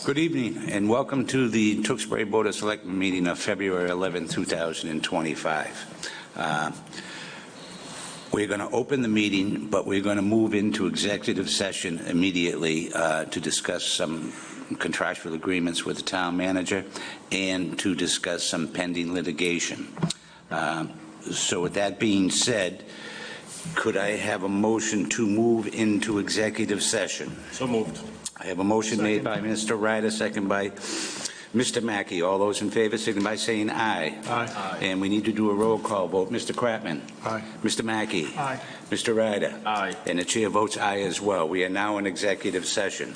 Good evening and welcome to the Tewksbury Board of Selectmen meeting of February 11, 2025. We're going to open the meeting, but we're going to move into executive session immediately to discuss some contractual agreements with the town manager and to discuss some pending litigation. So with that being said, could I have a motion to move into executive session? So moved. I have a motion made by Mr. Ryder, second by Mr. Mackey. All those in favor, signify by saying aye. Aye. And we need to do a roll call vote. Mr. Kratman. Aye. Mr. Mackey. Aye. Mr. Ryder. Aye. And the chair votes aye as well. We are now in executive session.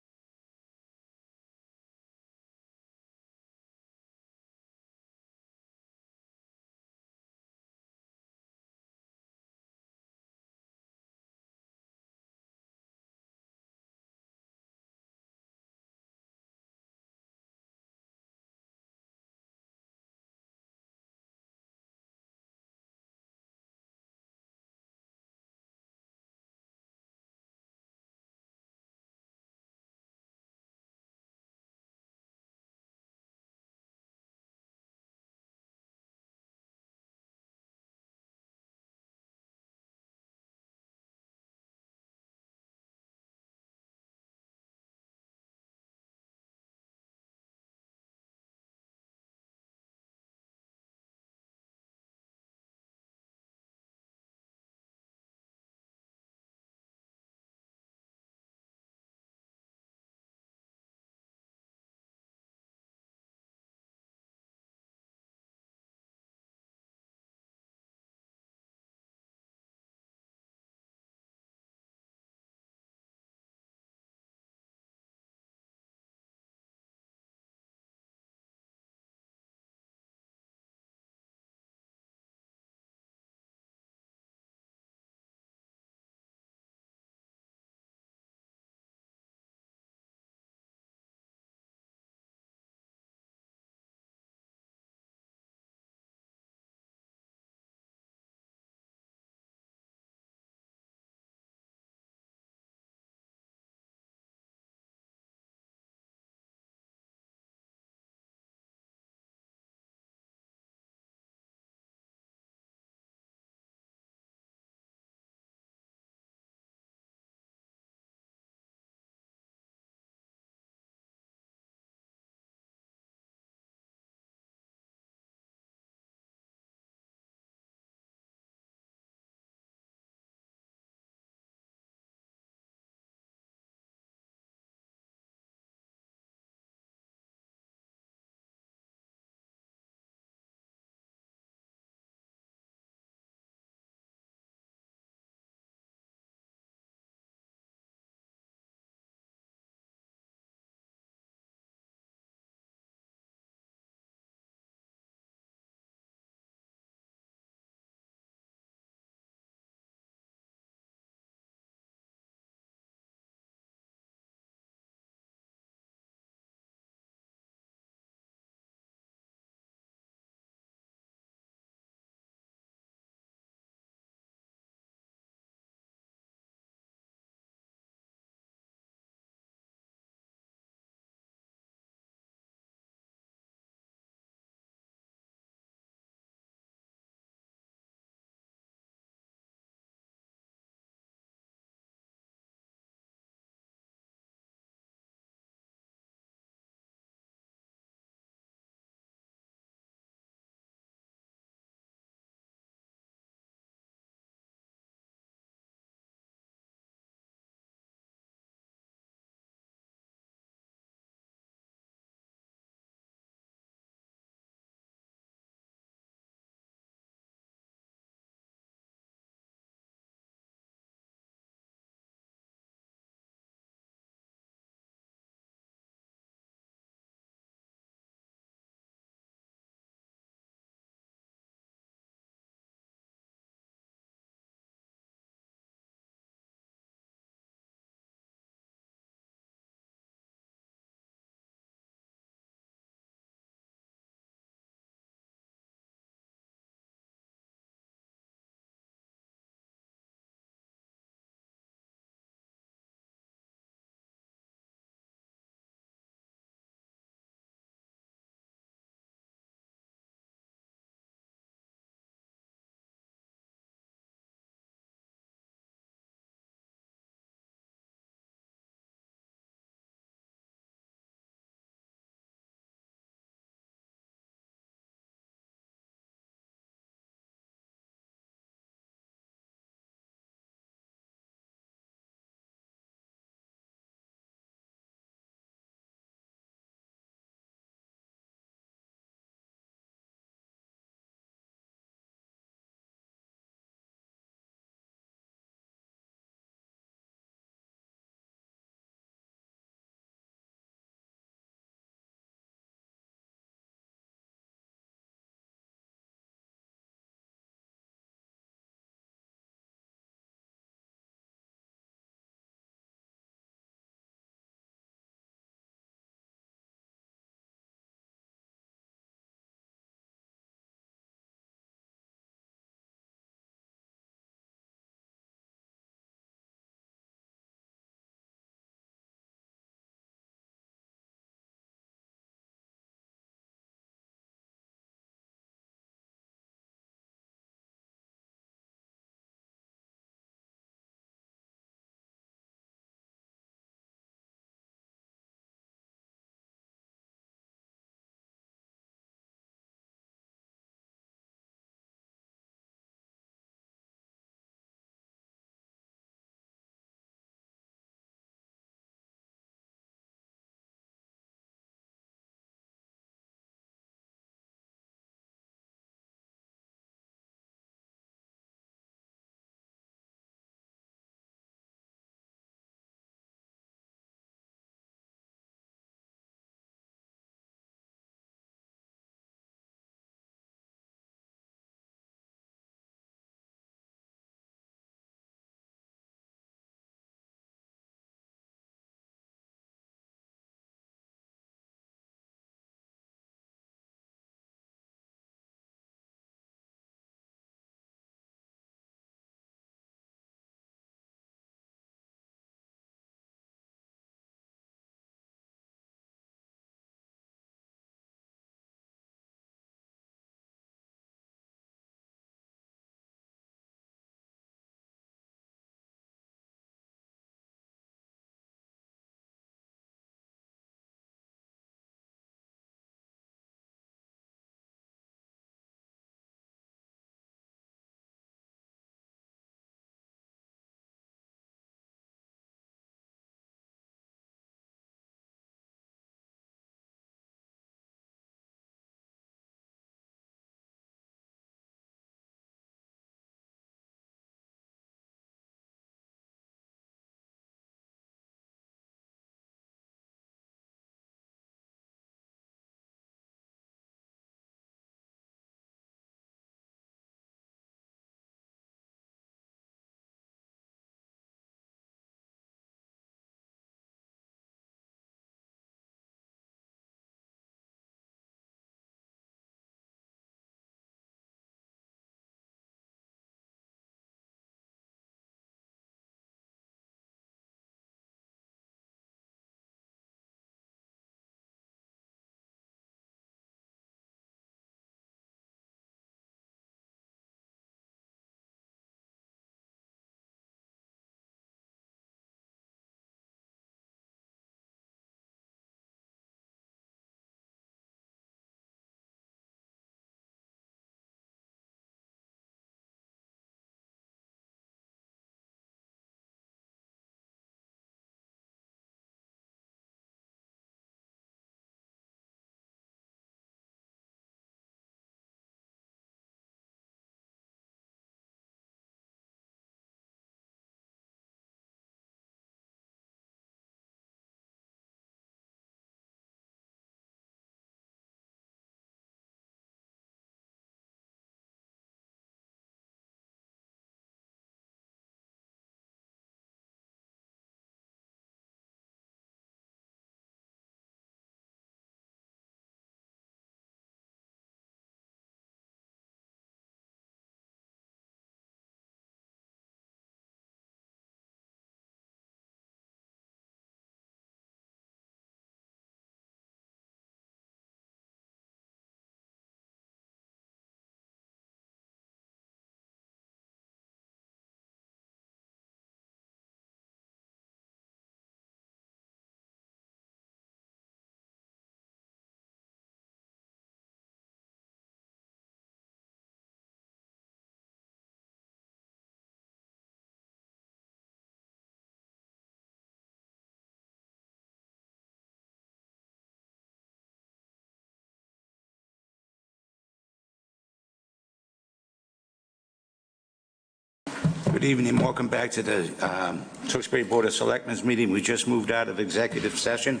Good evening. Welcome back to the Tewksbury Board of Selectmen's meeting. We just moved out of executive session.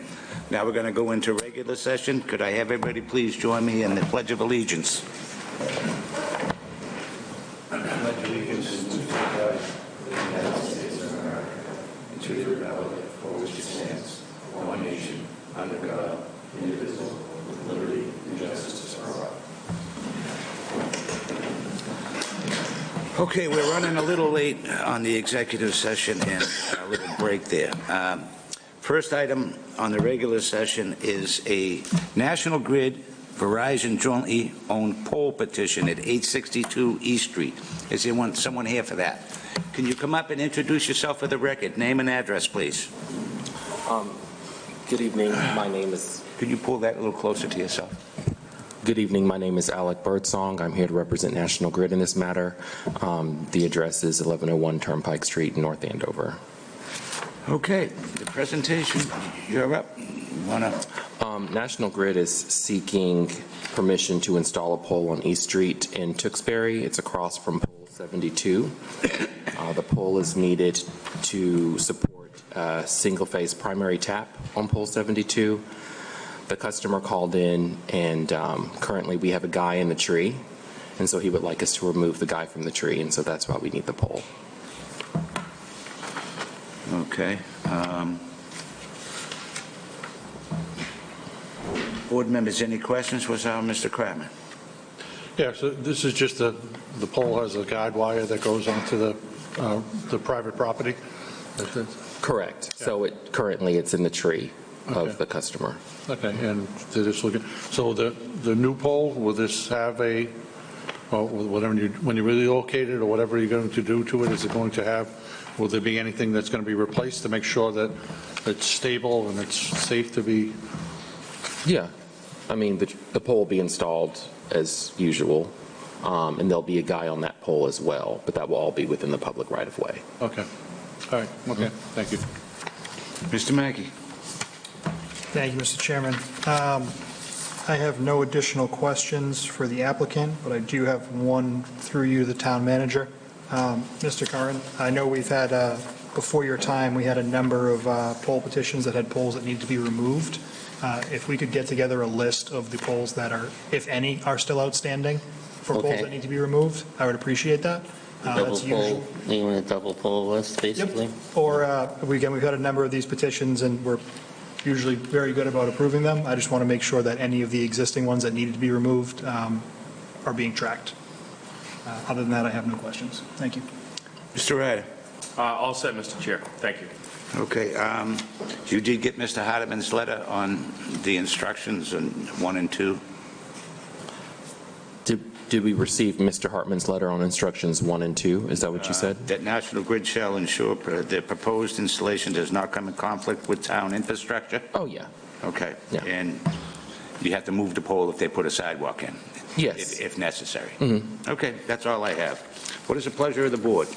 Now we're going to go into regular session. Could I have everybody please join me in the Pledge of Allegiance? Pledge allegiance to the flag of the United States of America and to the republic for which it stands, one nation, under God, indivisible, with liberty and justice for all. Okay, we're running a little late on the executive session and a little break there. First item on the regular session is a National Grid Verizon jointly owned poll petition at 862 East Street. Is there someone here for that? Can you come up and introduce yourself for the record? Name and address, please. Good evening. My name is... Could you pull that a little closer to yourself? Good evening. My name is Alec Birdsong. I'm here to represent National Grid in this matter. The address is 1101 Turnpike Street, North Andover. Okay, the presentation, you're up. National Grid is seeking permission to install a pole on East Street in Tewksbury. It's across from pole 72. The pole is needed to support a single-phase primary tap on pole 72. The customer called in, and currently we have a guy in the tree, and so he would like us to remove the guy from the tree, and so that's why we need the pole. Okay. Board members, any questions? Mr. Kratman? Yeah, so this is just the pole has a guide wire that goes onto the private property? Correct. Yeah. So currently it's in the tree of Okay. the customer. Okay, and so the new pole, will this have whatever when you relocate it or whatever you're going to do to it, is it going to have, will there be anything that's going to be replaced to make sure that it's stable and it's safe to be? Yeah. I mean, the pole will be installed as usual, and there'll be a guy on that pole as well, but that will all be within the public right-of-way. Okay. All right. Okay. Thank you. Mr. Mackey? Thank you, Mr. Chairman. I have no additional questions for the applicant, but I do have one through you, the town manager. Mr. Curran, I know we've had, before your time, we had a number of poll petitions that had polls that need to be removed. If we could get together a list of the polls that are, if any, are still outstanding for polls Okay. that need to be removed, I would appreciate that. Double That's poll, usual. you want a double poll list, basically? Yep. Or, again, we've had a number of these petitions, and we're usually very good about approving them. I just want to make sure that any of the existing ones that needed to be removed are being tracked. Other than that, I have no questions. Thank you. Mr. Ryder? All set, Mr. Chair. Thank you. Okay. You did get Mr. Hardeman's letter on the instructions on 1 and 2? Did we receive Mr. Hartman's letter on instructions 1 and 2? Is that what you said? That National Grid shall ensure the proposed installation does not come in conflict with town infrastructure? Oh, yeah. Okay. Yeah. And you have to move the pole if they put a sidewalk in? Yes. If necessary? Mm-hmm. Okay, that's all I have. What is the pleasure of the board?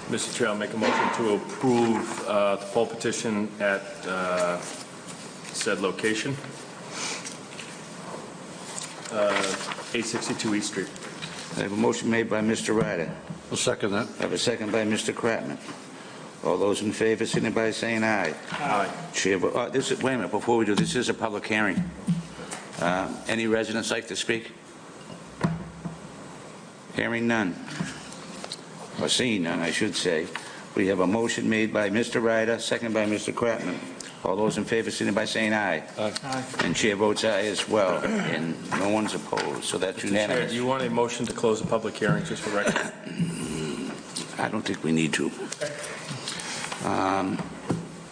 Mr. Chair, I'll make a motion to approve the poll petition at said location, 862 East Street. I have a motion made by Mr. Ryder. I'll second that. I have a second by Mr. Kratman. All those in favor, signify by saying aye. Aye. Chair, wait a minute, before we do, this is a public hearing. Any residents like to speak? Hearing none. Or seeing none, I should say. We have a motion made by Mr. Ryder, second by Mr. Kratman. All those in favor, signify by saying aye. Aye. And chair votes aye as well, and no one's opposed, so that's Chair, unanimous. do you want a motion to close the public hearing, just for record? I don't think we need to.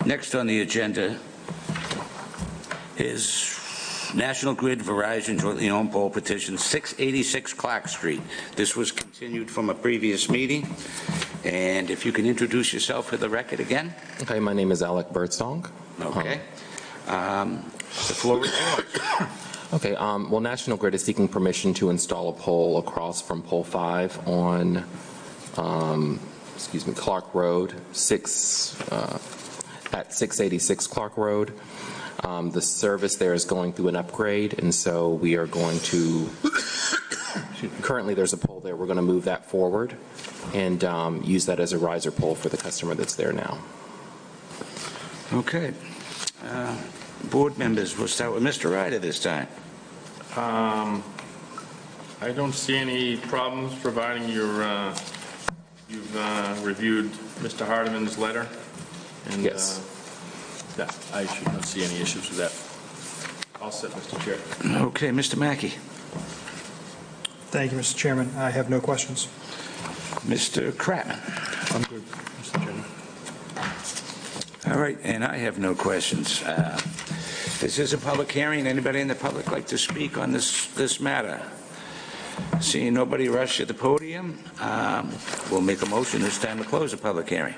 Next on the agenda is National Grid Verizon jointly owned poll petition 686 Clark Street. This was continued from a previous meeting. And if you can introduce yourself for the record again. Okay, my name is Alec Birdsong. Okay. The floor is yours. Okay, well, National Grid is seeking permission to install a pole across from pole 5 on, Clark Road, at 686 Clark Road. The service there is going through an upgrade, and so we are going to Currently, there's a pole there. We're going to move that forward and use that as a riser pole for the customer that's there now. Okay. Board members, we'll start with Mr. Ryder this time. I don't see any problems, providing you've reviewed Mr. Hardeman's letter. And, Yes. yeah, I should not see any issues with that. All set, Mr. Chair. Okay, Mr. Mackey. Thank you, Mr. Chairman. I have no questions. Mr. Kratman. I'm good, Mr. Chairman. All right, and I have no questions. This is a public hearing. Anybody in the public like to speak on this matter? Seeing nobody rush to the podium, we'll make a motion this time to close the public hearing.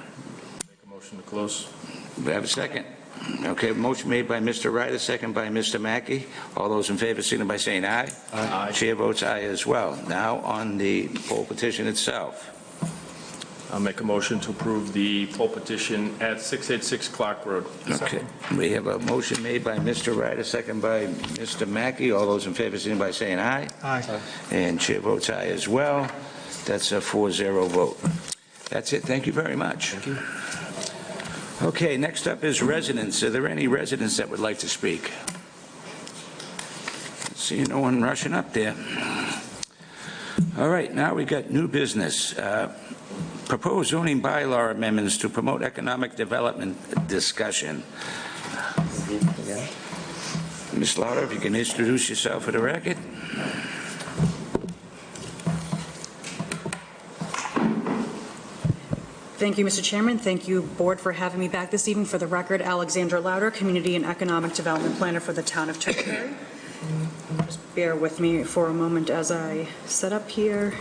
Make a motion to close. Do we have a second? Okay, motion made by Mr. Ryder, second by Mr. Mackey. All those in favor, signify by saying aye. Aye. Chair votes aye as well. Now on the poll petition itself. I'll make a motion to approve the poll petition at 686 Clark Road. Okay, we have a motion made by Mr. Ryder, second by Mr. Mackey. All those in favor, signify by saying aye. Aye. And chair votes aye as well. That's a 4-0 vote. That's it. Thank you very much. Thank you. Okay, next up is residents. Are there any residents that would like to speak? See no one rushing up there. All right, now we got new business. Proposed zoning bylaw amendments to promote economic development discussion. Ms. Lauder, if you can introduce yourself for the record. Thank you, Mr. Chairman. Thank you, Board, for having me back this evening. For the record, Alexandra Lauder, Community and Economic Development Planner for the Town of Tewksbury. Just bear with me for a moment as I set up here.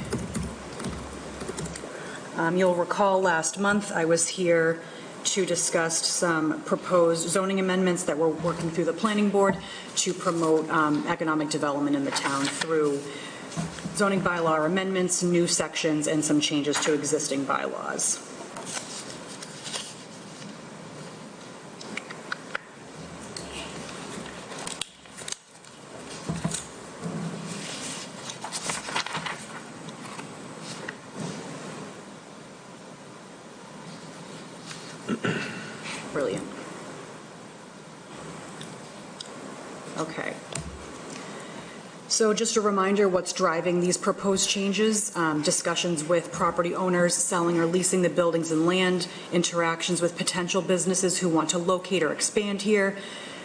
You'll recall last month I was here to discuss some proposed zoning amendments that we're working through the Planning Board to promote economic development in the town through zoning bylaw amendments, new sections, and some changes to existing bylaws. Brilliant. Okay. So just a reminder, what's driving these proposed changes: discussions with property owners selling or leasing the buildings and land, interactions with potential businesses who want to locate or expand here,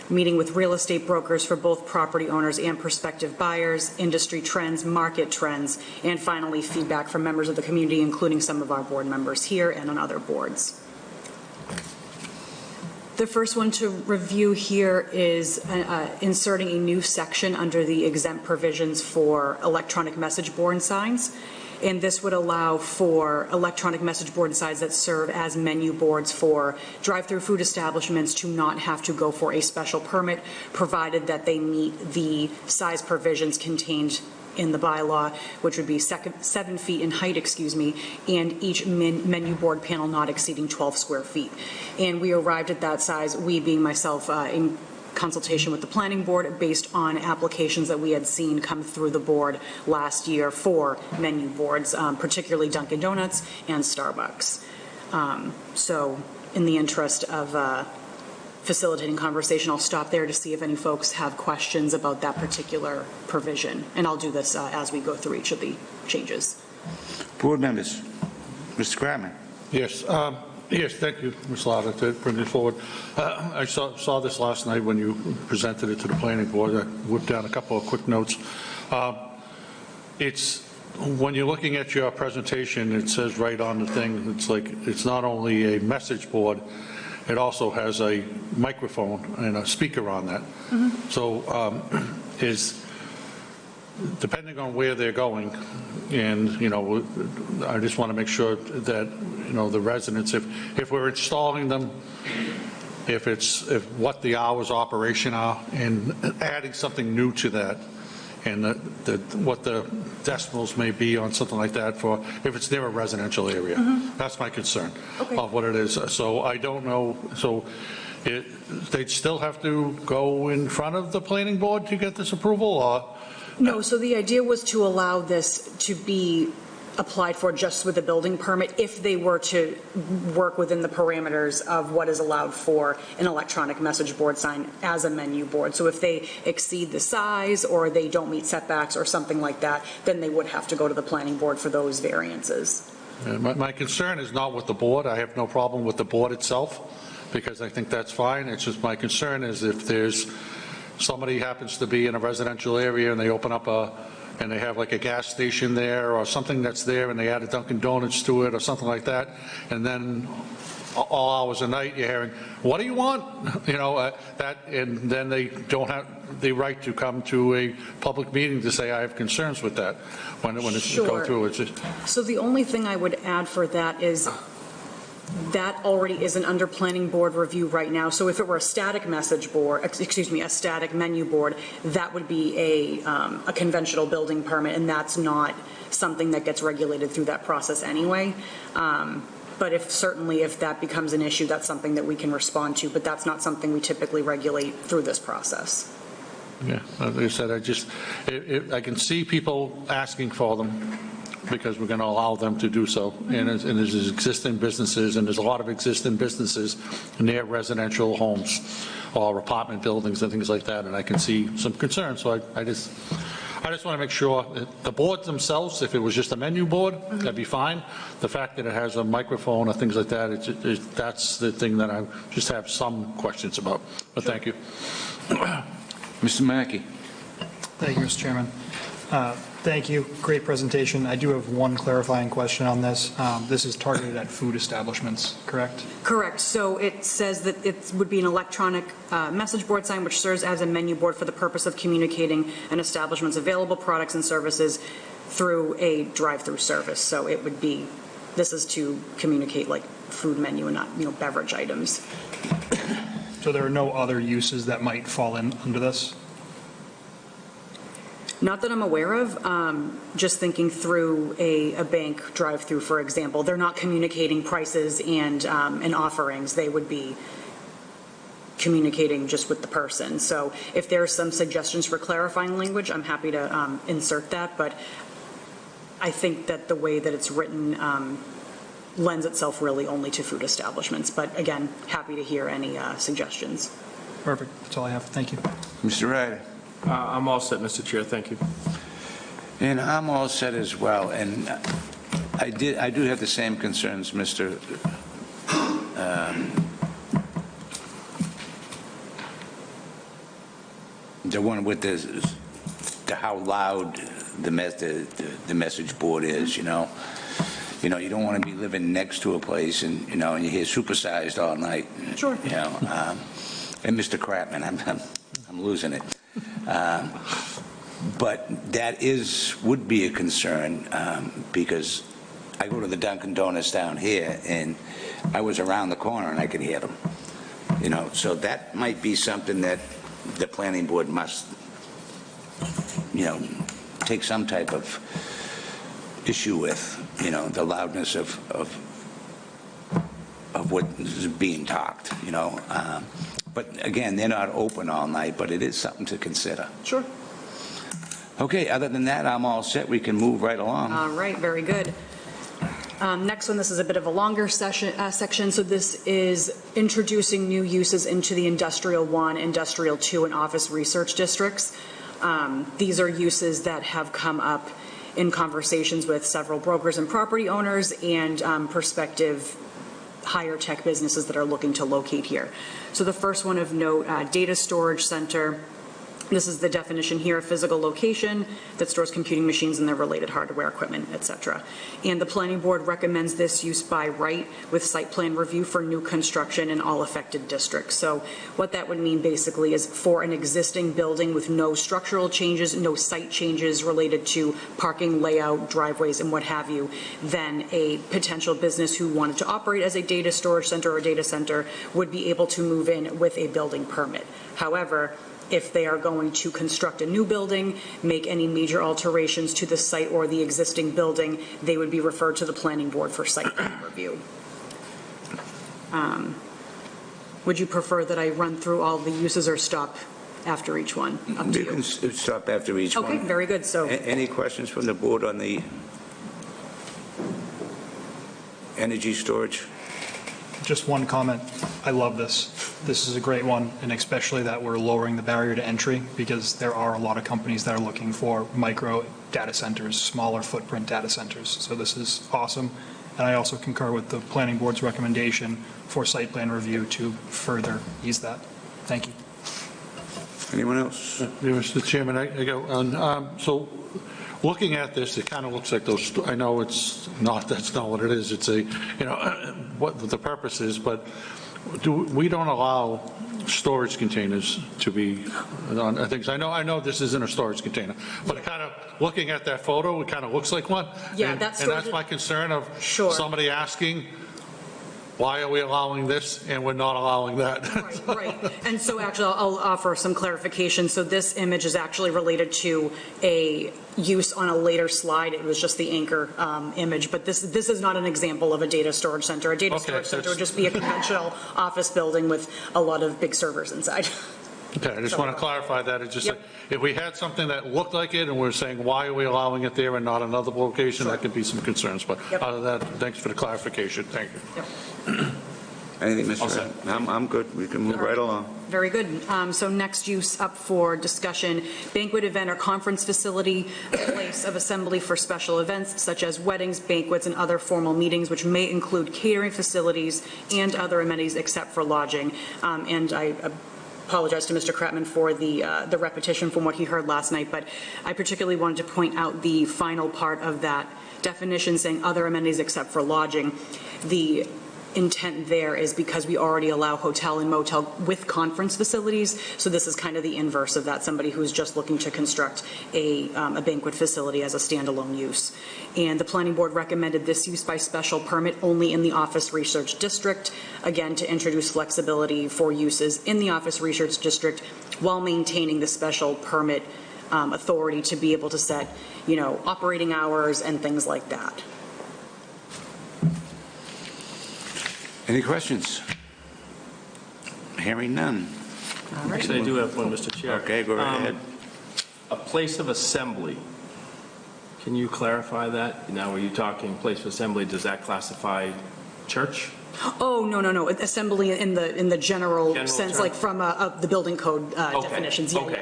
meeting with real estate brokers for both property owners and prospective buyers, industry trends, market trends, and finally feedback from members of the community, including some of our board members here and on other boards. The first one to review here is inserting a new section under the exempt provisions for electronic message board signs. And this would allow for electronic message board signs that serve as menu boards for drive-through food establishments to not have to go for a special permit, provided that they meet the size provisions contained in the bylaw, which would be 7 feet in height, and each menu board panel not exceeding 12 square feet. And we arrived at that size, we being myself, in consultation with the planning board, based on applications that we had seen come through the board last year for menu boards, particularly Dunkin' Donuts and Starbucks. So in the interest of facilitating conversation, I'll stop there to see if any folks have questions about that particular provision. And I'll do this as we go through each of the changes. Board members, Mr. Kratman. Yes, yes, thank you, Ms. Lauder, to bring this forward. I saw this last night when you presented it to the planning board. I whipped down a couple of quick notes. When you're looking at your presentation, it says right on the thing, it's like, it's not only a message board, it also has a microphone and a speaker on that. Mm-hmm. So depending on where they're going, and, I just want to make sure that, the residents, if we're installing them, if what the hours of operation are, and adding something new to that, and what the decimals may be on something like that for, if it's near a residential area. Mm-hmm. That's my concern of what it is. So I don't know, so they'd still have to go in front of the planning board to get this approval, or No, so the idea was to allow this to be applied for just with a building permit if they were to work within the parameters of what is allowed for an electronic message board sign as a menu board. So if they exceed the size or they don't meet setbacks or something like that, then they would have to go to the planning board for those variances. My concern is not with the board. I have no problem with the board itself, because I think that's fine. It's just my concern is if there's, somebody happens to be in a residential area and they open up and they have like a gas station there or something that's there and they add a Dunkin' Donuts to it or something like that, and then all hours of night you're hearing, what do you want? And then they don't have the right to come to a public meeting to say, I have concerns with that when it's Sure. go through. It's just, So the only thing I would add for that is that already isn't under planning board review right now. So if it were a static message board, a static menu board, that would be a conventional building permit, and that's not something that gets regulated through that process anyway. But if that becomes an issue, that's something that we can respond to, but that's not something we typically regulate through this process. yeah, like I said, I can see people asking for them, because we're going to allow them to do so. And there's existing businesses, and there's a lot of existing businesses near residential homes or apartment buildings and things like that, and I can see some concern. So I just want to make sure that the boards themselves, if it was just a menu board, that'd be fine. The fact that it has a microphone or things like that, that's the thing that I just have some questions about. But thank you. Mr. Mackey? Thank you, Mr. Chairman. Thank you. Great presentation. I do have one clarifying question on this. This is targeted at food establishments, correct? Correct. So it says that it would be an electronic message board sign which serves as a menu board for the purpose of communicating an establishment's available products and services through a drive-through service. So it would be, this is to communicate like food menu and not, beverage items. So there are no other uses that might fall in under this? Not that I'm aware of, just thinking through a bank drive-through, for example. They're not communicating prices and offerings. They would be communicating just with the person. So if there are some suggestions for clarifying language, I'm happy to insert that. But I think that the way that it's written lends itself really only to food establishments. But again, happy to hear any suggestions. Perfect. That's all I have. Thank you. Mr. Ryder? I'm all set, Mr. Chair, thank you. And I'm all set as well, and I do have the same concerns, Mr. The one with the how loud the message board is, you know. You don't want to be living next to a place and, and you hear supersized all night. Sure. And Mr. Kratman, I'm losing it. But that would be a concern because I go to the Dunkin' Donuts down here and I was around the corner and I could hear them. So that might be something that the planning board must, take some type of issue with, the loudness of what is being talked, But again, they're not open all night, but it is something to consider. Sure. Okay, other than that, I'm all set. We can move right along. All right, very good. Next one, this is a bit of a longer section. So this is introducing new uses into the Industrial 1, Industrial 2, and Office Research Districts. These are uses that have come up in conversations with several brokers and property owners and prospective higher tech businesses that are looking to locate here. So the first one of note, data storage center. This is the definition here, a physical location that stores computing machines and their related hardware, equipment, etc. And the planning board recommends this use by right with site plan review for new construction in all affected districts. So what that would mean basically is for an existing building with no structural changes, no site changes related to parking layout, driveways, and what have you, then a potential business who wanted to operate as a data storage center or data center would be able to move in with a building permit. However, if they are going to construct a new building, make any major alterations to the site or the existing building, they would be referred to the planning board for site plan review. Would you prefer that I run through all the uses or stop after each one. Up to You can you. stop after each one. Okay, very good. So, Any questions from the board on the energy storage? Just one comment. I love this. This is a great one, and especially that we're lowering the barrier to entry, because there are a lot of companies that are looking for micro data centers, smaller footprint data centers. So this is awesome. And I also concur with the planning board's recommendation for site plan review to further ease that. Thank you. Anyone else? Yeah, Mr. Chairman, I go on. So looking at this, it kind of looks like those, I know it's not, that's not what it is. It's a, what the purpose is, but we don't allow storage containers to be on things. I know this isn't a storage container, but kind of looking at that photo, it kind of looks like one. Yeah, And that's that's my concern of Sure. somebody asking, why are we allowing this and we're not allowing that? right. And so actually, I'll offer some clarification. So this image is actually related to a use on a later slide. It was just the anchor image, but this is not an example of a data storage center. A data Okay, storage center that's- would just be a conventional office building with a lot of big servers inside. Okay, I just want to clarify that. It's just, Yep. like, if we had something that looked like it and we're saying, why are we allowing it there and not another location, that could be some concerns. But Yep. other than that, thanks for the clarification. Thank you. Yep. Anything, All Mr. set. I'm good. We can move right along. Very good. So next use up for discussion, banquet event or conference facility, a place of assembly for special events such as weddings, banquets, and other formal meetings, which may include catering facilities and other amenities except for lodging. And I apologize to Mr. Kratman for the repetition from what he heard last night, but I particularly wanted to point out the final part of that definition saying other amenities except for lodging. The intent there is because we already allow hotel and motel with conference facilities, so this is kind of the inverse of that, somebody who's just looking to construct a banquet facility as a standalone use. And the planning board recommended this use by special permit only in the office research district, again, to introduce flexibility for uses in the office research district while maintaining the special permit authority to be able to set, operating hours and things like that. Any questions? Hearing none. Actually, I do have one, Mr. Chair. Okay, go right ahead. A place of assembly. Can you clarify that? Now, are you talking place of assembly, does that classify church? Oh, no. Assembly in the general General sense, term. like from the building code definitions. Yeah, Okay,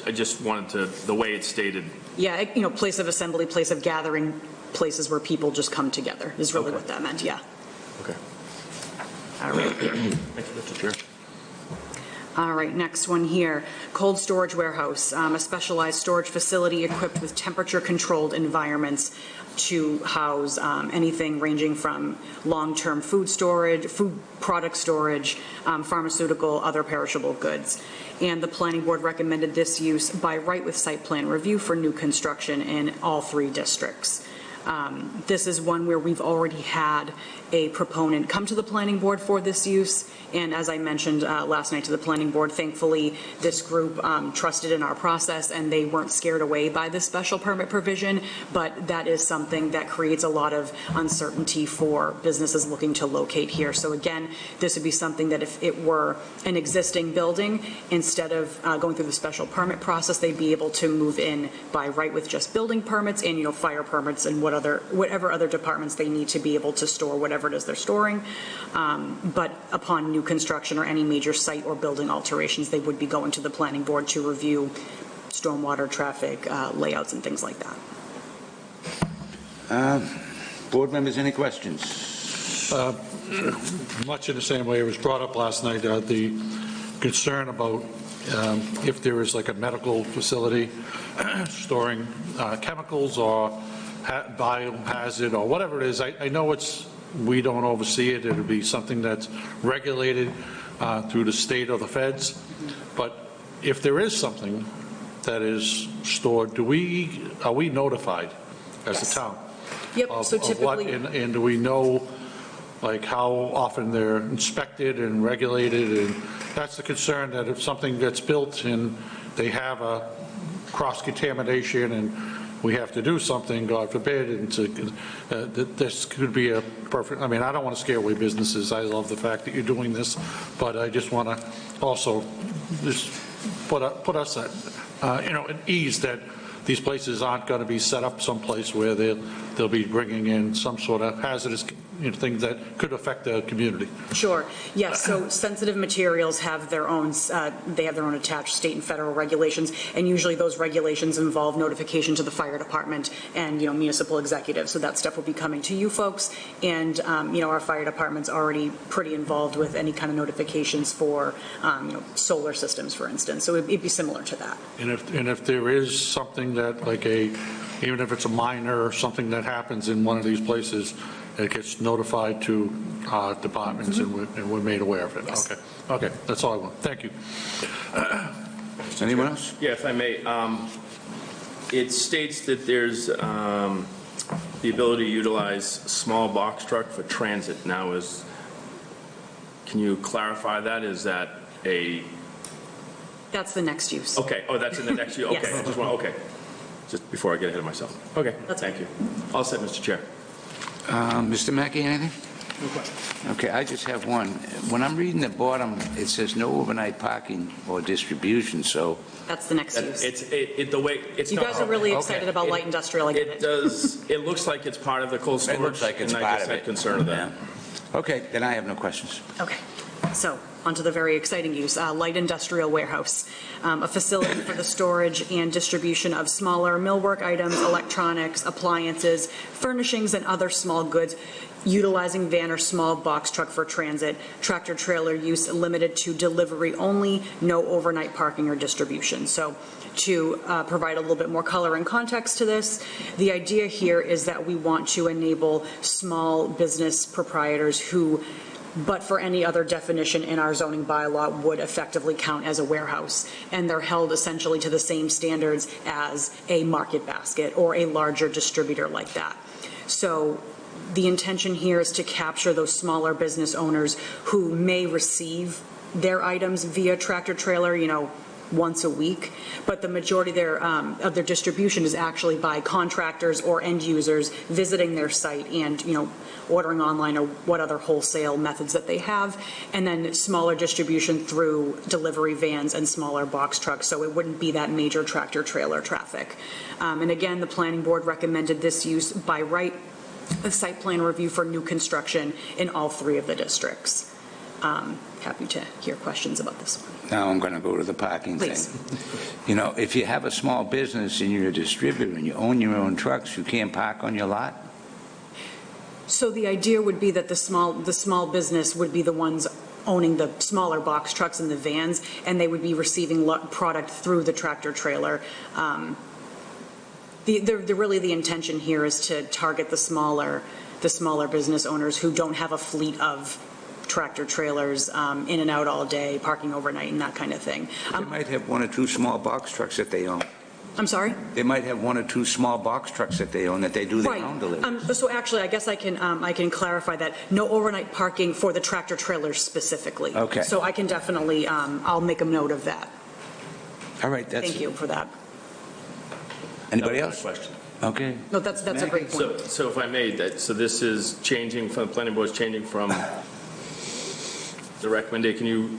I just wanted to, the way it's stated. Yeah, place of assembly, place of gathering, places where people just come together is really Okay. what that meant, yeah. Okay. All right. Thank you, Mr. Chair. All right, next one here. Cold storage warehouse, a specialized storage facility equipped with temperature-controlled environments to house anything ranging from long-term food storage, food product storage, pharmaceutical, other perishable goods. And the planning board recommended this use by right with site plan review for new construction in all 3 districts. This is one where we've already had a proponent come to the planning board for this use, and as I mentioned last night to the planning board, thankfully this group trusted in our process and they weren't scared away by this special permit provision, but that is something that creates a lot of uncertainty for businesses looking to locate here. So again, this would be something that if it were an existing building, instead of going through the special permit process, they'd be able to move in by right with just building permits and fire permits and whatever other departments they need to be able to store whatever it is they're storing. But upon new construction or any major site or building alterations, they would be going to the planning board to review stormwater, traffic, layouts, and things like that. Board members, any questions? Much in the same way it was brought up last night, the concern about if there is like a medical facility storing chemicals or biohazard or whatever it is. I know we don't oversee it. It'll be something that's regulated through the state or the feds. But if there is something that is stored, are we notified as Yes. a town? Yep, of- so of what, typically. and do we know like how often they're inspected and regulated? And that's the concern, that if something gets built and they have a cross-contamination and we have to do something, God forbid, and this could be a perfect, I don't want to scare away businesses. I love the fact that you're doing this, but I just want to also just put us at, at ease that these places aren't going to be set up someplace where they'll be bringing in some sort of hazardous things that could affect the community. Sure. Yes. So sensitive materials have their own, they have their own attached state and federal regulations, and usually those regulations involve notification to the fire department and, municipal executives. So that stuff will be coming to you folks, and, our fire department's already pretty involved with any kind of notifications for, solar systems, for instance. So it'd be similar to that. And if there is something that, even if it's a minor or something that happens in one of these places, it gets notified to departments and we're made aware of it. Yes. Okay, that's all I want. Thank you. Anyone else? Yeah, if I may, it states that there's the ability to utilize small box truck for transit. Now, can you clarify that? Is that That's the next use. okay, oh, that's in the next year? Okay, Yes. I just want, okay. Just before I get ahead of myself. Okay, That's thank you. All set, Mr. Chair. Mr. Mackey, anything? No question. Okay, I just have one. When I'm reading the bottom, it says no overnight parking or distribution, so That's the next use. It's the way, it's You not. guys are really okay. excited about light industrial, I get It it. does, it looks like it's part of the cold storage. it looks like it's and part I of just it. had concern of that. Yeah. Okay, then I have no questions. Okay, so onto the very exciting use, light industrial warehouse, a facility for the storage and distribution of smaller millwork items, electronics, appliances, furnishings, and other small goods, utilizing van or small box truck for transit, tractor trailer use limited to delivery only, no overnight parking or distribution. So to provide a little bit more color and context to this, the idea here is that we want to enable small business proprietors who, but for any other definition in our zoning bylaw, would effectively count as a warehouse. And they're held essentially to the same standards as a Market Basket or a larger distributor like that. So the intention here is to capture those smaller business owners who may receive their items via tractor trailer, once a week, but the majority of their distribution is actually by contractors or end users visiting their site and, ordering online or what other wholesale methods that they have, and then smaller distribution through delivery vans and smaller box trucks, so it wouldn't be that major tractor trailer traffic. And again, the planning board recommended this use by right of site plan review for new construction in all 3 of the districts. Happy to hear questions about this one. Now I'm going to go to the parking thing. Please. If you have a small business and you're a distributor and you own your own trucks, you can't park on your lot? So the idea would be that the small business would be the ones owning the smaller box trucks and the vans, and they would be receiving product through the tractor trailer. Really the intention here is to target the smaller business owners who don't have a fleet of tractor trailers in and out all day, parking overnight and that kind of thing. They might have 1 or 2 small box trucks that they own. I'm sorry? They might have 1 or 2 small box trucks that they own that they do their own delivery. So actually, I guess I can clarify that. No overnight parking for the tractor trailers specifically. Okay. So I can definitely, I'll make a note of that. All right, that's. Thank you for that. Anybody That was else? my question. Okay. No, that's a great point. So if I may, so this is changing from, the planning board's changing from the recommendation, can you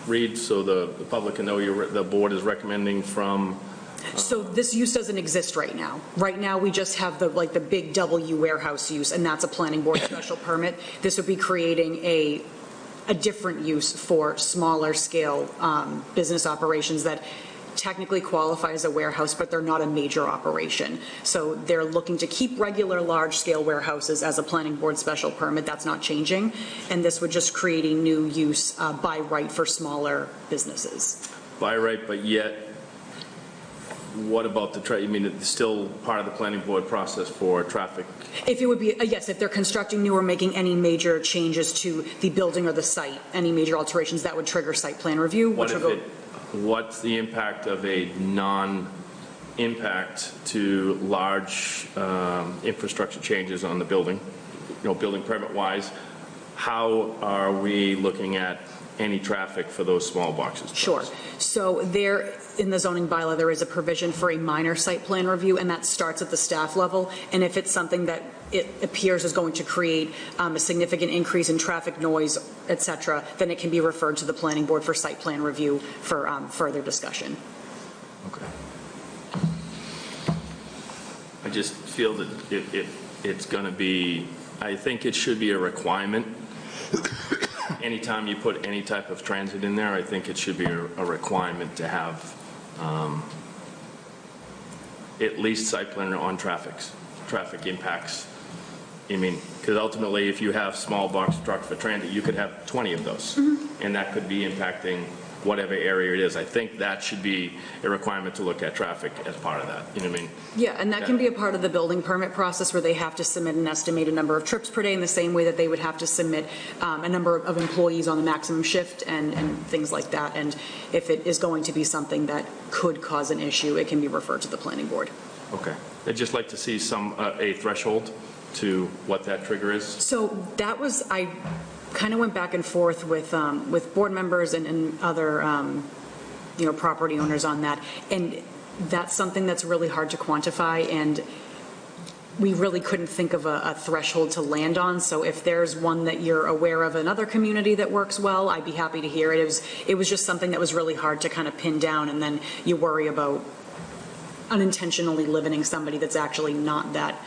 read so the public can know the board is recommending from? So this use doesn't exist right now. Right now, we just have the big W warehouse use, and that's a planning board special permit. This would be creating a different use for smaller scale business operations that technically qualify as a warehouse, but they're not a major operation. So they're looking to keep regular large-scale warehouses as a planning board special permit. That's not changing. And this would just create a new use by right for smaller businesses. By right, but yet, what about you mean it's still part of the planning board process for traffic? If it would be, yes, if they're constructing new or making any major changes to the building or the site, any major alterations, that would trigger site plan review, which would go. What's the impact of a non-impact to large infrastructure changes on the building, building permit wise? how are we looking at any traffic for those small boxes? Sure. So there, in the zoning bylaw, there is a provision for a minor site plan review, and that starts at the staff level. And if it's something that it appears is going to create a significant increase in traffic noise, et cetera, then it can be referred to the planning board for site plan review for further discussion. Okay. I just feel that it's going to be, I think it should be a requirement. Anytime you put any type of transit in there, I think it should be a requirement to have at least site plan on traffic impacts. I mean, because ultimately, if you have small box truck for transit, you could have 20 of those, and that could be impacting whatever area it is. I think that should be a requirement to look at traffic as part of that. You know what I mean? Yeah, and that can be a part of the building permit process where they have to submit an estimated number of trips per day in the same way that they would have to submit a number of employees on the maximum shift and things like that. And if it is going to be something that could cause an issue, it can be referred to the planning board. Okay. I'd just like to see a threshold to what that trigger is. So that was, I kind of went back and forth with board members and other, property owners on that. And that's something that's really hard to quantify, and we really couldn't think of a threshold to land on. So if there's one that you're aware of another community that works well, I'd be happy to hear it. It was just something that was really hard to kind of pin down, and then you worry about unintentionally limiting somebody that's actually not that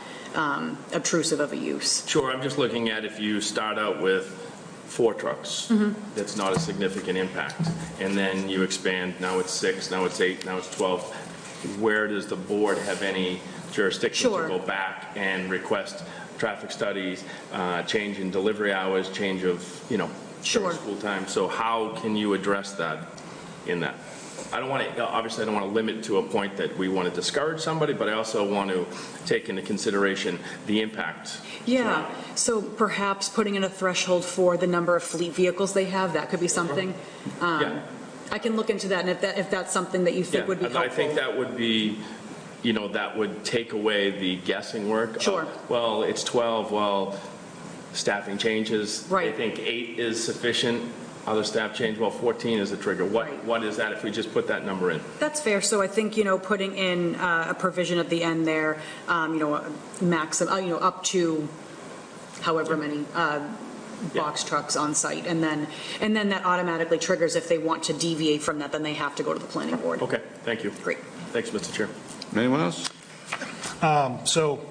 obtrusive of a use. Sure, I'm just looking at if you start out with 4 trucks, that's not a significant impact. And then you expand, now it's 6, now it's 8, now it's 12. Where does the board have any jurisdiction Sure. to go back and request traffic studies, change in delivery hours, change of, Sure. school time? So how can you address that in that? Obviously, I don't want to limit to a point that we want to discourage somebody, but I also want to take into consideration the impact. Yeah, so perhaps putting in a threshold for the number of fleet vehicles they have, that could be something. Yeah. I can look into that, and if that's something that you think would be helpful. I think that would be, that would take away the guessing work. Sure. Well, it's 12, well, staffing changes. Right. I think 8 is sufficient, other staff change, well, 14 is a trigger. Right. What is that if we just put that number in? That's fair. So I think, putting in a provision at the end there, maximum, up to however many box trucks on site. And then that automatically triggers if they want to deviate from that, then they have to go to the planning board. Okay, thank you. Great. Thanks, Mr. Chair. Anyone else? So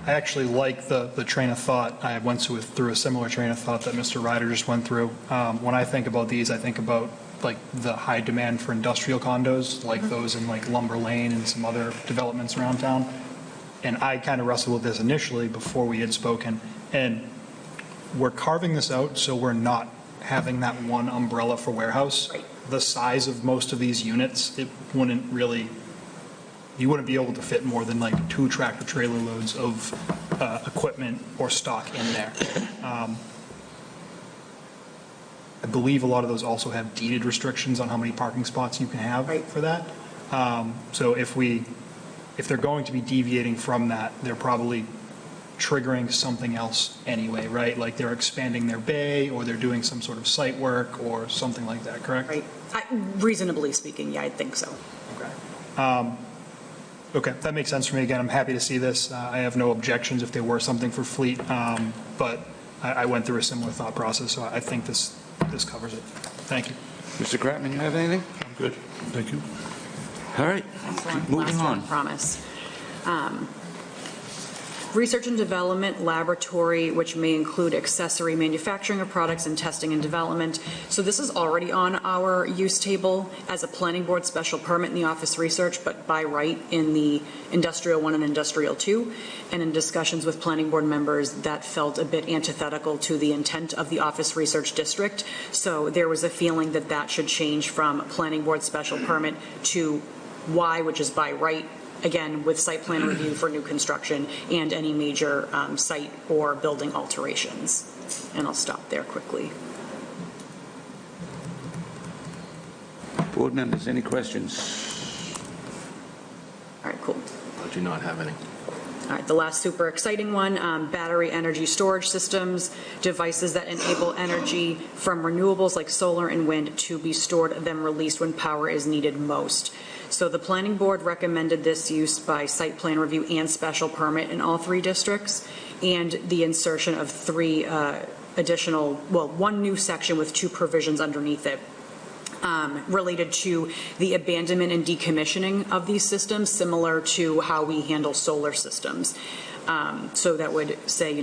I actually like the train of thought. I went through a similar train of thought that Mr. Ryder just went through. When I think about these, I think about like the high demand for industrial condos, like those in like Lumber Lane and some other developments around town. And I kind of wrestled with this initially before we had spoken. And we're carving this out so we're not having that one umbrella for warehouse. Right. The size of most of these units, you wouldn't be able to fit more than like 2 tractor trailer loads of equipment or stock in there. I believe a lot of those also have deeded restrictions on how many parking spots you can have Right. for that. So if they're going to be deviating from that, they're probably triggering something else anyway, right? Like they're expanding their bay, or they're doing some sort of site work or something like that, correct? Right. Reasonably speaking, yeah, I think so. Okay. Okay, that makes sense for me. Again, I'm happy to see this. I have no objections if there were something for fleet, but I went through a similar thought process, so I think this covers it. Thank you. Mr. Kratman, you have anything? I'm good. Thank you. All right, Excellent. moving Last one, on. promise. Research and development laboratory, which may include accessory manufacturing of products and testing and development. So this is already on our use table as a planning board special permit in the office research, but by right in the industrial 1 and industrial 2. And in discussions with planning board members, that felt a bit antithetical to the intent of the office research district. So there was a feeling that that should change from planning board special permit to Y, which is by right, again, with site plan review for new construction and any major site or building alterations. And I'll stop there quickly. Board members, any questions? All right, cool. I do not have any. All right, the last super exciting one, battery energy storage systems, devices that enable energy from renewables like solar and wind to be stored then released when power is needed most. So the planning board recommended this use by site plan review and special permit in all 3 districts, and the insertion of 3 additional, well, 1 new section with 2 provisions underneath it. Related to the abandonment and decommissioning of these systems, similar to how we handle solar systems. So that would say,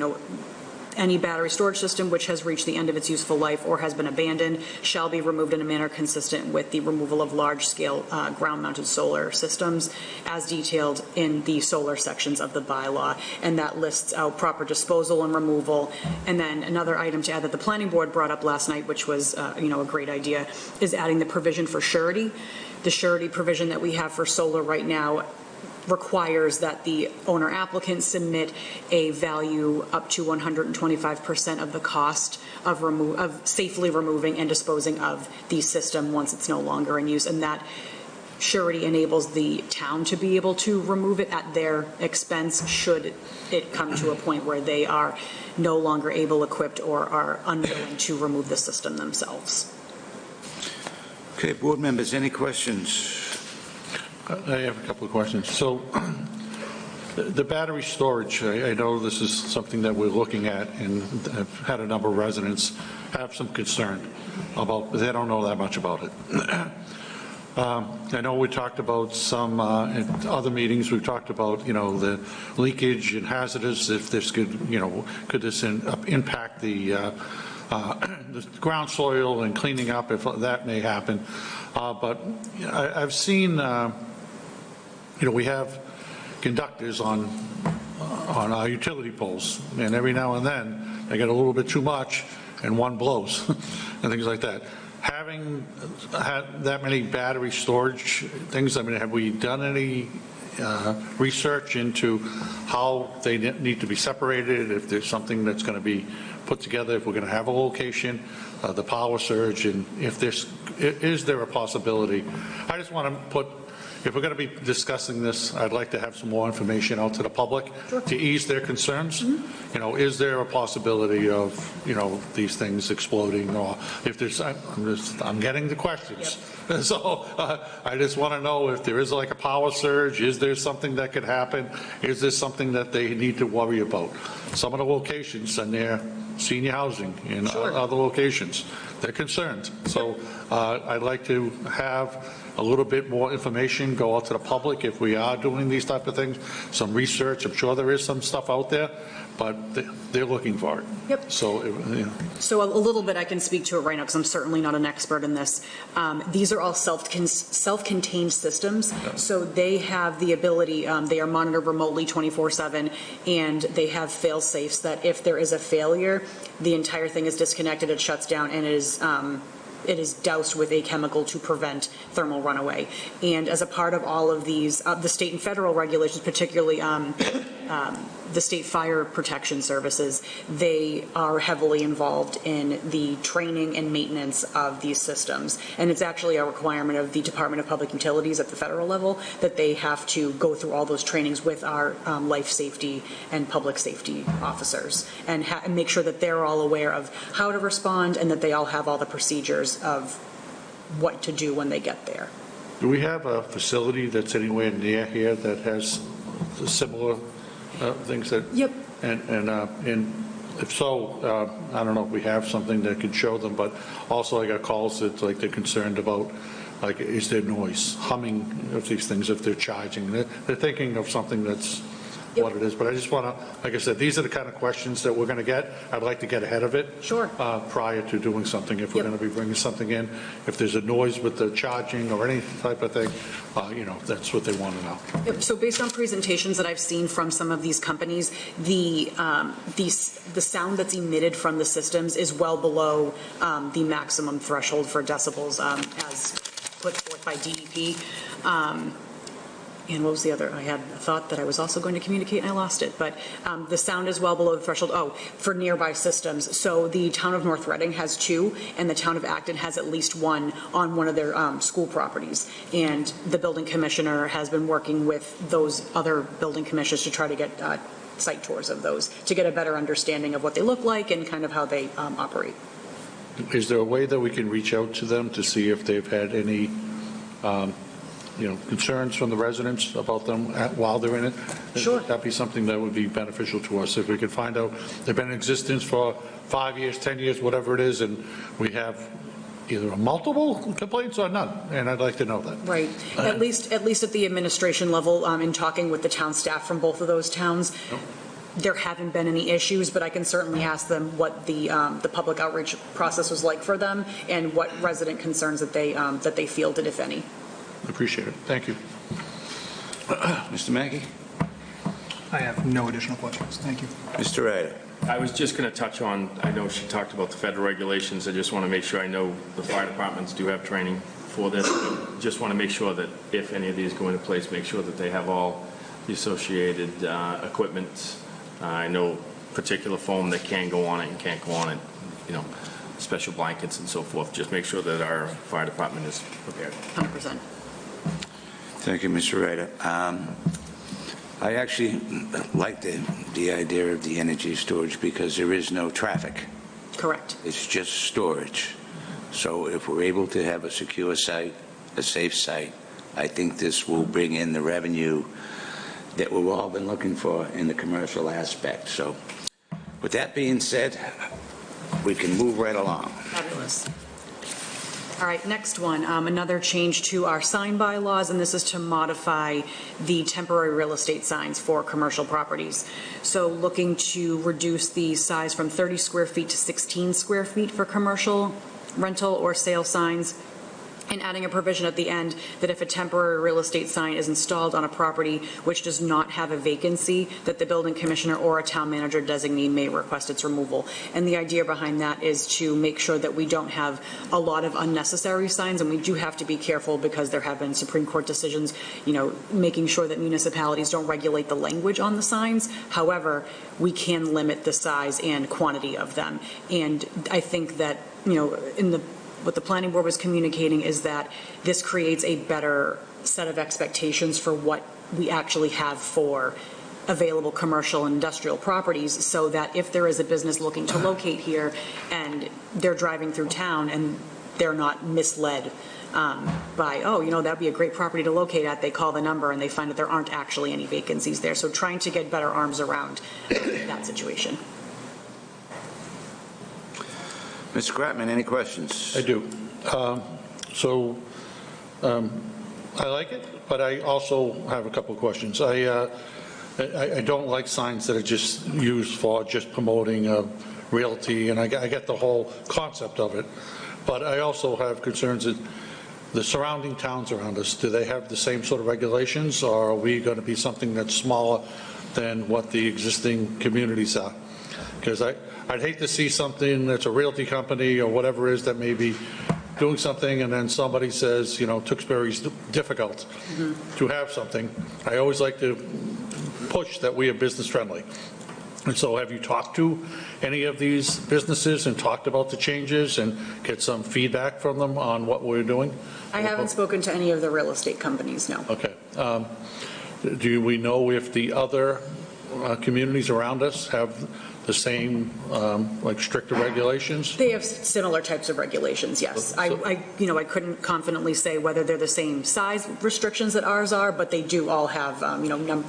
any battery storage system which has reached the end of its useful life or has been abandoned shall be removed in a manner consistent with the removal of large-scale ground-mounted solar systems as detailed in the solar sections of the bylaw. And that lists out proper disposal and removal. And then another item to add that the planning board brought up last night, which was, a great idea, is adding the provision for surety. The surety provision that we have for solar right now requires that the owner applicant submit a value up to 125% of the cost of safely removing and disposing of the system once it's no longer in use. And that surety enables the town to be able to remove it at their expense should it come to a point where they are no longer able, equipped, or are unwilling to remove the system themselves. Okay, board members, any questions? I have a couple of questions. So the battery storage, I know this is something that we're looking at, and I've had a number of residents have some concern about, but they don't know that much about it. I know we talked about some, in other meetings, we've talked about, the leakage and hazardous, if this could, could this impact the ground soil and cleaning up, if that may happen. But I've seen, we have conductors on our utility poles, and every now and then they get a little bit too much and one blows and things like that. Having had that many battery storage things, have we done any research into how they need to be separated, if there's something that's going to be put together, if we're going to have a location, the power surge, and if is there a possibility? I just want to put, if we're going to be discussing this, I'd like to have some more information out to the public to ease their concerns. Mm-hmm. Is there a possibility of, these things exploding, or if there's, I'm getting the questions. Yep. So I just want to know if there is like a power surge, is there something that could happen? Is there something that they need to worry about? Some of the locations and their senior housing in other locations, they're concerned. So I'd like to have a little bit more information go out to the public if we are doing these type of things, some research. I'm sure there is some stuff out there, but they're looking for it. Yep. So, So a little bit I can speak to it right now because I'm certainly not an expert in this. These are all self-contained systems, so they have the ability, they are monitored remotely 24/7, and they have fail safes that if there is a failure, the entire thing is disconnected, it shuts down, and it is doused with a chemical to prevent thermal runaway. And as a part of all of these, the state and federal regulations, particularly the state fire protection services, they are heavily involved in the training and maintenance of these systems. And it's actually a requirement of the Department of Public Utilities at the federal level that they have to go through all those trainings with our life safety and public safety officers and make sure that they're all aware of how to respond and that they all have all the procedures of what to do when they get there. do we have a facility that's anywhere near here that has similar things that? Yep. And if so, I don't know if we have something that could show them, but also I got calls that like they're concerned about, like, is there noise, humming of these things if they're charging? They're thinking of something that's what it is, but I just want to, like I said, these are the kind of questions that we're going to get. I'd like to get ahead of it. Sure. Prior to doing something, if we're going to be bringing something in, if there's a noise with the charging or any type of thing, that's what they want to know. Yep. So based on presentations that I've seen from some of these companies, the sound that's emitted from the systems is well below the maximum threshold for decibels as put forth by DEP. And what was the other? I had a thought that I was also going to communicate and I lost it. But the sound is well below the threshold. Oh, for nearby systems. So the town of North Reading has 2, and the town of Acton has at least 1 on one of their school properties. And the building commissioner has been working with those other building commissioners to try to get site tours of those to get a better understanding of what they look like and kind of how they operate. Is there a way that we can reach out to them to see if they've had any, concerns from the residents about them while they're in it? Sure. That'd be something that would be beneficial to us if we could find out they've been in existence for 5 years, 10 years, whatever it is, and we have either multiple complaints or none, and I'd like to know that. Right. At least at the administration level, in talking with the town staff from both of those towns, there haven't been any issues, but I can certainly ask them what the public outreach process was like for them and what resident concerns that they fielded, if any. Appreciate it. Thank you. Mr. Mackey? I have no additional questions. Thank you. Mr. Ryder? I was just going to touch on, I know she talked about the federal regulations. I just want to make sure I know the fire departments do have training for this. Just want to make sure that if any of these go into place, make sure that they have all the associated equipment. I know particular foam that can go on it and can't go on it, special blankets and so forth. Just make sure that our fire department is prepared. 100%. Thank you, Mr. Ryder. I actually like the idea of the energy storage because there is no traffic. Correct. It's just storage. So if we're able to have a secure site, a safe site, I think this will bring in the revenue that we've all been looking for in the commercial aspect. So with that being said, we can move right along. Fabulous. All right, next one, another change to our sign bylaws, and this is to modify the temporary real estate signs for commercial properties. So looking to reduce the size from 30 square feet to 16 square feet for commercial rental or sale signs, and adding a provision at the end that if a temporary real estate sign is installed on a property which does not have a vacancy, that the building commissioner or a town manager designee may request its removal. And the idea behind that is to make sure that we don't have a lot of unnecessary signs, and we do have to be careful because there have been Supreme Court decisions, making sure that municipalities don't regulate the language on the signs. However, we can limit the size and quantity of them. And I think that, what the planning board was communicating is that this creates a better set of expectations for what we actually have for available commercial and industrial properties, so that if there is a business looking to locate here and they're driving through town and they're not misled by, that'd be a great property to locate at, they call the number and they find that there aren't actually any vacancies there. So trying to get better arms around that situation. Mr. Kratman, any questions? I do. I like it, but I also have a couple of questions. I don't like signs that are just used for just promoting realty, and I get the whole concept of it. But I also have concerns that the surrounding towns around us, do they have the same sort of regulations, or are we going to be something that's smaller than what the existing communities are? Because I'd hate to see something that's a realty company or whatever it is that may be doing something, and then somebody says, Tewksbury's difficult to have something. I always like to push that we are business friendly. And so have you talked to any of these businesses and talked about the changes and get some feedback from them on what we're doing? I haven't spoken to any of the real estate companies, no. Okay. Do we know if the other communities around us have the same, stricter regulations? They have similar types of regulations, yes. I couldn't confidently say whether they're the same size restrictions that ours are, but they do all have,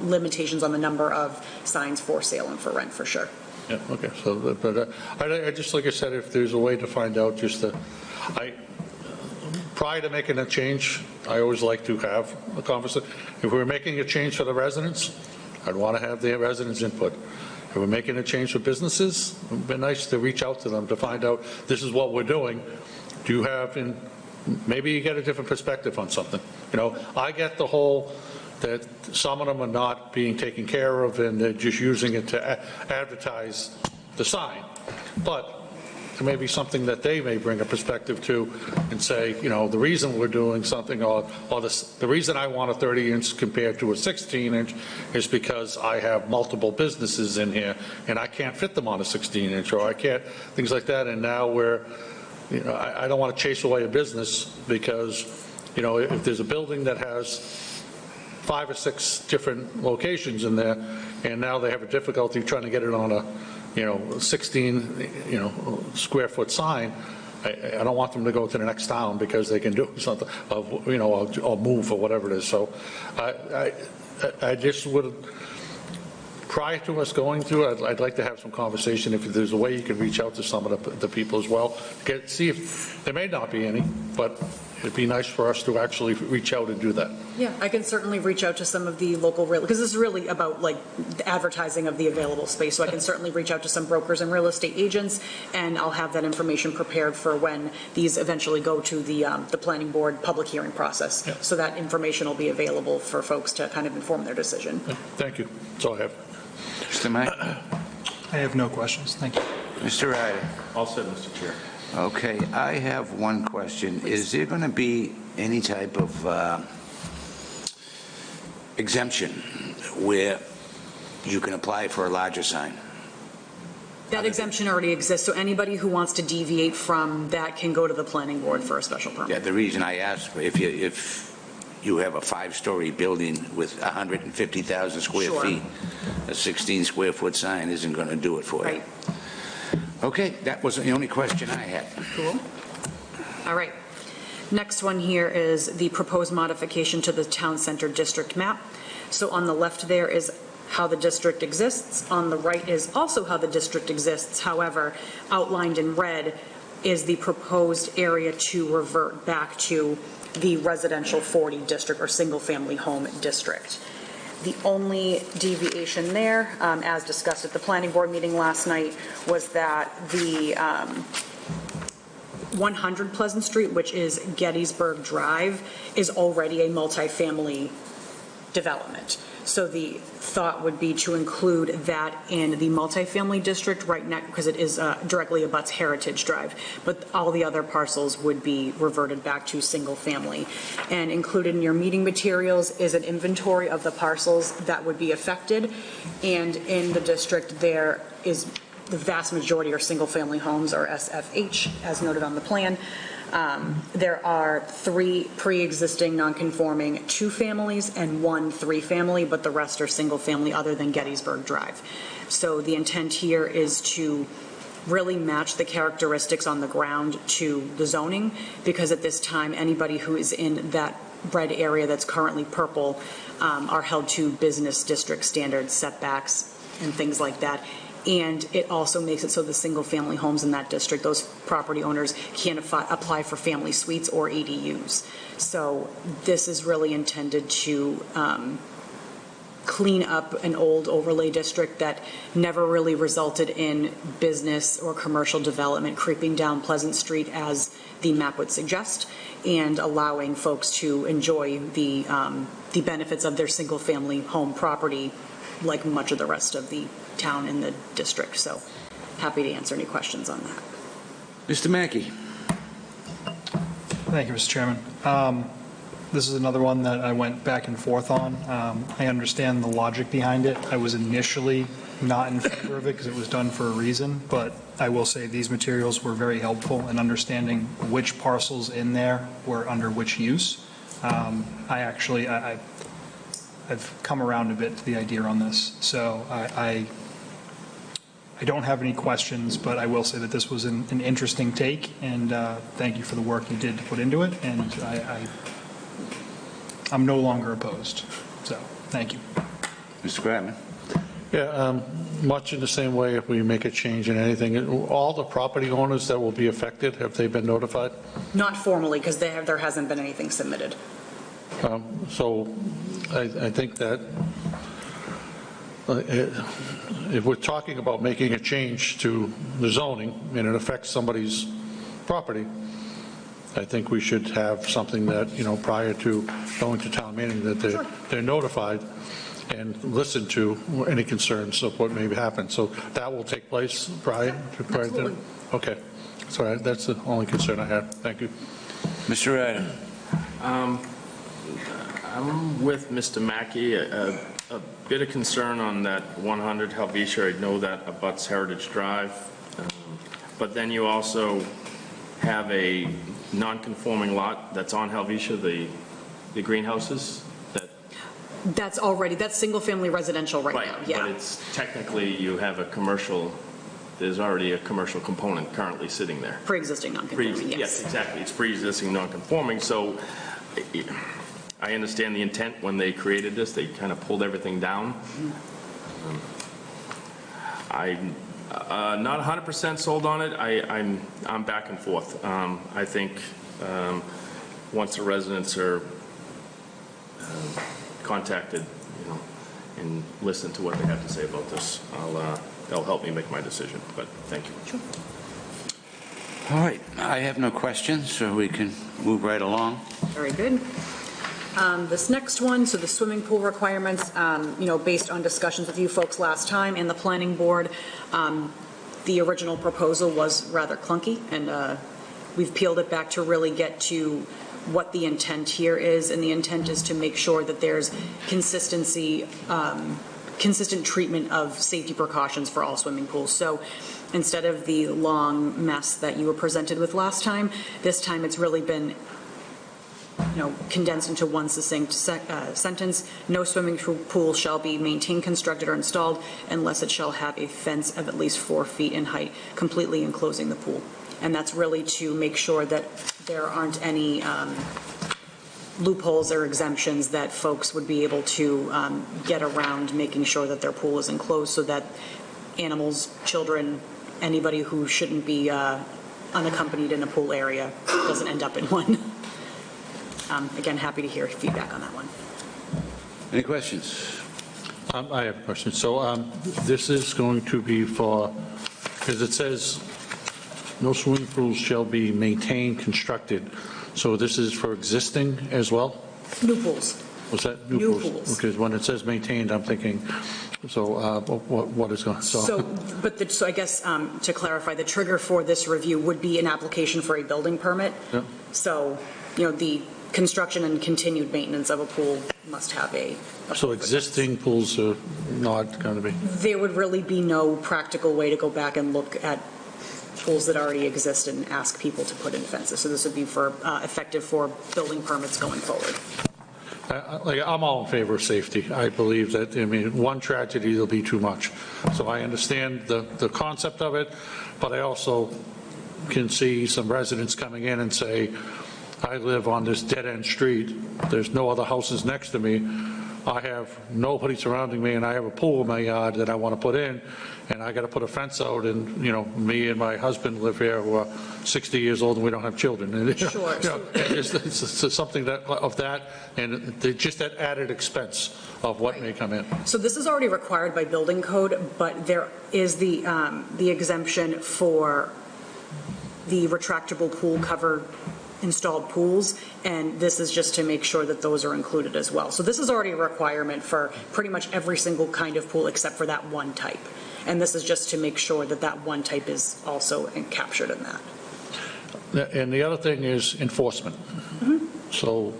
limitations on the number of signs for sale and for rent, for sure. Yeah, okay. So, but I just, like I said, if there's a way to find out, prior to making a change, I always like to have a conversation. If we're making a change for the residents, I'd want to have the residents' input. If we're making a change for businesses, it would be nice to reach out to them to find out, this is what we're doing. Do you have, maybe you get a different perspective on something. I get the whole that some of them are not being taken care of and they're just using it to advertise the sign. But it may be something that they may bring a perspective to and say, you know, the reason we're doing something, or the reason I want a 30-inch compared to a 16-inch is because I have multiple businesses in here, and I can't fit them on a 16-inch, or I can't, things like that, and now we're, you know, I don't want to chase away a business because, you know, if there's a building that has 5 or 6 different locations in there, and now they have a difficulty trying to get it on a, you know, 16, you know, square foot sign, I don't want them to go to the next town because they can do something, of, you know, or move or whatever it is. So I just would, prior to us going through, I'd like to have some conversation. If there's a way you can reach out to some of the people as well, see if, there may not be any, but it'd be nice for us to actually reach out and do that. Yeah, I can certainly reach out to some of the local real, because this is really about like the advertising of the available space. So I can certainly reach out to some brokers and real estate agents, and I'll have that information prepared for when these eventually go to the planning board public hearing process. Yeah. So that information will be available for folks to kind of inform their decision. Thank you. That's all I have. Mr. Mack? I have no questions. Thank you. Mr. Ryder? All set, Mr. Chair. Okay, I have one question. Is there going to be any type of exemption where you can apply for a larger sign? That exemption already exists, so anybody who wants to deviate from that can go to the planning board for a special permit. Yeah, the reason I asked, if you have a 5-story building with 150,000 square Sure. feet, a 16 square foot sign isn't going to do it for you. Right. Okay, that was the only question I had. Cool. All right. Next one here is the proposed modification to the town center district map. So on the left there is how the district exists. On the right is also how the district exists. However, outlined in red is the proposed area to revert back to the residential 40 district or single-family home district. The only deviation there, as discussed at the planning board meeting last night, was that the 100 Pleasant Street, which is Gettysburg Drive, is already a multifamily development. So the thought would be to include that in the multifamily district right next, because it is directly abuts Heritage Drive, but all the other parcels would be reverted back to single family. And included in your meeting materials is an inventory of the parcels that would be affected. And in the district, there is the vast majority are single family homes, or SFH, as noted on the plan. There are 3 pre-existing non-conforming 2 families and 1 3-family, but the rest are single family other than Gettysburg Drive. So the intent here is to really match the characteristics on the ground to the zoning, because at this time, anybody who is in that red area that's currently purple are held to business district standards, setbacks, and things like that. And it also makes it so the single-family homes in that district, those property owners can't apply for family suites or ADUs. So this is really intended to clean up an old overlay district that never really resulted in business or commercial development creeping down Pleasant Street as the map would suggest, and allowing folks to enjoy the benefits of their single-family home property like much of the rest of the town in the district. So happy to answer any questions on that. Mr. Mackey? Thank you, Mr. Chairman. This is another one that I went back and forth on. I understand the logic behind it. I was initially not in favor of it because it was done for a reason, but I will say these materials were very helpful in understanding which parcels in there were under which use. I've come around a bit to the idea on this, so I don't have any questions, but I will say that this was an interesting take, and thank you for the work you did to put into it, and I'm no longer opposed, so thank you. Mr. Gratman? Yeah, much in the same way, if we make a change in anything, all the property owners that will be affected, have they been notified? Not formally, because there hasn't been anything submitted. So I think that if we're talking about making a change to the zoning and it affects somebody's property, I think we should have something that, you know, prior to going to town meeting, that they're notified, and listen to any concerns of what may happen. So that will take place prior to? Absolutely. Okay. So that's the only concern I had. Thank you. Mr. Ryder? I'm with Mr. Mackey, a bit of concern on that 100 Helvetia. I know that abuts Heritage Drive, but then you also have a non-conforming lot that's on Helvetia, the greenhouses. That's single-family residential right now, yeah. But it's technically, you have a commercial, there's already a commercial component currently sitting there. Pre-existing non-conforming, yes. Yes, exactly. It's pre-existing non-conforming, so I understand the intent when they created this, they kind of pulled everything down. I'm not 100% sold on it. I'm back and forth. I think once the residents are contacted, and listen to what they have to say about this, they'll help me make my decision, but thank you. Sure. All right, I have no questions, so we can move right along. Very good. This next one, so the swimming pool requirements, based on discussions with you folks last time and the planning board, the original proposal was rather clunky, and we've peeled it back to really get to what the intent here is, and the intent is to make sure that there's consistency, consistent treatment of safety precautions for all swimming pools. So instead of the long mess that you were presented with last time, this time it's really been condensed into one succinct sentence. No swimming pool shall be maintained, constructed, or installed unless it shall have a fence of at least 4 feet in height, completely enclosing the pool. And that's really to make sure that there aren't any loopholes or exemptions that folks would be able to get around, making sure that their pool is enclosed so that animals, children, anybody who shouldn't be unaccompanied in a pool area doesn't end up in one. Again, happy to hear feedback on that one. Any questions? I have a question. So this is going to be for, because it says no swimming pools shall be maintained, constructed. So this is for existing as well? New pools. Was that New pools. Because when it says maintained, I'm thinking, so what is going, So I guess to clarify, the trigger for this review would be an application for a building permit. Yeah. So, the construction and continued maintenance of a pool must have a. So existing pools are not going to be? There would really be no practical way to go back and look at pools that already exist and ask people to put in fences. So this would be for effective for building permits going forward. I'm all in favor of safety. I believe that, one tragedy will be too much. So I understand the concept of it, but I also can see some residents coming in and say, I live on this dead-end street. There's no other houses next to me. I have nobody surrounding me, and I have a pool in my yard that I want to put in, and I got to put a fence out, and, me and my husband live here, who are 60 years old, and we don't have children. And, Sure. It's something of that, and just that added expense of what may come in. So this is already required by building code, but there is the exemption for the retractable pool cover installed pools, and this is just to make sure that those are included as well. So this is already a requirement for pretty much every single kind of pool except for that one type. And this is just to make sure that that one type is also captured in that. And the other thing is enforcement. Mm-hmm. So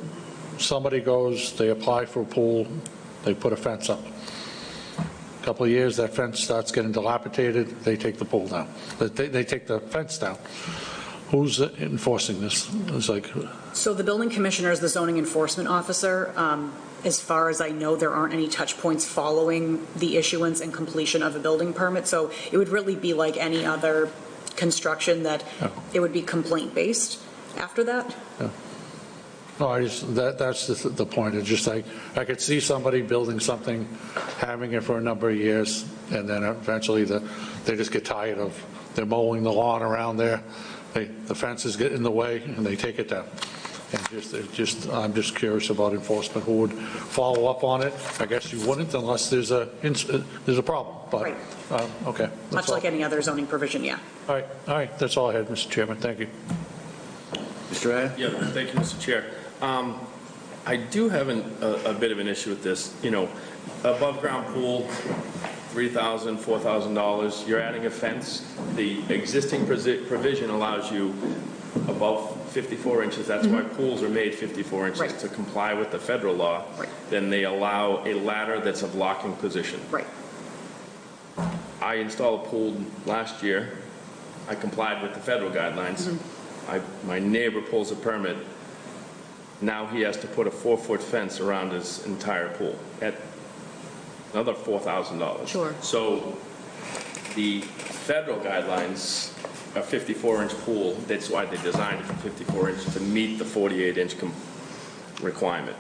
somebody goes, they apply for a pool, they put a fence up. A couple of years, that fence starts getting dilapidated, they take the pool down. They take the fence down. Who's enforcing this? So the building commissioner is the zoning enforcement officer. As far as I know, there aren't any touch points following the issuance and completion of a building permit. So it would really be like any other construction that it would be complaint-based after that. Yeah. No, that's the point. It's just I could see somebody building something, having it for a number of years, and then eventually they just get tired of, they're mowing the lawn around there. The fences get in the way, and they take it down. And I'm just curious about enforcement. Who would follow up on it? I guess you wouldn't unless there's a problem. But Right. Okay. Much like any other zoning provision, yeah. All right. That's all I had, Mr. Chairman. Thank you. Mr. Ryder? Yeah, thank you, Mr. Chair. I do have a bit of an issue with this. You know, above ground pool, $3,000, $4,000, you're adding a fence. The existing provision allows you above 54 inches. That's why pools are made 54 inches, Right. to comply with the federal law. Right. Then they allow a ladder that's of locking position. Right. I installed a pool last year. I complied with the federal guidelines. My neighbor pulls a permit. Now he has to put a 4-foot fence around his entire pool at another $4,000. Sure. So the federal guidelines, a 54-inch pool, that's why they designed it for 54 inches to meet the 48-inch requirement.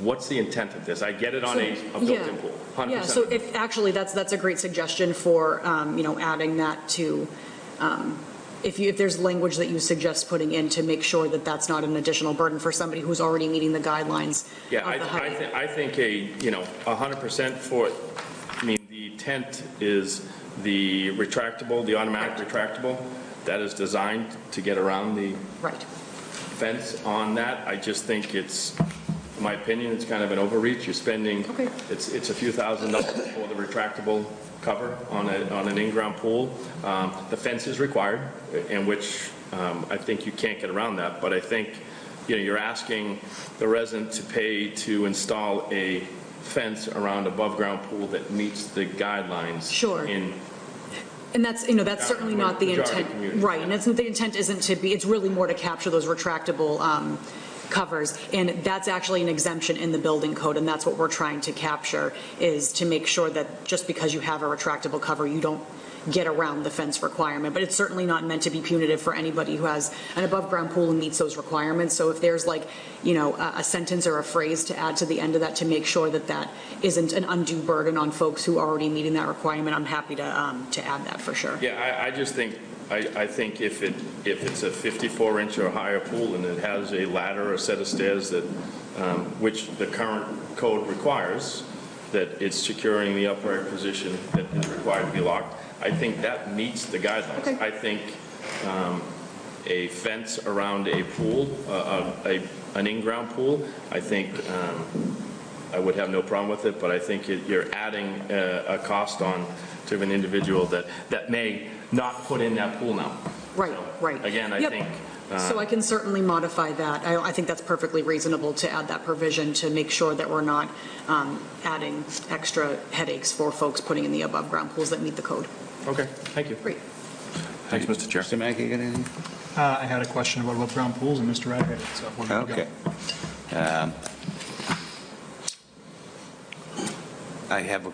What's the intent of this? I get it on a built-in pool, 100%. Yeah, so if, actually, that's a great suggestion for, adding that to, if there's language that you suggest putting in to make sure that that's not an additional burden for somebody who's already meeting the guidelines Yeah, of the height. I think 100% for, I mean, the tent is the retractable, the automatic retractable, that is designed to get around the Right. fence on that. I just think it's, in my opinion, it's kind of an overreach. You're spending, Okay. it's a few $1,000s for the retractable cover on an in-ground pool. The fence is required, in which I think you can't get around that, but I think, you're asking the resident to pay to install a fence around above-ground pool that meets the guidelines. Sure. And that's, that's certainly not the Majority intent. community. Right, and the intent isn't to be, it's really more to capture those retractable covers, and that's actually an exemption in the building code, and that's what we're trying to capture, is to make sure that just because you have a retractable cover, you don't get around the fence requirement. But it's certainly not meant to be punitive for anybody who has an above-ground pool and meets those requirements. So if there's a sentence or a phrase to add to the end of that to make sure that that isn't an undue burden on folks who are already meeting that requirement, I'm happy to add that for sure. Yeah, I just think, I think if it's a 54-inch or higher pool and it has a ladder or a set of stairs that, which the current code requires, that it's securing the upright position that is required to be locked, I think that meets the guidelines. Okay. I think a fence around a pool, an in-ground pool, I think I would have no problem with it, but I think you're adding a cost on to an individual that may not put in that pool now. Right, So, right. Again, I Yep. think. So I can certainly modify that. I think that's perfectly reasonable to add that provision to make sure that we're not adding extra headaches for folks putting in the above-ground pools that meet the code. Okay, thank you. Great. Thanks, Mr. Chair. Mr. Mackey, got anything? I had a question about above-ground pools, and Mr. Rad had it, so we're good to go. Okay. I have a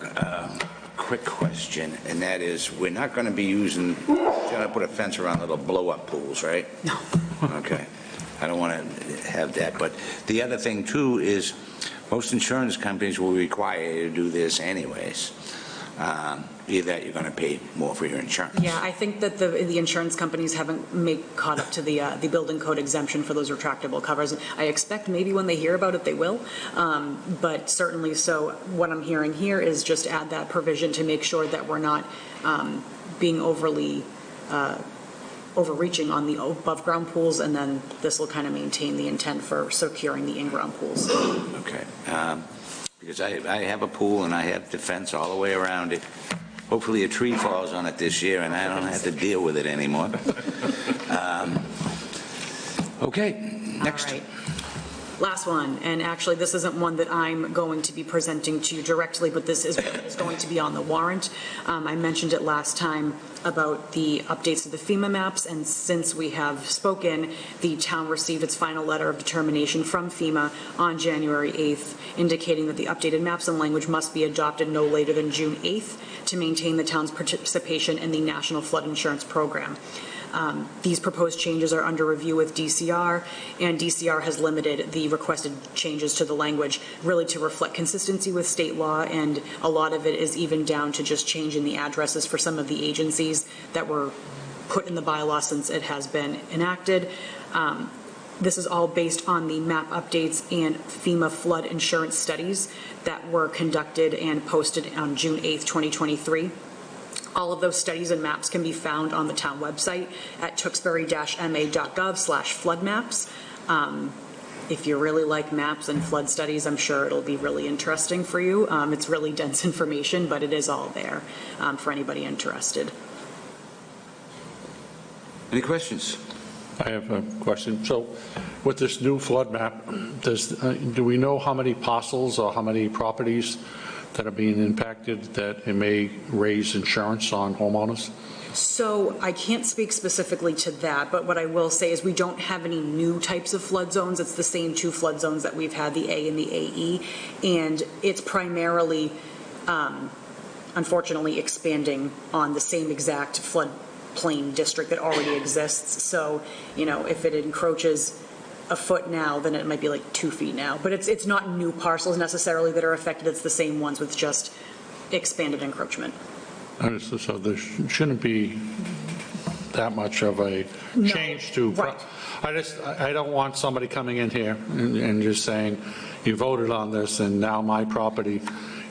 quick question, and that is, we're not going to be going to put a fence around little blow-up pools, right? No. Okay. I don't want to have that, but the other thing, too, is most insurance companies will require you to do this anyways. Either that, you're going to pay more for your insurance. Yeah, I think that the insurance companies haven't caught up to the building code exemption for those retractable covers. I expect maybe when they hear about it, they will. But certainly, so what I'm hearing here is just add that provision to make sure that we're not being overly overreaching on the above-ground pools, and then this will kind of maintain the intent for securing the in-ground pools. Okay. Because I have a pool and I have the fence all the way around it. Hopefully a tree falls on it this year and I don't have to deal with it anymore. Okay, next. All right. Last one, and actually this isn't one that I'm going to be presenting to you directly, but this is going to be on the warrant. I mentioned it last time about the updates to the FEMA maps, and since we have spoken, the town received its final letter of determination from FEMA on January 8th, indicating that the updated maps and language must be adopted no later than June 8th to maintain the town's participation in the National Flood Insurance Program. These proposed changes are under review with DCR, and DCR has limited the requested changes to the language really to reflect consistency with state law, and a lot of it is even down to just changing the addresses for some of the agencies that were put in the bylaw since it has been enacted. This is all based on the map updates and FEMA flood insurance studies that were conducted and posted on June 8th, 2023. All of those studies and maps can be found on the town website at tewksbury-ma.gov/floodmaps. if you really like maps and flood studies, I'm sure it'll be really interesting for you. It's really dense information, but it is all there for anybody interested. Any questions? I have a question. So with this new flood map, do we know how many parcels or how many properties that are being impacted that it may raise insurance on homeowners? So I can't speak specifically to that, but what I will say is we don't have any new types of flood zones. It's the same 2 flood zones that we've had, the A and the AE, and it's primarily, unfortunately, expanding on the same exact floodplain district that already exists. So, you know, if it encroaches a foot now, then it might be like 2 feet now. But it's not new parcels necessarily that are affected. It's the same ones with just expanded encroachment. So there shouldn't be that much of a change to. Right. I don't want somebody coming in here and just saying, you voted on this and now my property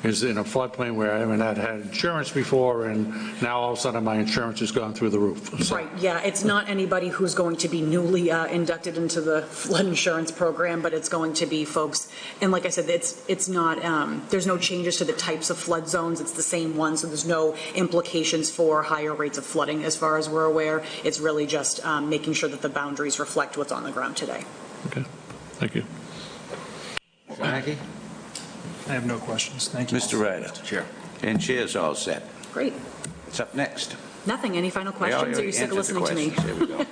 is in a floodplain where I haven't had insurance before, and now all of a sudden my insurance has gone through the roof. So- Right, yeah, it's not anybody who's going to be newly inducted into the flood insurance program, but it's going to be folks, and like I said, it's not, there's no changes to the types of flood zones, it's the same one, so there's no implications for higher rates of flooding as far as we're aware. It's really just making sure that the boundaries reflect what's on the ground today. Okay, thank you. Mr. Mackey? I have no questions. Thank you. Mr. Ryder? Chair. And chair's all set. Great. What's up next? Nothing, any final questions, or are you sick of listening to me? There we go.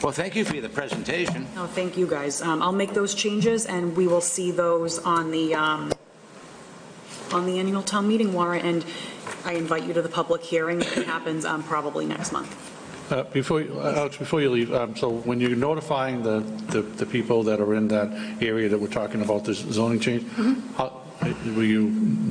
Well, thank you for the presentation. No, thank you, guys. I'll make those changes, and we will see those on the annual town meeting warrant, and I invite you to the public hearing that happens probably next month. Alex, before you leave, so when you're notifying the people that are in that area that we're talking about, this zoning change, will you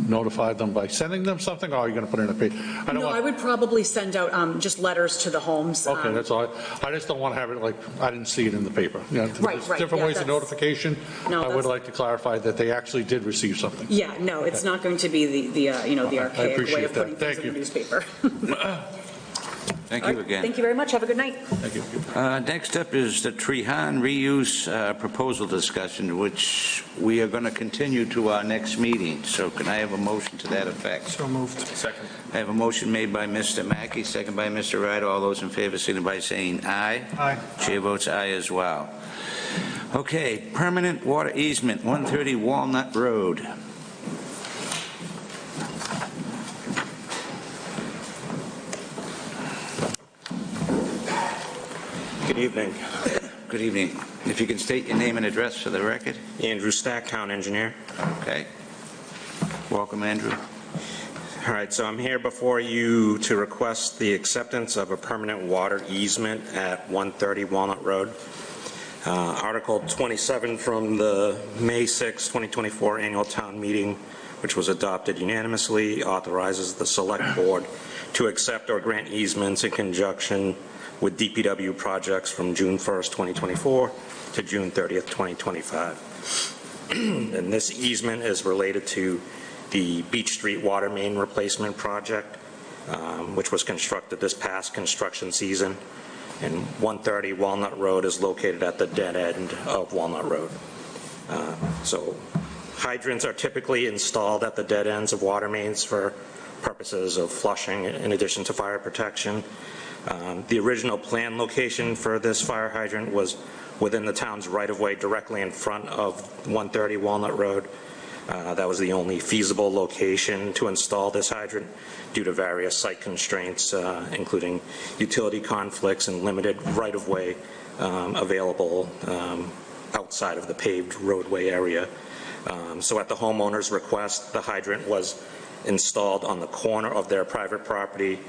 notify them by sending them something, or are you going to put it in a paper? No, I would probably send out just letters to the homes. Okay, that's all. I just don't want to have it like, I didn't see it in the paper. You know, Right, there's right, different yeah, ways of that's- notification. No, I would that's- like to clarify that they actually did receive something. Yeah, no, it's not going to be the archaic way appreciate of putting that. things in the newspaper. Thank you again. Thank you very much. Have a good night. Thank you. Next up is the Trehan reuse proposal discussion, which we are going to continue to our next meeting. So can I have a motion to that effect? So moved. Second. I have a motion made by Mr. Mackey, second by Mr. Ryder. All those in favor, signify by saying aye. Aye. Chair votes aye as well. Okay, permanent water easement, 130 Walnut Road. Good evening. Good evening. If you can state your name and address for the record. Andrew Stack, Town Engineer. Okay. Welcome, Andrew. All right, so I'm here before you to request the acceptance of a permanent water easement at 130 Walnut Road. Article 27 from the May 6, 2024 annual town meeting, which was adopted unanimously, authorizes the Select Board to accept or grant easements in conjunction with DPW projects from June 1st, 2024 to June 30th, 2025. And this easement is related to the Beach Street water main replacement project, which was constructed this past construction season. And 130 Walnut Road is located at the dead end of Walnut Road. So hydrants are typically installed at the dead ends of water mains for purposes of flushing in addition to fire protection. The original plan location for this fire hydrant was within the town's right-of-way directly in front of 130 Walnut Road. That was the only feasible location to install this hydrant due to various site constraints, including utility conflicts and limited right-of-way available outside of the paved roadway area. So at the homeowner's request, the hydrant was installed on the corner of their private property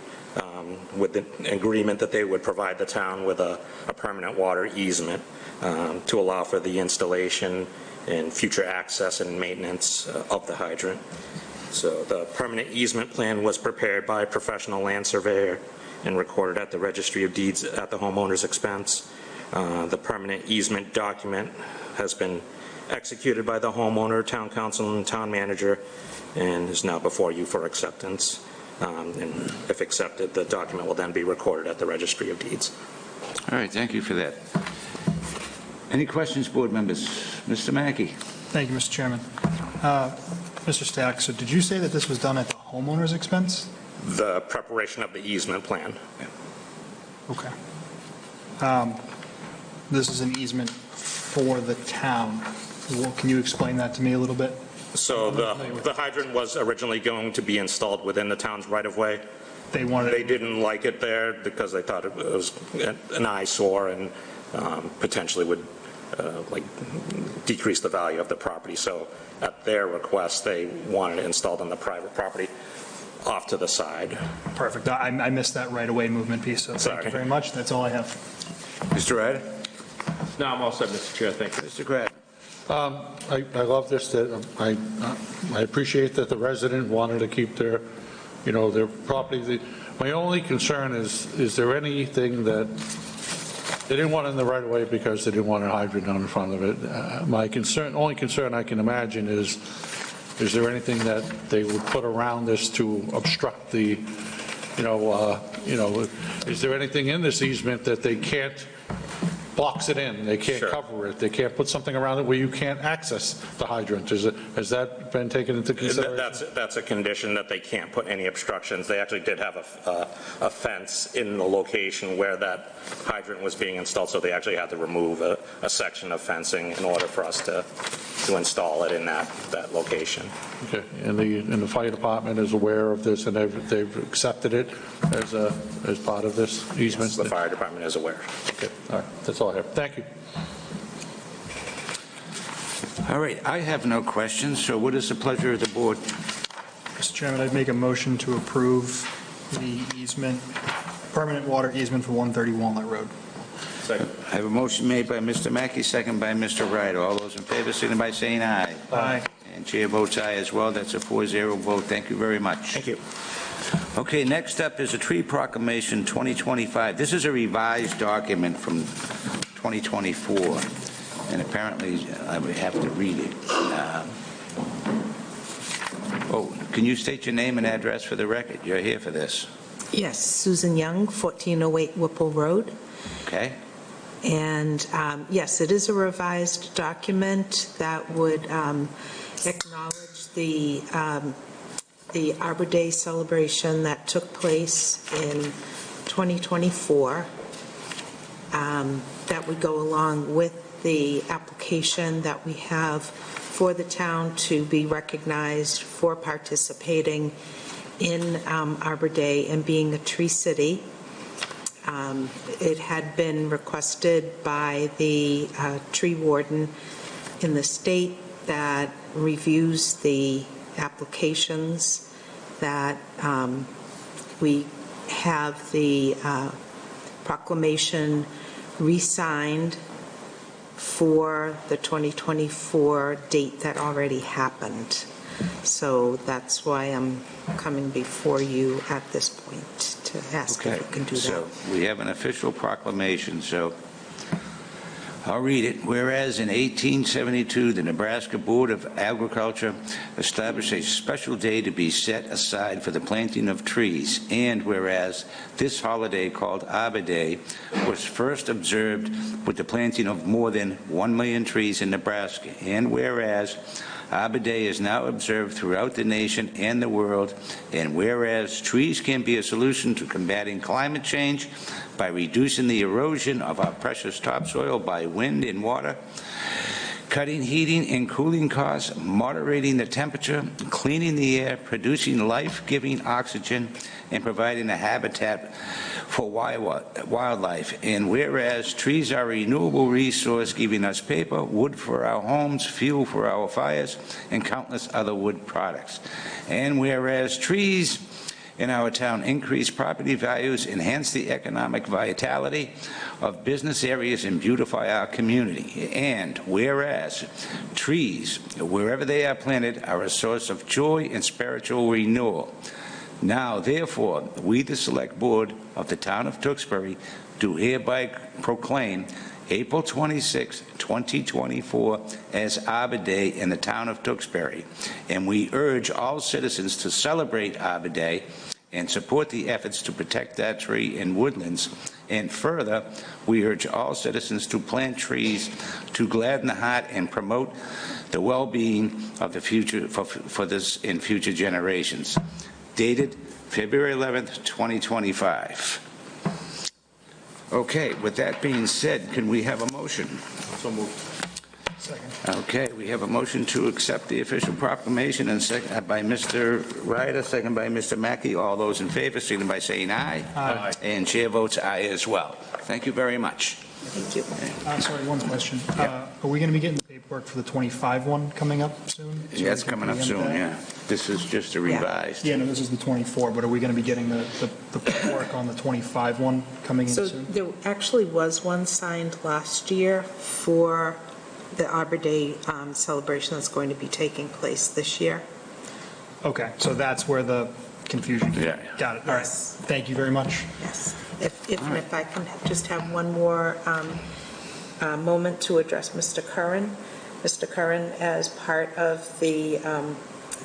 with the agreement that they would provide the town with a permanent water easement to allow for the installation and future access and maintenance of the hydrant. So the permanent easement plan was prepared by a professional land surveyor and recorded at the Registry of Deeds at the homeowner's expense. The permanent easement document has been executed by the homeowner, town council, and town manager, and is now before you for acceptance. And if accepted, the document will then be recorded at the Registry of Deeds. All right, thank you for that. Any questions, board members? Mr. Mackey? Thank you, Mr. Chairman. Mr. Stack, so did you say that this was done at the homeowner's expense? The preparation of the easement plan. Okay. This is an easement for the town. Well, can you explain that to me a little bit? So the hydrant was originally going to be installed within the town's right-of-way. They wanted. They didn't like it there because they thought it was an eyesore and potentially would like decrease the value of the property. So at their request, they wanted it installed on the private property off to the side. Perfect. I missed that right-of-way movement piece, so thank Sorry. you very much. That's all I have. Mr. Ryder? No, I'm all set, Mr. Chair, thank you. Mr. Crad? I love this, that I appreciate that the resident wanted to keep their, their property. My only concern is there anything that, they didn't want it in the right of way because they didn't want a hydrant down in front of it. My only concern I can imagine is there anything that they would put around this to obstruct the, is there anything in this easement that they can't box it in, they can't Sure. cover it, they can't put something around it where you can't access the hydrant? Has that been taken into consideration? That's a condition, that they can't put any obstructions. They actually did have a fence in the location where that hydrant was being installed, so they actually had to remove a section of fencing in order for us to install it in that location. Okay, and the fire department is aware of this, and they've accepted it as part of this easement? Yes, the fire department is aware. Okay, all right, that's all I have. Thank you. All right, I have no questions, so what is the pleasure of the board? Mr. Chairman, I'd make a motion to approve the easement, permanent water easement for 130 Walnut Road. Second. I have a motion made by Mr. Mackey, second by Mr. Ryder. All those in favor, signify by saying aye. Aye. And chair votes aye as well. That's a 4-0 vote. Thank you very much. Thank you. Okay, next up is a tree proclamation 2025. This is a revised document from 2024, and apparently I would have to read it. Can you state your name and address for the record? You're here for this. Yes, Susan Young, 1408 Whipple Road. Okay? And yes, it is a revised document that would acknowledge the Arbor Day celebration that took place in 2024. That would go along with the application that we have for the town to be recognized for participating in Arbor Day and being a tree city. It had been requested by the tree warden in the state that reviews the applications, that we have the proclamation re-signed for the 2024 date that already happened. So that's why I'm coming before you at this point to ask if we can do that. So we have an official proclamation, so I'll read it. Whereas in 1872, the Nebraska Board of Agriculture established a special day to be set aside for the planting of trees, and whereas this holiday called Arbor Day was first observed with the planting of more than 1 million trees in Nebraska, and whereas Arbor Day is now observed throughout the nation and the world, and whereas trees can be a solution to combating climate change by reducing the erosion of our precious topsoil by wind and water, cutting heating and cooling costs, moderating the temperature, cleaning the air, producing life-giving oxygen, and providing a habitat for wildlife. And whereas trees are a renewable resource, giving us paper, wood for our homes, fuel for our fires, and countless other wood products. And whereas trees in our town increase property values, enhance the economic vitality of business areas, and beautify our community. And whereas trees, wherever they are planted, are a source of joy and spiritual renewal. Now, therefore, we, the Select Board of the Town of Tewksbury, do hereby proclaim April 26, 2024 as Arbor Day in the Town of Tewksbury. And we urge all citizens to celebrate Arbor Day and support the efforts to protect that tree and woodlands. And further, we urge all citizens to plant trees to gladden the heart and promote the well-being of the future for this in future generations. Dated February 11th, 2025. Okay, with that being said, can we have a motion? So moved. Second. Okay, we have a motion to accept the official proclamation, and second by Mr. Ryder, second by Mr. Mackey. All those in favor, signify by saying aye. Aye. And chair votes aye as well. Thank you very much. Thank you. Sorry, one question. Are we going to be getting the paperwork for the 25 one coming up soon? So Yeah, it's we can coming up preempt soon, that? yeah. This is just a Yeah. revised. Yeah, no, this is the 24, but are we going to be getting the paperwork on the 25 one coming in So soon? there actually was one signed last year for the Arbor Day celebration that's going to be taking place this year. Okay, so that's where the confusion came. Yeah. Got it. All right. Yes. Thank you very much. Yes. If I can just have one more moment to address Mr. Curran. Mr. Curran, as part of the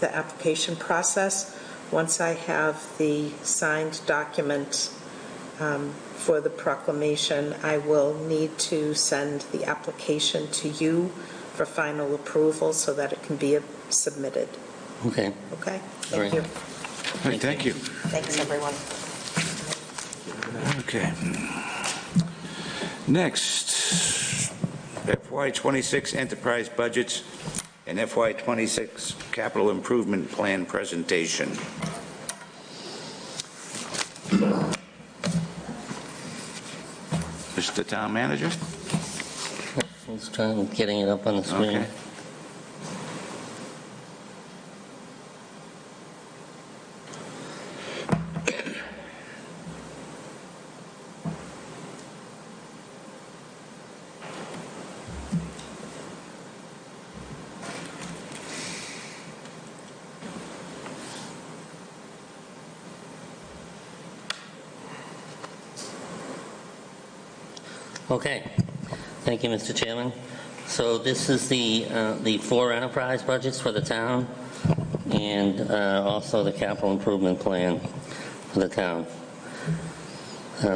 application process, once I have the signed document for the proclamation, I will need to send the application to you for final approval so that it can be submitted. Okay. Okay? All right. Thank you. All right, thank you. Thanks, everyone. Okay. Next, FY26 enterprise budgets and FY26 capital improvement plan presentation. Mr. Town Manager? Let's try getting it up on the screen. Okay. Okay. Thank you, Mr. Chairman. So this is the four enterprise budgets for the town and also the capital improvement plan for the town.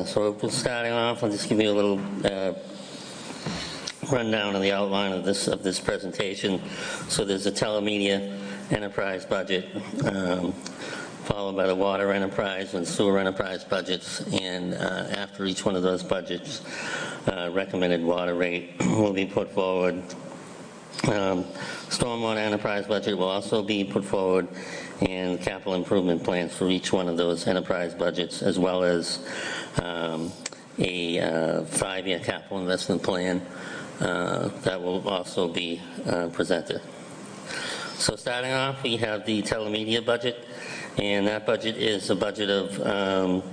So we're starting off, I'll just give you a little rundown of the outline of this presentation. So there's a telemedia enterprise budget, followed by the water enterprise and sewer enterprise budgets, and after each one of those budgets, recommended water rate will be put forward. Stormwater enterprise budget will also be put forward, and capital improvement plans for each one of those enterprise budgets, as well as a five-year capital investment plan that will also be presented. So starting off, we have the telemedia budget, and that budget is a budget of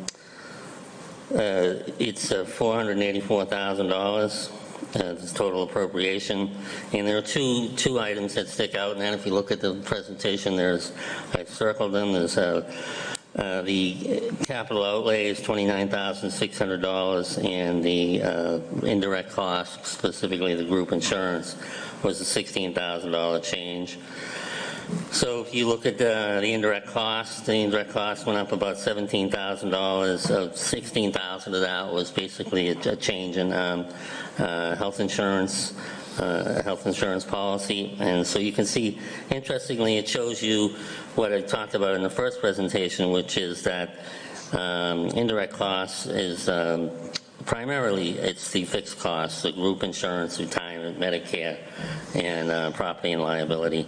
it's $484,000. This total appropriation, and there are two items that stick out. And then, if you look at the presentation, I've circled them. There's the capital outlay is $29,600, and the indirect cost, specifically the group insurance, was a $16,000 change. So if you look at the indirect cost went up about $17,000. $16,000 of that was basically a change in health insurance policy. And so you can see, interestingly, it shows you what I talked about in the first presentation, which is that indirect costs is primarily it's the fixed costs, the group insurance, retirement, Medicare, and property and liability.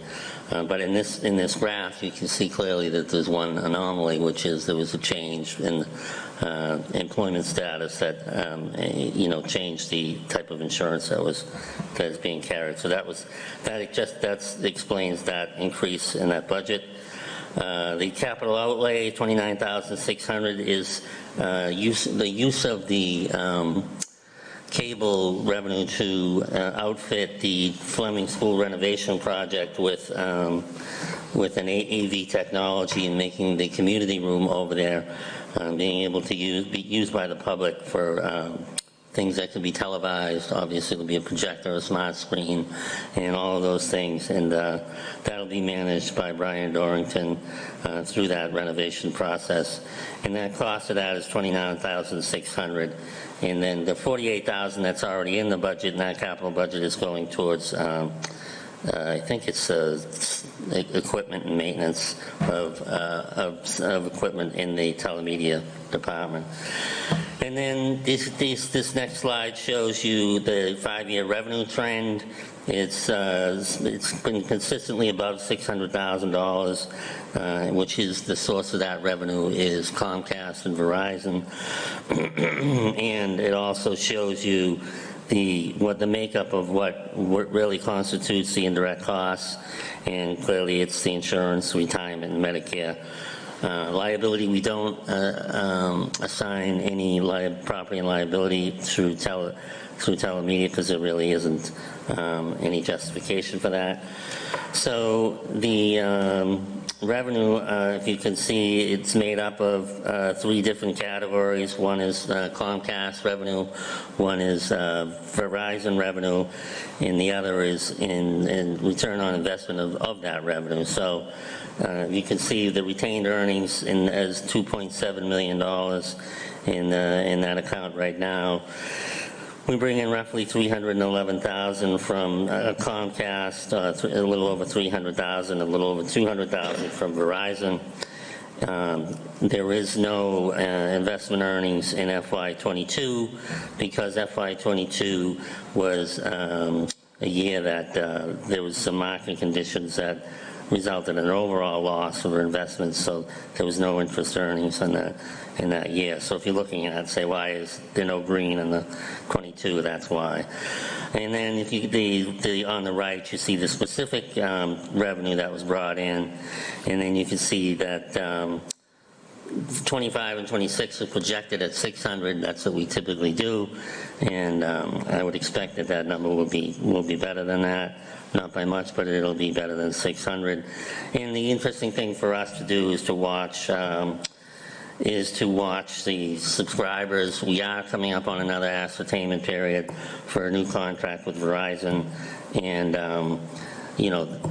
But in this graph, you can see clearly that there's one anomaly, which is there was a change in employment status that changed the type of insurance that is being carried. So that explains that increase in that budget. The capital outlay, $29,600, is the use of the cable revenue to outfit the Fleming School renovation project with an AV technology and making the community room over there being able to be used by the public for things that can be televised. Obviously, there'll be a projector, a smart screen, and all of those things. And that'll be managed by Brian Dorrington through that renovation process. And the cost of that is $29,600. And then the $48,000 that's already in the budget, and that capital budget is going towards, I think it's equipment and maintenance of equipment in the telemedia department. And then this next slide shows you the 5-year revenue trend. It's been consistently above $600,000, which is the source of that revenue is Comcast and Verizon. And it also shows you what the makeup of what really constitutes the indirect costs, and clearly it's the insurance, retirement, and Medicare. Liability, we don't assign any property and liability through telemedia because there really isn't any justification for that. So the revenue, if you can see, it's made up of 3 different categories. One is Comcast revenue, one is Verizon revenue, and the other is in return on investment of that revenue. So you can see the retained earnings as $2.7 million in that account right now. We bring in roughly $311,000 from Comcast, a little over $300,000, a little over $200,000 from Verizon. There is no investment earnings in FY22 because FY22 was a year that there was some market conditions that resulted in an overall loss of our investments, so there was no interest earnings in that year. So if you're looking at, say, why is there no green in the 22, that's why. And then if you on the right, you see the specific revenue that was brought in, and then you can see that 25 and 26 are projected at 600. That's what we typically do, and I would expect that number will be better than that. Not by much, but it'll be better than 600. And the interesting thing for us to do is to watch the subscribers. We are coming up on another ascertainment period for a new contract with Verizon, and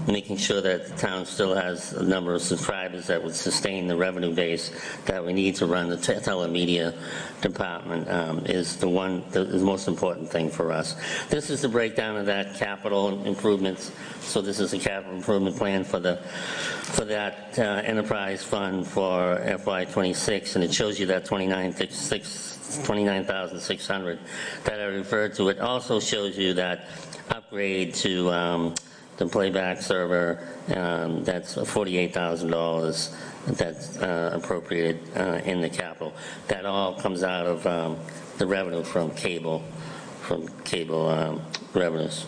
making sure that the town still has a number of subscribers that would sustain the revenue base that we need to run the telemedia department is the most important thing for us. This is the breakdown of that capital improvements. So this is a capital improvement plan for that enterprise fund for FY26, and it shows you that $29,600 that I referred to. It also shows you that upgrade to the playback server, that's $48,000 that's appropriated in the capital. That all comes out of the revenue from cable revenues.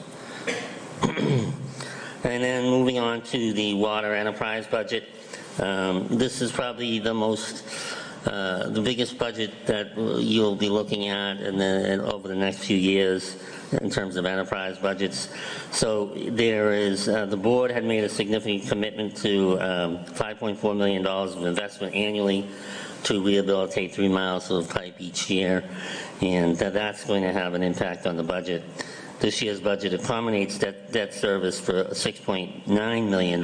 And then moving on to the water enterprise budget. This is probably the biggest budget that you'll be looking at over the next few years in terms of enterprise budgets. So there is, the board had made a significant commitment to $5.4 million of investment annually to rehabilitate 3 miles of pipe each year, and that's going to have an impact on the budget. This year's budget accommodates debt service for $6.9 million,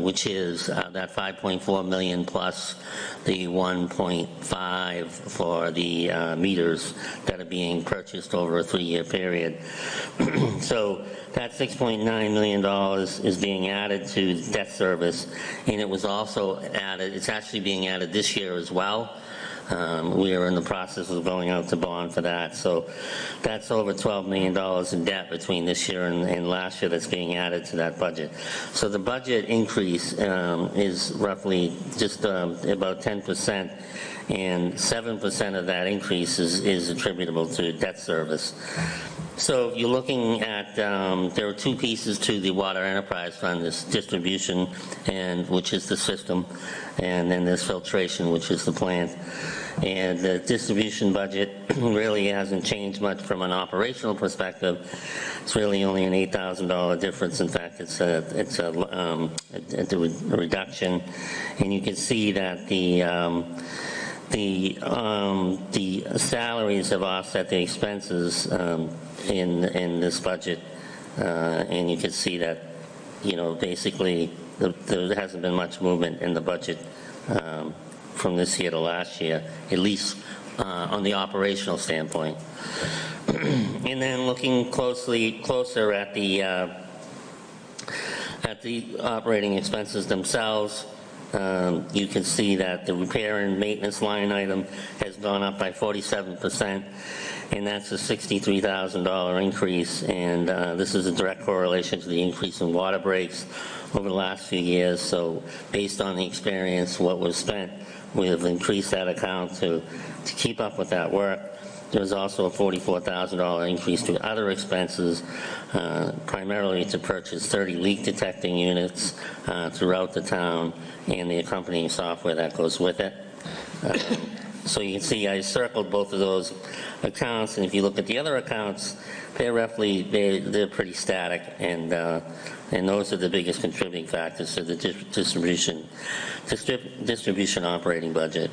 which is that $5.4 million plus the $1.5 for the meters that are being purchased over a 3-year period. So that $6.9 million is being added to debt service, and it was also added, it's actually being added this year as well. We are in the process of going out to bond for that. So that's over $12 million in debt between this year and last year that's being added to that budget. So the budget increase is roughly just about 10%, and 7% of that increase is attributable to debt service. So you're looking at, there are 2 pieces to the water enterprise fund. There's distribution, which is the system, and then there's filtration, which is the plant. And the distribution budget really hasn't changed much from an operational perspective. It's really only an $8,000 difference. In fact, it's a reduction. And you can see that the salaries have offset the expenses in this budget, and you can see that, basically, there hasn't been much movement in the budget from this year to last year, at least on the operational standpoint. And then looking closer at the operating expenses themselves, you can see that the repair and maintenance line item has gone up by 47%, and that's a $63,000 increase, and this is a direct correlation to the increase in water breaks over the last few years. So based on the experience, what was spent, we have increased that account to keep up with that work. There's also a $44,000 increase to other expenses, primarily to purchase 30 leak detecting units throughout the town and the accompanying software that goes with it. So you can see I circled both of those accounts, and if you look at the other accounts, they're pretty static, and those are the biggest contributing factors to the distribution operating budget.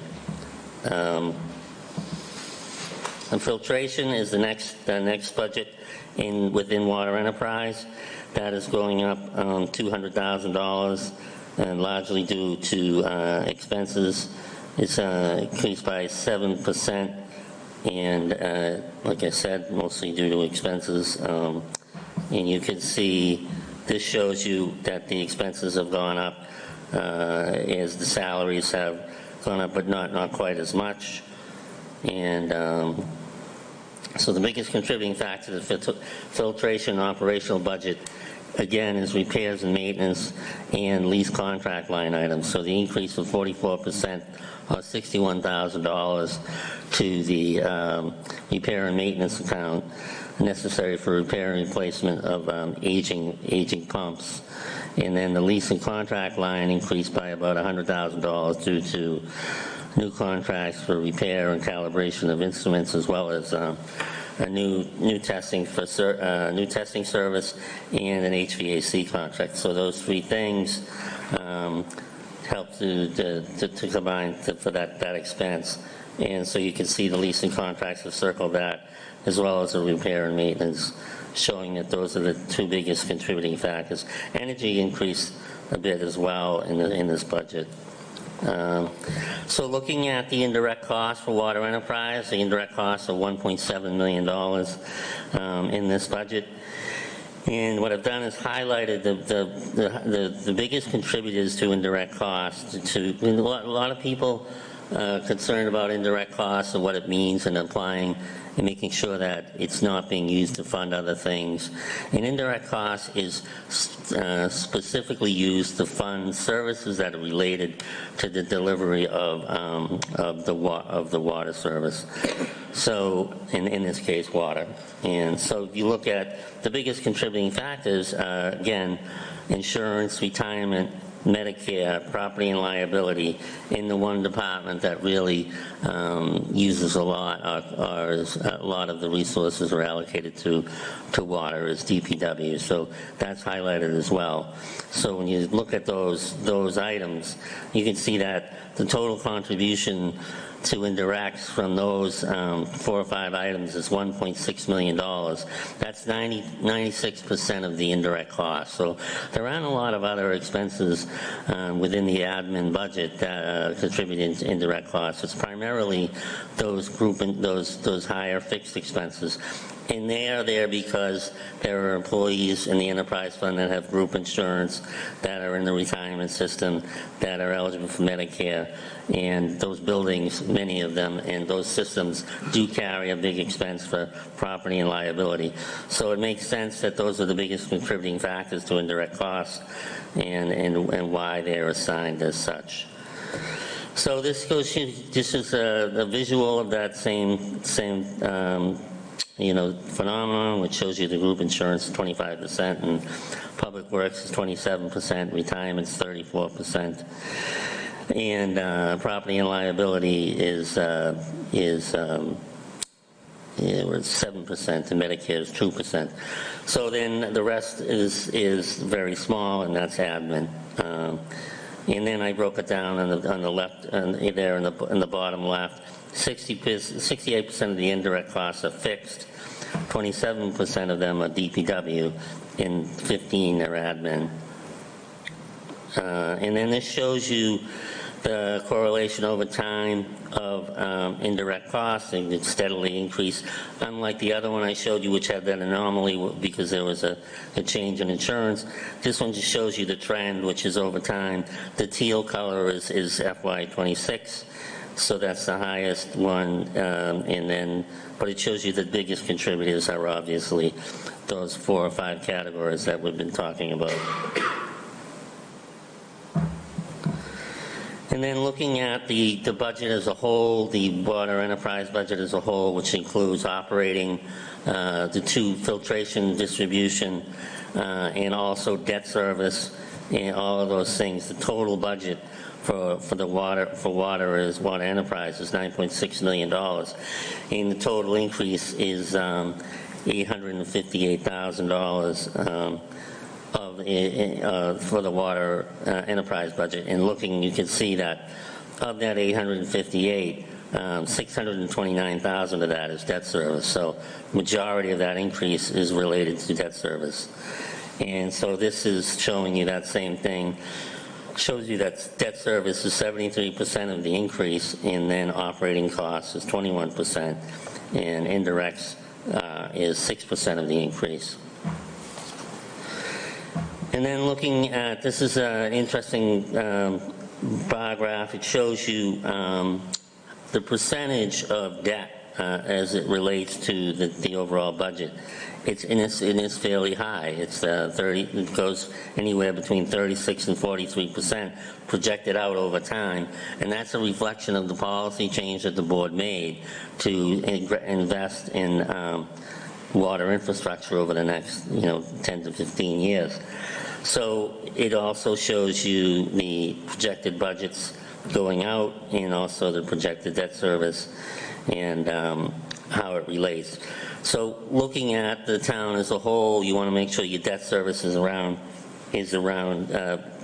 And filtration is the next budget within Water Enterprise. That is going up $200,000, and largely due to expenses. It's increased by 7%, and like I said, mostly due to expenses. And you can see this shows you that the expenses have gone up as the salaries have gone up, but not quite as much. And so the biggest contributing factor to the filtration operational budget, again, is repairs and maintenance and lease contract line items. So the increase of 44%, or $61,000, to the repair and maintenance account necessary for repair and replacement of aging pumps. And then the lease and contract line increased by about $100,000 due to new contracts for repair and calibration of instruments, as well as a new testing service and an HVAC contract. So those three things help to combine for that expense. And so you can see the leasing contracts have circled that, as well as the repair and maintenance, showing that those are the two biggest contributing factors. Energy increased a bit as well in this budget. So looking at the indirect costs for Water Enterprise, the indirect costs are $1.7 million in this budget. And what I've done is highlighted the biggest contributors to indirect costs. A lot of people concerned about indirect costs and what it means, and applying and making sure that it's not being used to fund other things. And indirect costs is specifically used to fund services that are related to the delivery of the water service. So in this case, water. And so if you look at the biggest contributing factors, again, insurance, retirement, Medicare, property and liability. In the one department that really uses a lot, or a lot of the resources are allocated to water, is DPW. So that's highlighted as well. So when you look at those items, you can see that the total contribution to indirects from those 4 or 5 items is $1.6 million. That's 96% of the indirect cost. So there aren't a lot of other expenses within the admin budget that contribute to indirect costs. It's primarily those higher fixed expenses. And they are there because there are employees in the enterprise fund that have group insurance, that are in the retirement system, that are eligible for Medicare. And those buildings, many of them, and those systems do carry a big expense for property and liability. So it makes sense that those are the biggest contributing factors to indirect costs, and why they're assigned as such. So this is a visual of that same phenomenon, which shows you the group insurance is 25%, and public works is 27%, retirement is 34%, and property and liability is 7%, and Medicare is 2%. So then the rest is very small, and that's admin. And then I broke it down on the left, there in the bottom left, 68% of the indirect costs are fixed, 27% of them are DPW, and 15 are admin. And then this shows you the correlation over time of indirect costs, and it steadily increased. Unlike the other one I showed you, which had that anomaly because there was a change in insurance, this one just shows you the trend, which is over time. The teal color is FY26, so that's the highest one, and then, but it shows you the biggest contributors are obviously those 4 or 5 categories that we've been talking about. And then looking at the budget as a whole, the water enterprise budget as a whole, which includes operating the 2 filtration, distribution, and also debt service, and all of those things. The total budget for water enterprise is $9.6 million, and the total increase is $858,000 for the water enterprise budget. And looking, you can see that of that 858, 629,000 of that is debt service. So majority of that increase is related to debt service. And so this is showing you that same thing. Shows you that debt service is 73% of the increase, and then operating costs is 21%, and indirects is 6% of the increase. And then looking at, this is an interesting bar graph. It shows you the percentage of debt as it relates to the overall budget. It is fairly high. It's it goes anywhere between 36 and 43% projected out over time, and that's a reflection of the policy change that the board made to invest in water infrastructure over the next 10 to 15 years. So it also shows you the projected budgets going out, and also the projected debt service, and how it relates. So looking at the town as a whole, you want to make sure your debt service is around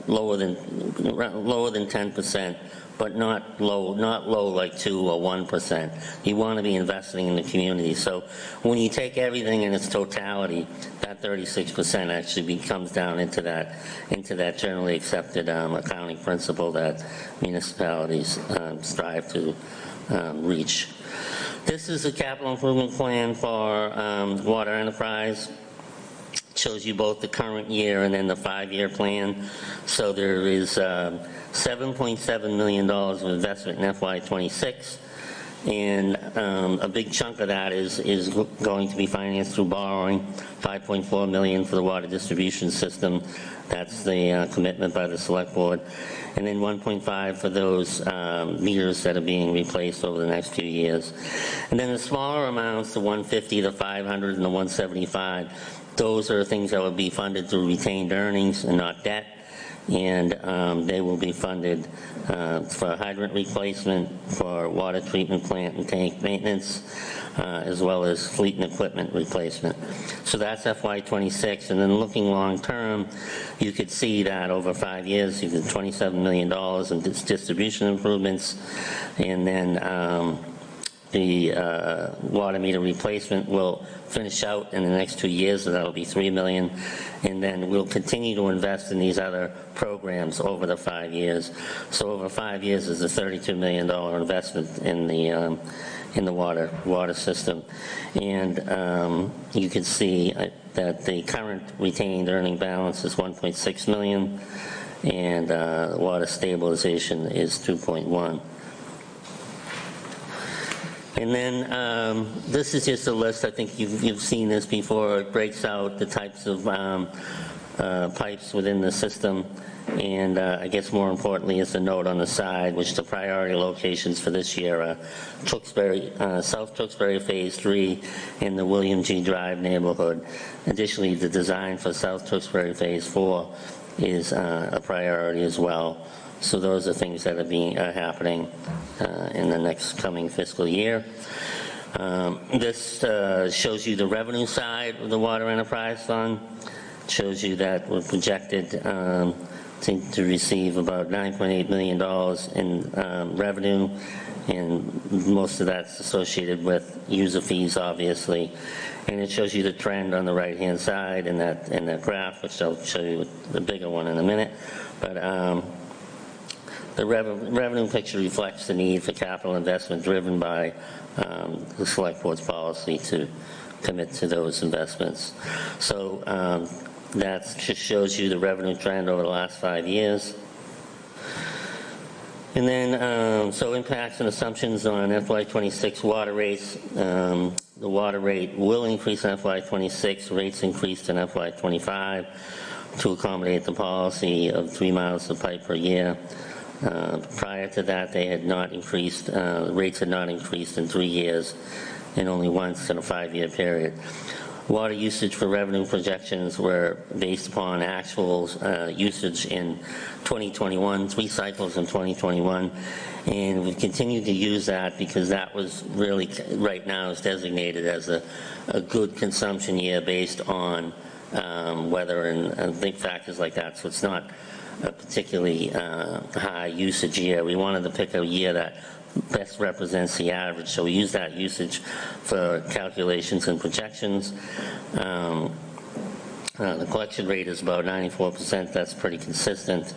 lower than 10%, but not low like 2 or 1%. You want to be investing in the community. So when you take everything in its totality, that 36% actually comes down into that generally accepted accounting principle that municipalities strive to reach. This is a capital improvement plan for water enterprise. It shows you both the current year and then the 5-year plan. So there is $7.7 million of investment in FY26, and a big chunk of that is going to be financed through borrowing, $5.4 million for the water distribution system. That's the commitment by the select board. And then 1.5 for those meters that are being replaced over the next few years. And then the smaller amounts, the 150, the 500, and the 175, those are things that will be funded through retained earnings and not debt. And they will be funded for hydrant replacement, for water treatment plant and tank maintenance, as well as fleet and equipment replacement. So that's FY26. And then looking long term, you could see that over 5 years, you get $27 million in distribution improvements, and then the water meter replacement will finish out in the next 2 years, so that'll be $3 million. And then we'll continue to invest in these other programs over the 5 years. So over 5 years is a $32 million investment in the water system. And you can see that the current retained earning balance is $1.6 million, and water stabilization is $2.1. And then this is just a list. I think you've seen this before. It breaks out the types of pipes within the system. And I guess more importantly is the note on the side, which the priority locations for this year are South Tewksbury Phase 3 in the William G. Drive neighborhood. Additionally, the design for South Tewksbury Phase 4 is a priority as well. So those are things that are happening in the next coming fiscal year. This shows you the revenue side of the Water Enterprise Fund. It shows you that we're projected to receive about $9.8 million in revenue, and most of that's associated with user fees, obviously. And it shows you the trend on the right-hand side in that graph, which I'll show you the bigger one in a minute. But the revenue picture reflects the need for capital investment driven by the Select Board's policy to commit to those investments. So that just shows you the revenue trend over the last 5 years. And then, so impacts and assumptions on FY26 water rates. The water rate will increase in FY26. Rates increased in FY25 to accommodate the policy of 3 miles of pipe per year. Prior to that, they had not increased, rates had not increased in 3 years and only once in a 5-year period. Water usage for revenue projections were based upon actual usage in 2021, 3 cycles in 2021, and we continue to use that because that was really, right now, is designated as a good consumption year based on weather and big factors like that. So it's not a particularly high usage year. We wanted to pick a year that best represents the average, so we use that usage for calculations and projections. The collection rate is about 94%. That's pretty consistent.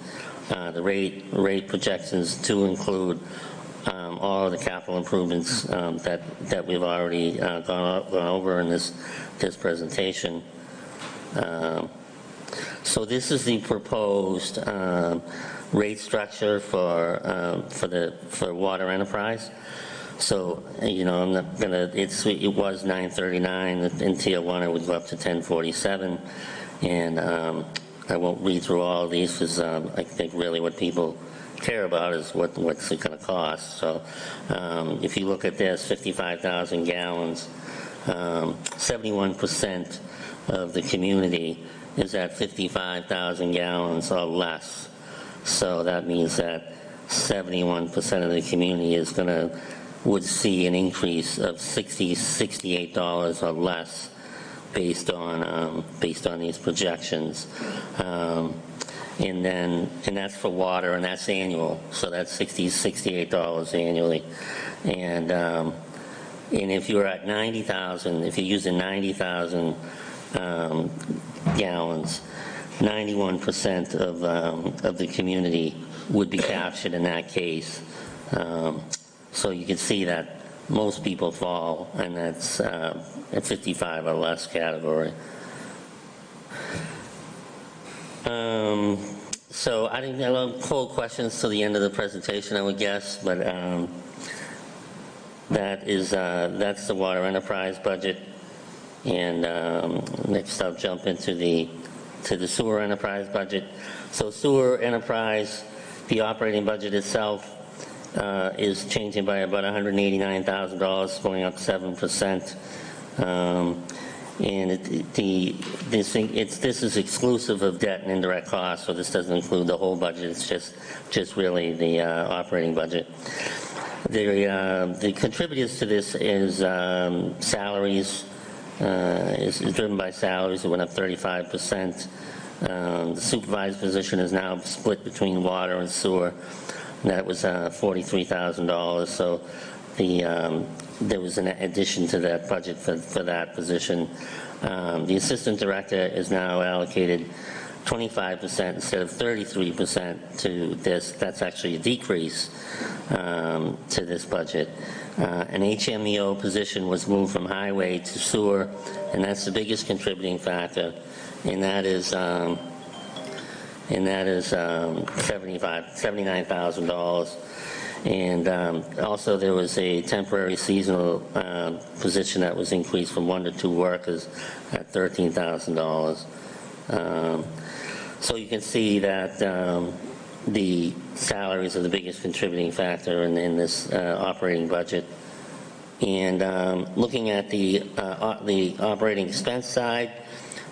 The rate projections do include all of the capital improvements that we've already gone over in this presentation. So this is the proposed rate structure for water enterprise. So, you know, I'm not gonna, it was $9.39 in tier 1. It would go up to $10.47, and I won't read through all of these because I think really what people care about is what's it going to cost. So if you look at this, 55,000 gallons, 71% of the community is at 55,000 gallons or less. So that means that 71% of the community would see an increase of $68 or less based on these projections. And that's for water, and that's annual. So that's $68 annually. And if you're at 90,000, if you're using 90,000 gallons, 91% of the community would be captured in that case. So you can see that most people fall, and that's a 55 or less category. So I didn't hold questions till the end of the presentation, I would guess, but that's the water enterprise budget. And next I'll jump into the sewer enterprise budget. So sewer enterprise, the operating budget itself is changing by about $189,000, going up 7%. And this is exclusive of debt and indirect costs, so this doesn't include the whole budget. It's just really the operating budget. The contributors to this is salaries. Is driven by salaries. It went up 35%. The supervised position is now split between water and sewer. That was $43,000. So there was an addition to that budget for that position. The assistant director is now allocated 25% instead of 33% to this. That's actually a decrease to this budget. An HMEO position was moved from highway to sewer, and that's the biggest contributing factor, and that is $79,000. And also there was a temporary seasonal position that was increased from 1 to 2 workers at $13,000. So you can see that the salaries are the biggest contributing factor in this operating budget. And looking at the operating expense side,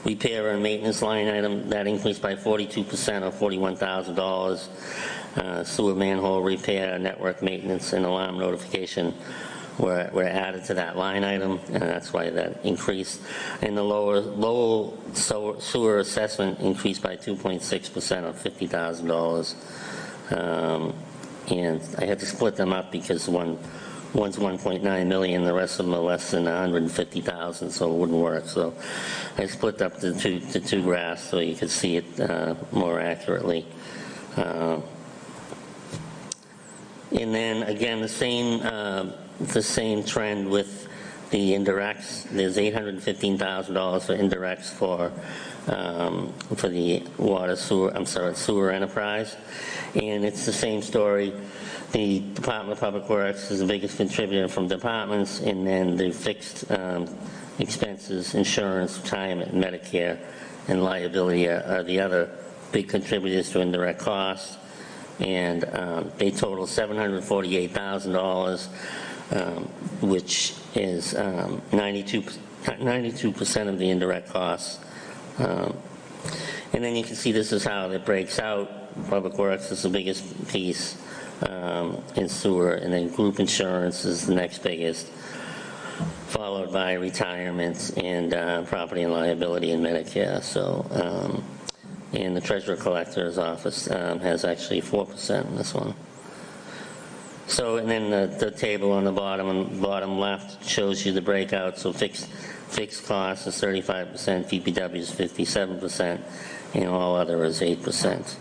repair and maintenance line item, that increased by 42% or $41,000. Sewer manhole repair, network maintenance, and alarm notification were added to that line item, and that's why that increased. And the lower sewer assessment increased by 2.6% or $50,000. And I had to split them up because one's 1.9 million, the rest of them are less than 150,000, so it wouldn't work. So I split up the two graphs so you could see it more accurately. And then again, the same trend with the indirects. There's $815,000 for indirects for the sewer enterprise, and it's the same story. The Department of Public Works is the biggest contributor from departments, and then the fixed expenses, insurance, retirement, Medicare, and liability are the other big contributors to indirect costs. And they total $748,000, which is 92% of the indirect costs. And then you can see this is how it breaks out. Public Works is the biggest piece in sewer, and then group insurance is the next biggest, followed by retirement and property and liability and Medicare. So. And the Treasurer Collector's Office has actually 4% in this one. So, and then the table on the bottom left shows you the breakout. So fixed costs is 35%, DPW is 57%, and all other is 8%.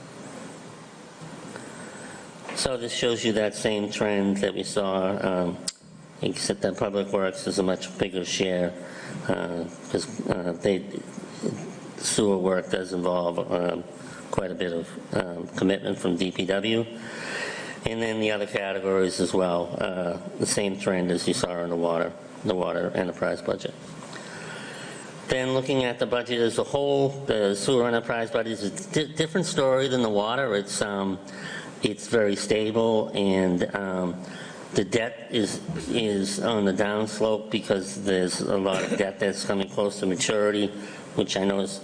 So this shows you that same trend that we saw, except that Public Works is a much bigger share because sewer work does involve quite a bit of commitment from DPW. And then the other categories as well, the same trend as you saw in the water enterprise budget. Then looking at the budget as a whole, the sewer enterprise budget is a different story than the water. It's very stable, and the debt is on the downslope because there's a lot of debt that's coming close to maturity, which I know is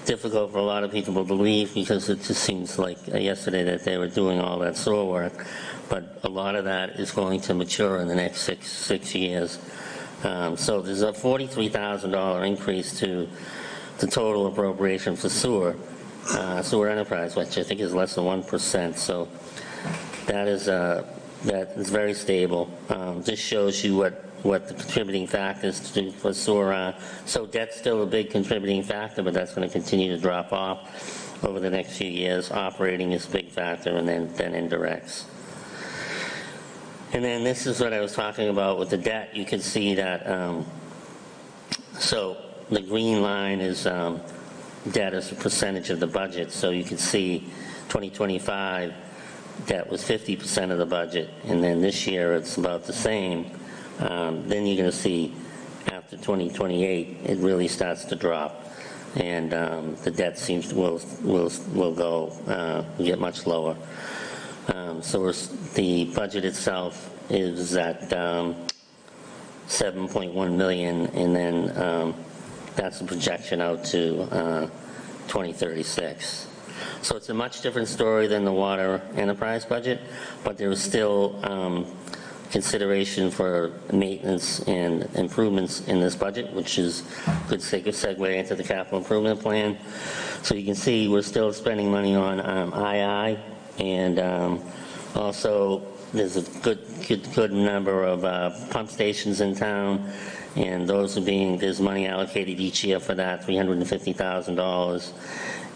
difficult for a lot of people to believe because it just seems like yesterday that they were doing all that sewer work, but a lot of that is going to mature in the next six years. So there's a $43,000 increase to the total appropriation for sewer enterprise, which I think is less than 1%. So that is very stable. This shows you what the contributing factors to do for sewer. So debt's still a big contributing factor, but that's going to continue to drop off over the next few years. Operating is a big factor, and then indirects. And then this is what I was talking about with the debt. You can see that, so the green line is debt as a percentage of the budget. So you can see 2025, debt was 50% of the budget, and then this year it's about the same. Then you're going to see after 2028, it really starts to drop, and the debt will get much lower. So the budget itself is at 7.1 million, and then that's a projection out to 2036. So it's a much different story than the water enterprise budget, but there is still consideration for maintenance and improvements in this budget, which is a good segue into the capital improvement plan. So you can see we're still spending money on II, and also there's a good number of pump stations in town, and there's money allocated each year for that, $350,000,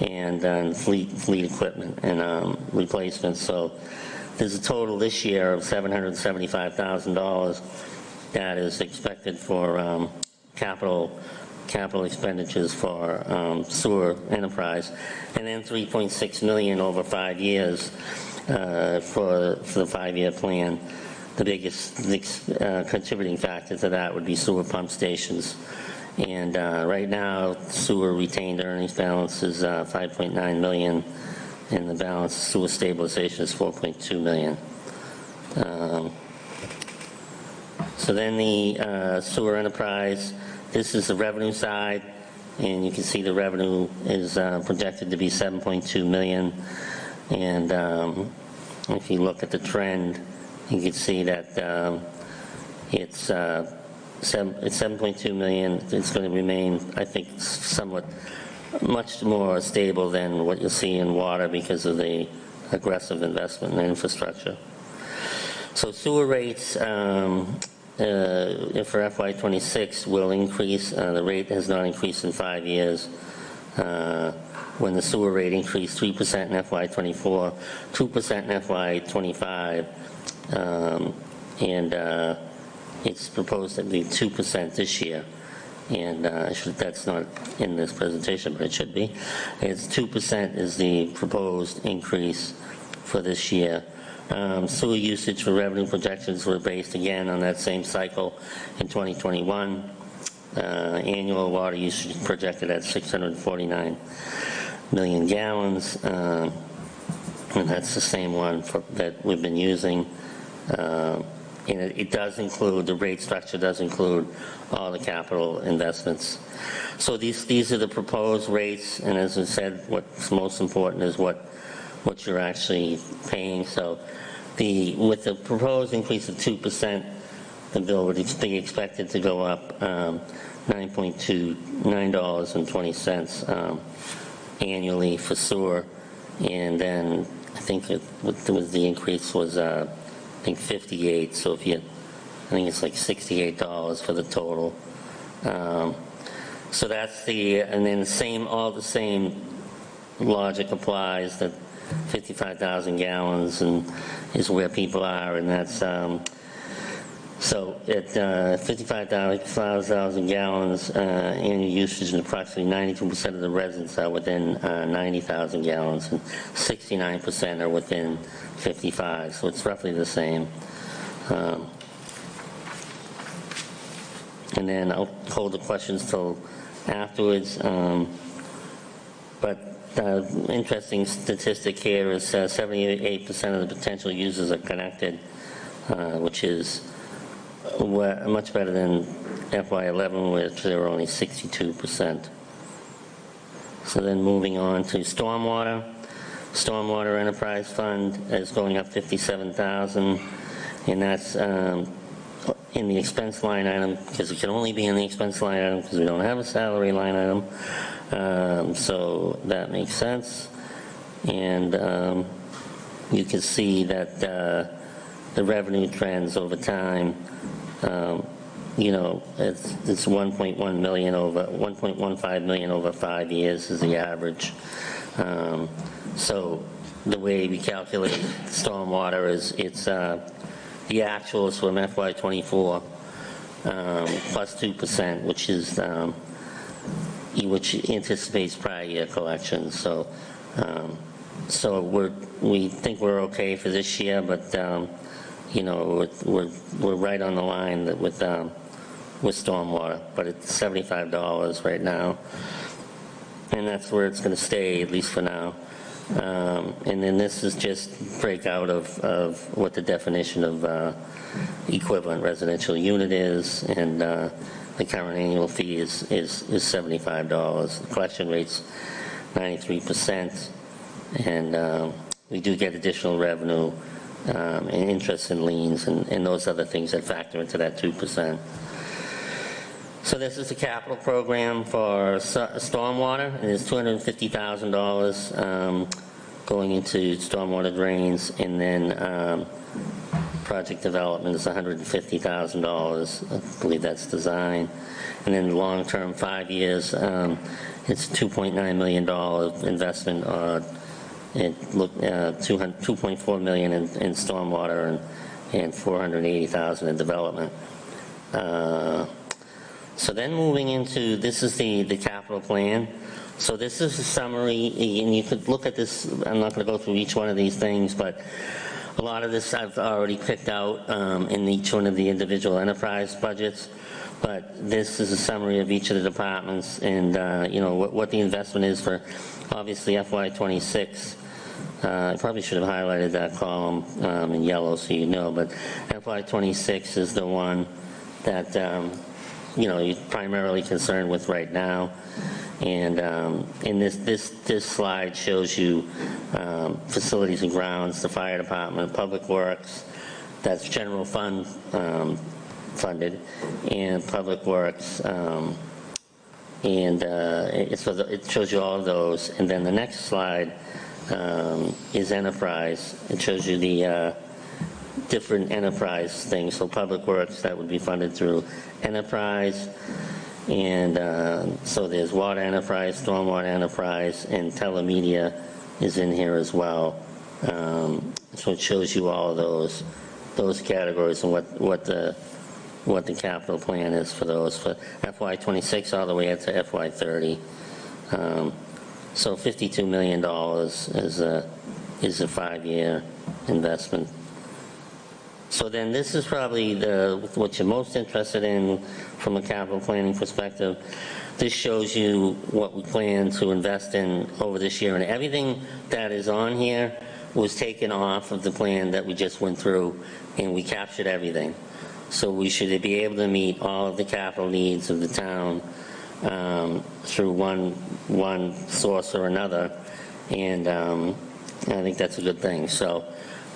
and fleet equipment and replacements. So there's a total this year of $775,000 that is expected for capital expenditures for sewer enterprise, and then $3.6 million over 5 years for the 5-year plan. The biggest contributing factor to that would be sewer pump stations. And right now, sewer retained earnings balance is $5.9 million, and the balance sewer stabilization is $4.2 million. So then the sewer enterprise, this is the revenue side, and you can see the revenue is projected to be $7.2 million. And if you look at the trend, you can see that It's 7.2 million. It's going to remain, I think, somewhat much more stable than what you'll see in water because of the aggressive investment in infrastructure. So sewer rates for FY26 will increase. The rate has not increased in 5 years. When the sewer rate increased 3% in FY24, 2% in FY25, and it's proposed to be 2% this year. And that's not in this presentation, but it should be. It's 2% is the proposed increase for this year. Sewer usage for revenue projections were based again on that same cycle in 2021. Annual water usage projected at 649 million gallons, and that's the same one that we've been using. And it does include, the rate structure does include all the capital investments. So these are the proposed rates, and as I said, what's most important is what you're actually paying. So with the proposed increase of 2%, the bill would be expected to go up $9.20 annually for sewer, and then I think the increase was I think 58. So I think it's like $68 for the total. So that's and then all the same logic applies, that 55,000 gallons is where people are, and that's so at 55,000 gallons annual usage, and approximately 92% of the residents are within 90,000 gallons, and 69% are within 55, so it's roughly the same. And then I'll hold the questions till afterwards. But interesting statistic here is 78% of the potential users are connected, which is much better than FY11, which there were only 62%. So then moving on to stormwater. Stormwater Enterprise Fund is going up $57,000, and that's in the expense line item, because it can only be in the expense line item because we don't have a salary line item. So that makes sense. And you can see that the revenue trends over time, it's 1.1 million over 1.15 million over 5 years is the average. So the way we calculate stormwater is it's the actuals from FY24 plus 2%, which anticipates prior year collections. So we think we're okay for this year, but we're right on the line with stormwater, but it's $75 right now, and that's where it's going to stay, at least for now. And then this is just breakout of what the definition of equivalent residential unit is, and the current annual fee is $75. The collection rate's 93%, and we do get additional revenue and interest and liens and those other things that factor into that 2%. So this is the capital program for stormwater, and it's $250,000 going into stormwater drains, and then project development is $150,000. I believe that's design. And then long-term, 5 years, it's $2.9 million investment, $2.4 million in stormwater and $480,000 in development. So then moving into, this is the capital plan. So this is a summary, and you could look at this. I'm not going to go through each one of these things, but a lot of this I've already picked out in each one of the individual enterprise budgets. But this is a summary of each of the departments, and what the investment is for, obviously, FY26. I probably should have highlighted that column in yellow so you know, but FY26 is the one that you're primarily concerned with right now. And this slide shows you facilities and grounds, the fire department, public works, that's general fund funded, and Public Works, it shows you all of those. And then the next slide is enterprise. It shows you the different enterprise things. So Public Works, that would be funded through enterprise. And so there's water enterprise, stormwater enterprise, and telemedia is in here as well. So it shows you all of those categories and what the capital plan is for those for FY26 all the way up to FY30. So $52 million is a 5-year investment. So then this is probably what you're most interested in from a capital planning perspective. This shows you what we plan to invest in over this year, and everything that is on here was taken off of the plan that we just went through, and we captured everything. So we should be able to meet all of the capital needs of the town through one source or another, and I think that's a good thing. So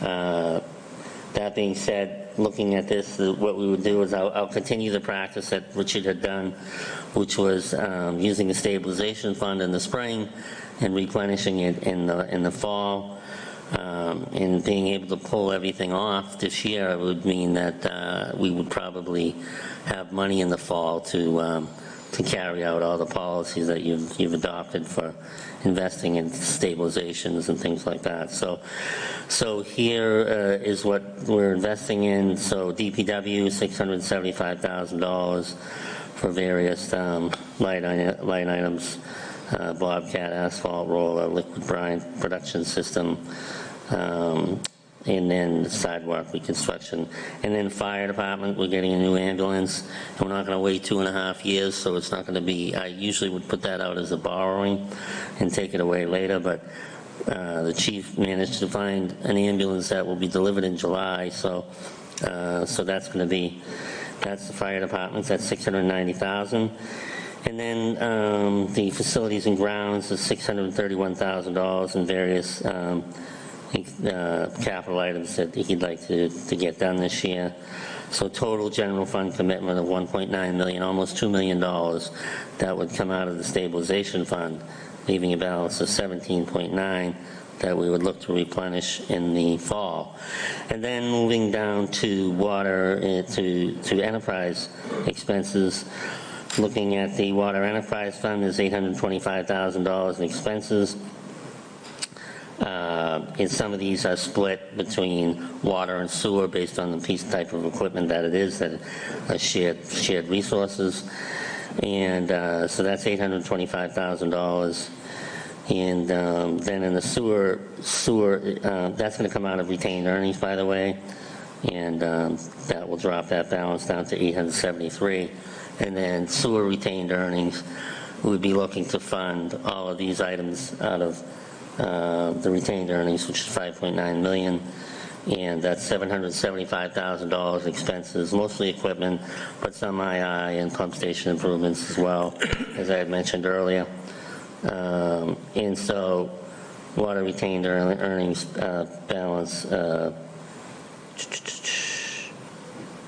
that being said, looking at this, what we would do is I'll continue the practice that Richard had done, which was using the stabilization fund in the spring and replenishing it in the fall. And being able to pull everything off this year would mean that we would probably have money in the fall to carry out all the policies that you've adopted for investing in stabilizations and things like that. So here is what we're investing in. So DPW, $675,000 for various line items. Bobcat asphalt roller, liquid brine production system, and then sidewalk reconstruction. And then fire department, we're getting a new ambulance, and we're not going to wait 2.5 years, so it's not going to be, I usually would put that out as a borrowing and take it away later, but the chief managed to find an ambulance that will be delivered in July, so that's going to be, that's the fire department, that's $690,000. And then the facilities and grounds is $631,000 in various capital items that he'd like to get done this year. So total general fund commitment of $1.9 million, almost $2 million that would come out of the stabilization fund, leaving a balance of 17.9 that we would look to replenish in the fall. And then moving down to water, to enterprise expenses. Looking at the water enterprise fund, there's $825,000 in expenses. And some of these are split between water and sewer based on the type of equipment that it is, that are shared resources. And so that's $825,000. And then in the sewer, that's going to come out of retained earnings, by the way, and that will drop that balance down to $873,000. And then sewer retained earnings, we would be looking to fund all of these items out of the retained earnings, which is $5.9 million, and that's $775,000 expenses, mostly equipment, but some II and pump station improvements as well, as I had mentioned earlier. And so water retained earnings balance, it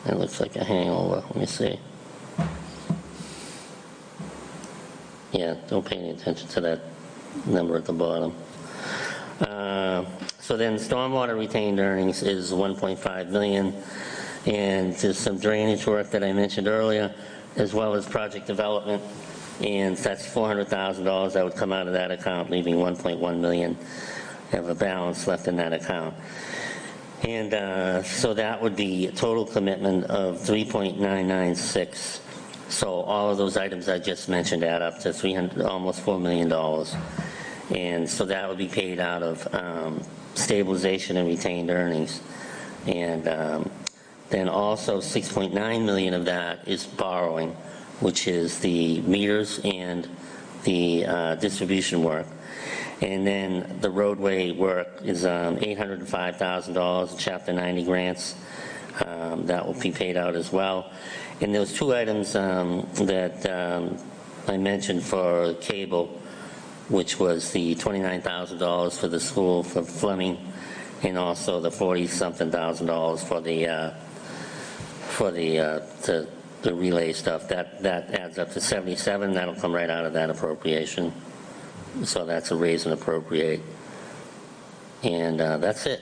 looks like a hangover. Let me see. Yeah, don't pay any attention to that number at the bottom. So then stormwater retained earnings is $1.5 million, and there's some drainage work that I mentioned earlier, as well as project development, and that's $400,000 that would come out of that account, leaving $1.1 million of a balance left in that account. And so that would be a total commitment of $3.996. So all of those items I just mentioned add up to almost $4 million. And so that would be paid out of stabilization and retained earnings. And then also $6.9 million of that is borrowing, which is the meters and the distribution work. And then the roadway work is $805,000 in Chapter 90 grants. That will be paid out as well. And those two items that I mentioned for cable, which was the $29,000 for the school for Fleming, and also the $40-something thousand for for the relay stuff. That adds up to 77. That'll come right out of that appropriation. So that's a raise and appropriate. And that's it.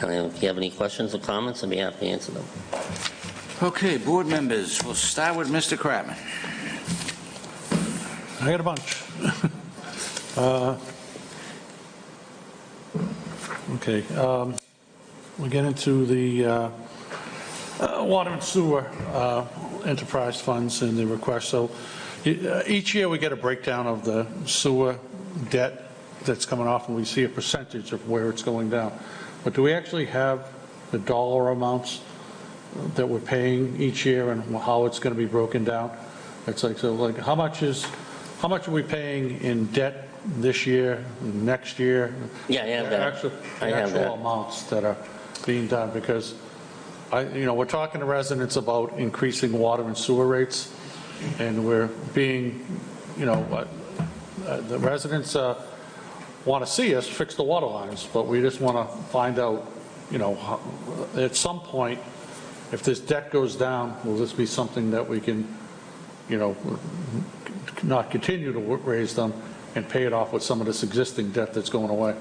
If you have any questions or comments, I'd be happy to answer them. Okay, board members, we'll start with Mr. Kratman. I got a bunch. Okay, we get into the water and sewer enterprise funds and the request. So each year we get a breakdown of the sewer debt that's coming off, and we see a percentage of where it's going down. But do we actually have the dollar amounts that we're paying each year and how it's going to be broken down? It's like, so like how much are we paying in debt this year, next year? Yeah, I have that. I have that. Actual amounts that are being done, because we're talking to residents about increasing water and sewer rates, and we're being, the residents want to see us fix the water lines, but we just want to find out, at some point, if this debt goes down, will this be something that we can, not continue to raise them and pay it off with some of this existing debt that's going away?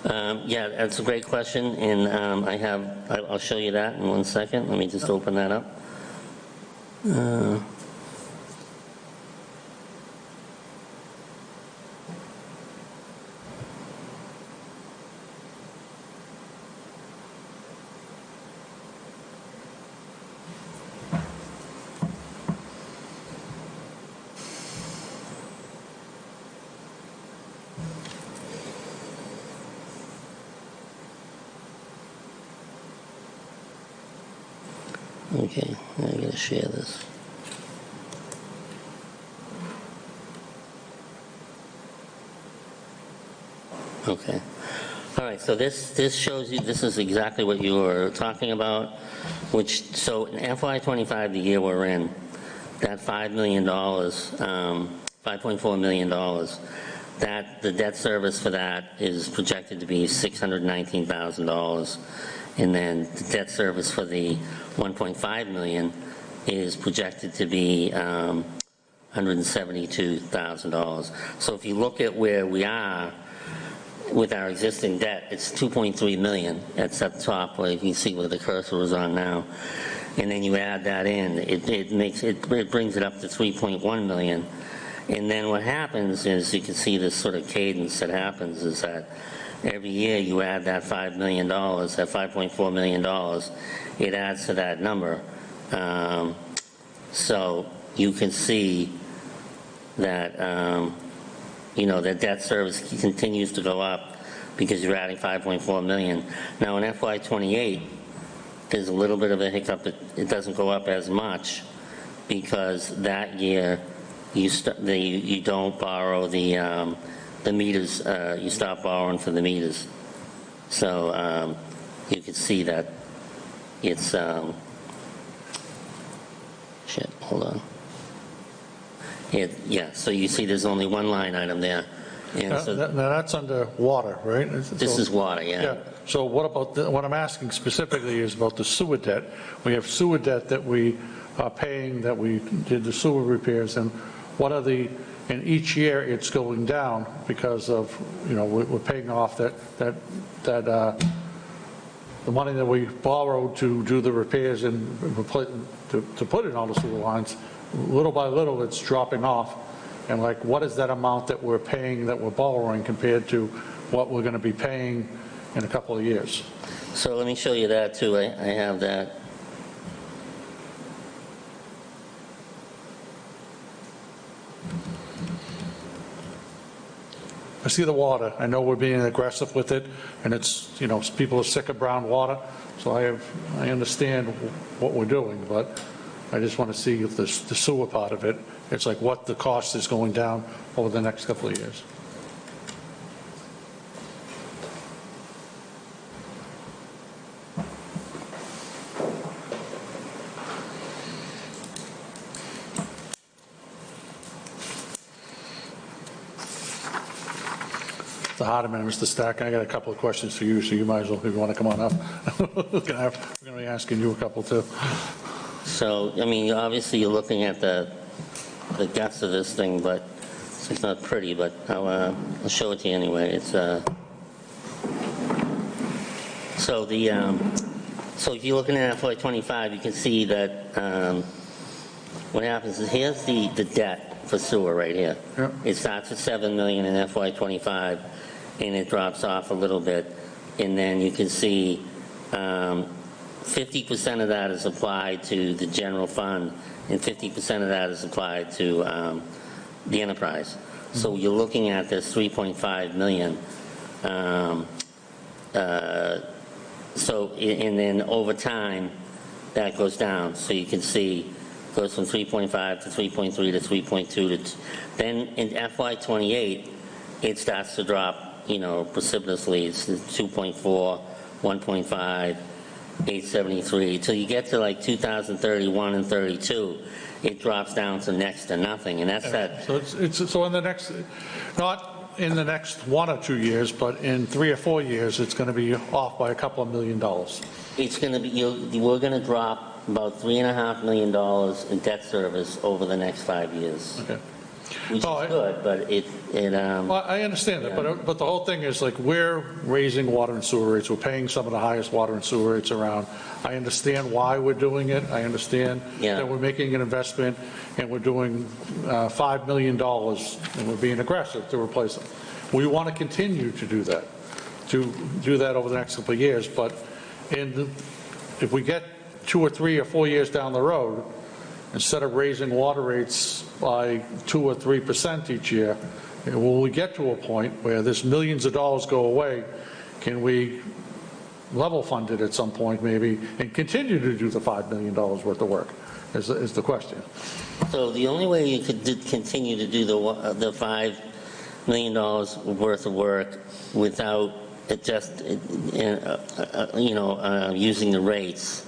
Yeah, that's a great question, and I'll show you that in 1 second. Let me just open that up. Okay, I gotta share this. Okay. All right, so this shows you, this is exactly what you were talking about, so in FY25, the year we're in, that $5 million, $5.4 million, that the debt service for that is projected to be $619,000. And then the debt service for the 1.5 million is projected to be $172,000. So if you look at where we are with our existing debt, it's 2.3 million. That's at the top where you can see where the cursor is on now. And then you add that in, it brings it up to 3.1 million. And then what happens is, you can see this sort of cadence that happens is that every year you add that $5 million, that $5.4 million, it adds to that number. So you can see that, the debt service continues to go up because you're adding 5.4 million. Now in FY28, there's a little bit of a hiccup. It doesn't go up as much because that year you don't borrow the meters, you stop borrowing for the meters. So you can see that it's, hold on. So you see there's only one line item there. And so Now that's under water, right? this is water, Yeah, so what about, what I'm asking specifically is about the sewer debt. We have sewer debt that we are paying, that we did the sewer repairs, and what are and each year it's going down because of, we're paying off the money that we borrowed to do the repairs and to put in all the sewer lines. Little by little, it's dropping off. And what is that amount that we're paying, that we're borrowing, compared to what we're going to be paying in a couple of years? So let me show you that too. I have that. I see the water. I know we're being aggressive with it, and it's, people are sick of brown water, so I understand what we're doing, but I just want to see if the sewer part of it, it's what the cost is going down over the next couple of years. Mr. Hardeman and Mr. Stack, I got a couple of questions for you, so you might as well, if you want to come on up. We're going to be asking you a couple too. So, I mean, obviously you're looking at the guts of this thing, but it's not pretty, but I'll show it to you anyway. It's, so if you're looking at FY '25, you can see that what happens is here's the debt for sewer right here. Yep. It starts at 7 million in FY '25, and it drops off a little bit, and then you can see 50% of that is applied to the general fund, and 50% of that is applied to the enterprise. So you're looking at this 3.5 million. And then over time, that goes down. So you can see goes from 3.5 to 3.3 to 3.2 then in FY '28, it starts to drop, precipitously. It's 2.4, 1.5. 873 till you get to like 2031 and 32, it drops down to next to nothing, and that's that. So in the next, not in the next 1 or 2 years, but in 3 or 4 years, it's going to be off by a couple of $1 million. It's going to be, we're going to drop about $3.5 million in debt service over the next 5 years. Okay. Which is good, but Well, I understand that, Yeah. but the whole thing is like, we're raising water and sewer rates, we're paying some of the highest water and sewer rates around. I understand why we're doing it, I understand Yeah. that we're making an investment, and we're doing $5 million, and we're being aggressive to replace them. We want to continue to do that over the next couple of years, but if we get 2 or 3 or 4 years down the road, instead of raising water rates by 2 or 3% each year, when we get to a point where this millions of dollars go away, can we level fund it at some point maybe and continue to do the $5 million worth of work is the question. So the only way you could continue to do the $5 million worth of work without just using the rates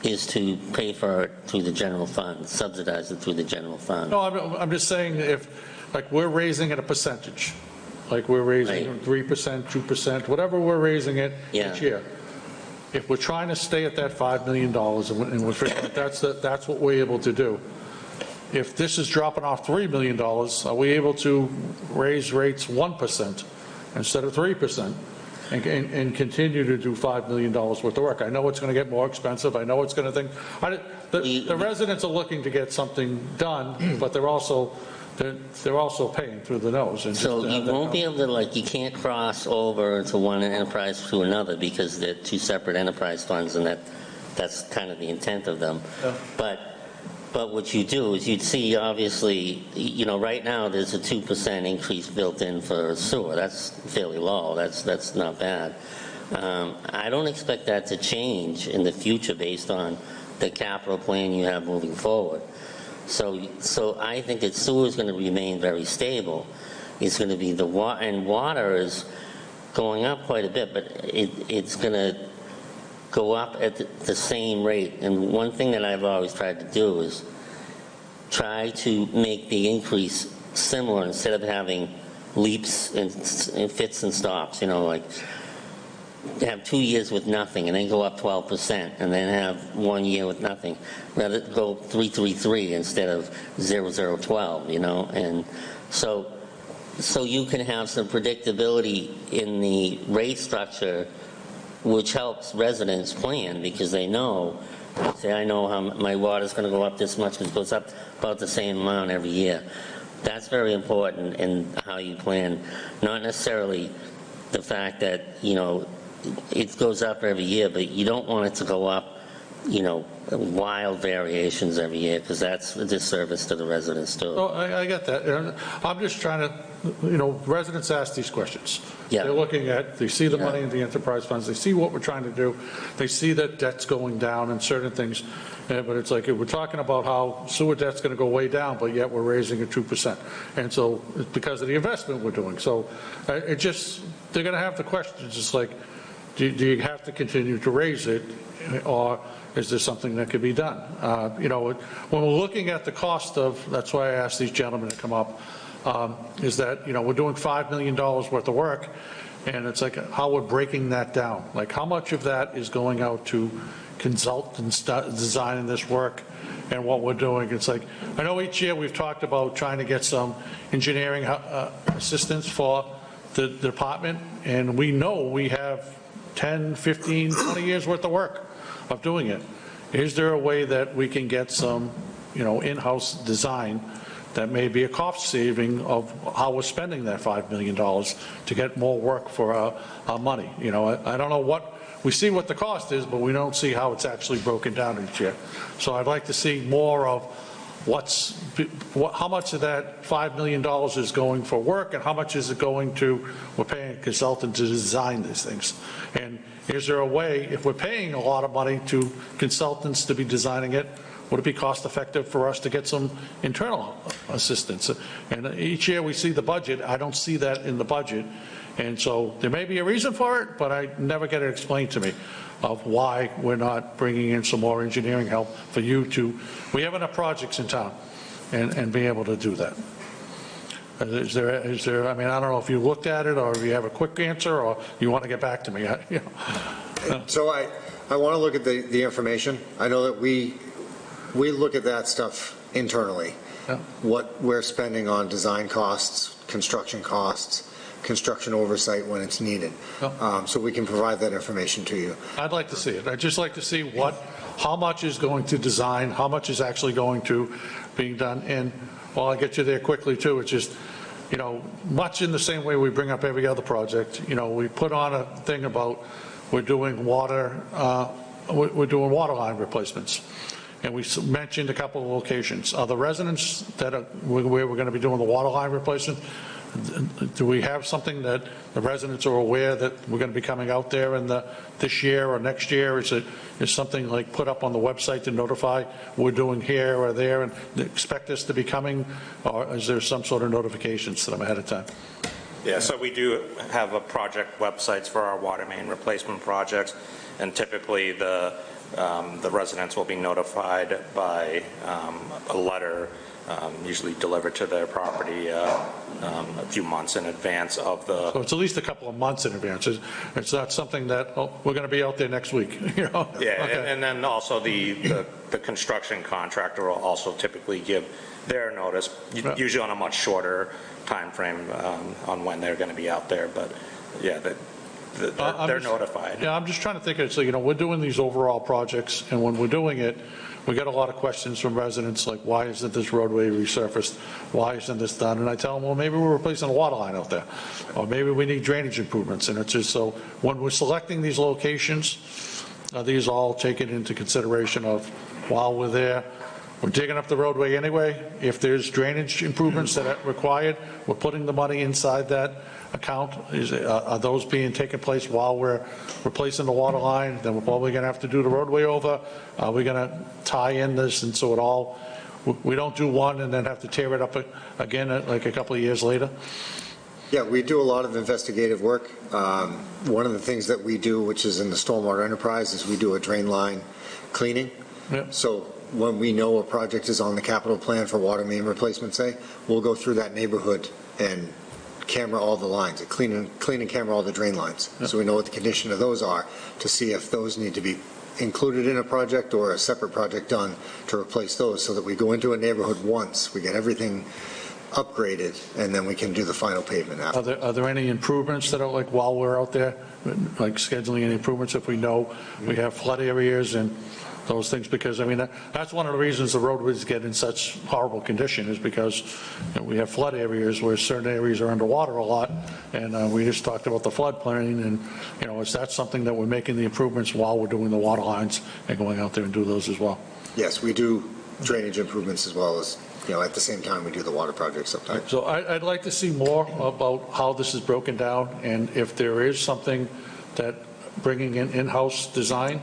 is to pay for it through the general fund, subsidize it through the general fund. No, I'm just saying, if, like, we're raising it a percentage, like we're raising Right. 3%, 2%, whatever we're raising it Yeah. each year. If we're trying to stay at that $5 million, and we're figuring that's what we're able to do. If this is dropping off $3 million, are we able to raise rates 1% instead of 3%? And continue to do $5 million worth of work. I know it's going to get more expensive. I know it's going to think. The residents are looking to get something done, but they're also paying through the nose. And So you won't be able to, you can't cross over to one enterprise to another because they're two separate enterprise funds, and that's kind of the intent of them. Yeah. But what you do is you'd see, obviously, right now there's a 2% increase built in for sewer. That's fairly low. That's not bad. I don't expect that to change in the future based on the capital plan you have moving forward. So I think that sewer is going to remain very stable. It's going to be and water is going up quite a bit, but it's going to go up at the same rate. And one thing that I've always tried to do is try to make the increase similar instead of having leaps and fits and stops, like have 2 years with nothing and then go up 12% and then have 1 year with nothing. Rather go 3-3-3 instead of 0-0-12, and so you can have some predictability in the rate structure, which helps residents plan because they know, I know how my water's going to go up this much because it goes up about the same amount every year. That's very important in how you plan, not necessarily the fact that, it goes up every year, but you don't want it to go up, wild variations every year because that's a disservice to the residents too. Oh, I get that. And I'm just trying to, residents ask these questions. Yeah. They're looking they see the Yeah. money in the enterprise funds, they see what we're trying to do, they see that debt's going down and certain things, but it's like, we're talking about how sewer debt's going to go way down, but yet we're raising it 2%. And so it's because of the investment we're doing. So they're going to have the questions, it's like, do you have to continue to raise it, or is there something that could be done? You know, when we're looking at the cost of, that's why I asked these gentlemen to come up, is that, you know, we're doing $5 million worth of work, and it's like how we're breaking that down. Like how much of that is going out to consultants designing this work and what we're doing. It's like, I know each year we've talked about trying to get some engineering assistance for the department, and we know we have 10, 15, 20 years worth of work of doing it. Is there a way that we can get some, you know, in-house design that may be a cost saving of how we're spending that $5 million to get more work for our money? You know, I don't know what, we see what the cost is, but we don't see how it's actually broken down each year. So I'd like to see more of how much of that $5 million is going for work and how much is it going to, we're paying a consultant to design these things. And is there a way, if we're paying a lot of money to consultants to be designing it, would it be cost effective for us to get some internal assistance? And each year we see the budget, I don't see that in the budget. And so there may be a reason for it, but I never get it explained to me of why we're not bringing in some more engineering help for you to, we have enough projects in town and be able to do that. Is there, I mean, I don't know if you looked at it or if you have a quick answer or you want to get back to me. You know. So I want to look at the information. I know that we look at that stuff internally. Yeah. What we're spending on design costs, construction oversight when it's needed. Yeah. So we can provide that information to you. I'd like to see it. I'd just like to see how much is going to design, how much is actually going to being done. And while I get you there quickly too, it's just, you know, much in the same way we bring up every other project. You know, we put on a thing about we're doing water line replacements. And we mentioned a couple of locations. Are the residents that are where we're going to be doing the water line replacement, do we have something that the residents are aware that we're going to be coming out there in this year or next year? Is something like put up on the website to notify we're doing here or there and expect us to be coming, or is there some sort of notifications to them ahead of time? Yeah, so we do have a project websites for our water main replacement projects, and typically the residents will be notified by a letter usually delivered to their property a few months in advance of the... So it's at least a couple of months in advance. It's not something that, oh, we're going to be out there next week, you know? Yeah, okay. and then also the construction contractor will also typically give their notice, usually on a much shorter time frame on when they're going to be out there, but yeah, they're notified. Yeah, I'm just trying to think of it. So, you know, we're doing these overall projects, and when we're doing it, we get a lot of questions from residents like, why isn't this roadway resurfaced? Why isn't this done? And I tell them, well, maybe we're replacing a water line out there, or maybe we need drainage improvements. And it's just so when we're selecting these locations, these all taken into consideration of while we're there. We're digging up the roadway anyway. If there's drainage improvements that are required, we're putting the money inside that account. Are those being taken place while we're replacing the water line? Then we're probably going to have to do the roadway over. Are we going to tie in this? And so it all, we don't do one and then have to tear it up again like a couple of years later? Yeah, we do a lot of investigative work. One of the things that we do, which is in the stormwater enterprise, is we do a drain line cleaning. Yep. So when we know a project is on the capital plan for water main replacement, say, we'll go through that neighborhood and camera all the lines, clean and camera all the drain lines. Yep. So we know what the condition of those are to see if those need to be included in a project or a separate project done to replace those, so that we go into a neighborhood once, we get everything upgraded, and then we can do the final pavement after. Are there any improvements that are like while we're out there, like scheduling any improvements if we know we have flood areas and those things? Because I mean, that's one of the reasons the roadways get in such horrible condition, is because we have flood areas where certain areas are underwater a lot, and we just talked about the floodplain, and is that something that we're making the improvements while we're doing the water lines and going out there and do those as well? Yes, we do drainage improvements as well as, at the same time we do the water project sometimes. So I'd like to see more about how this is broken down, and if there is something that bringing in in-house design.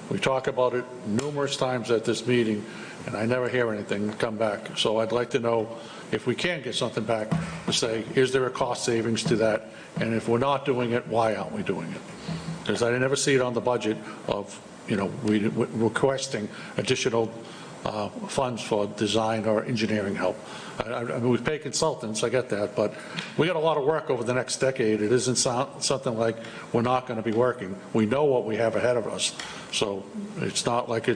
We talk about it numerous times at this meeting, and I never hear anything come back. So I'd like to know if we can get something back to say, is there a cost savings to that? And if we're not doing it, why aren't we doing it? Because I never see it on the budget of, we're requesting additional funds for design or engineering help. I mean, we pay consultants, I get that, but we got a lot of work over the next decade. It isn't something like we're not going to be working. We know what we have ahead of us. So it's not like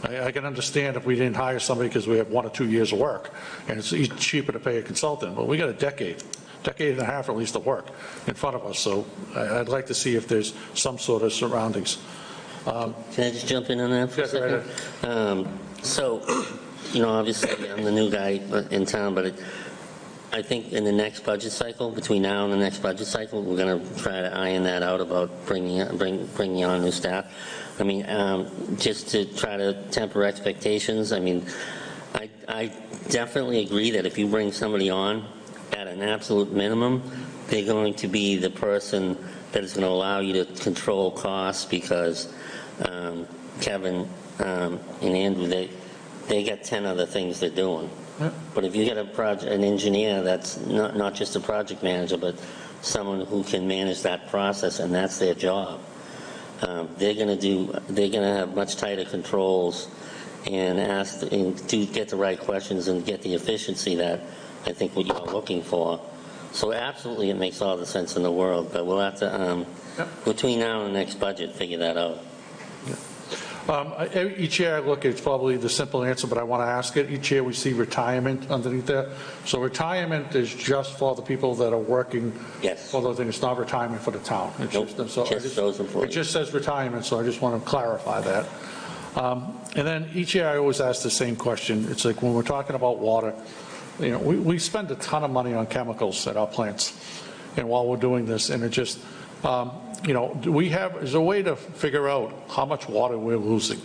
I can understand if we didn't hire somebody because we have 1 or 2 years of work, and it's cheaper to pay a consultant, but we got a decade and a half at least of work in front of us. So I'd like to see if there's some sort of surroundings. Can I just jump in on that for a second? So, obviously, I'm the new guy in town, but I think in the next budget cycle, between now and the next budget cycle, we're going to try to iron that out about bringing on new staff. I mean, just to try to temper expectations, I mean, I definitely agree that if you bring somebody on at an absolute minimum, they're going to be the person that is going to allow you to control costs, because Kevin and Andrew, they got 10 other things they're doing. Yep. But if you get an engineer that's not just a project manager, but someone who can manage that process, and that's their job, they're going to have much tighter controls and get the right questions and get the efficiency that I think what you're looking for. So absolutely, it makes all the sense in the world, but we'll have to, between now and the next budget, figure that out. Each year I look, it's probably the simple answer, but I want to ask it. Each year we see retirement underneath there. So retirement is just for the people that are working. Yes. Although it's not retirement for the town. It's Nope, just those employees. It just says retirement, so I just want to clarify that. And then each year I always ask the same question. It's like when we're talking about water, we spend a ton of money on chemicals at our plants, and while we're doing this, and it just, is a way to figure out how much water we're losing.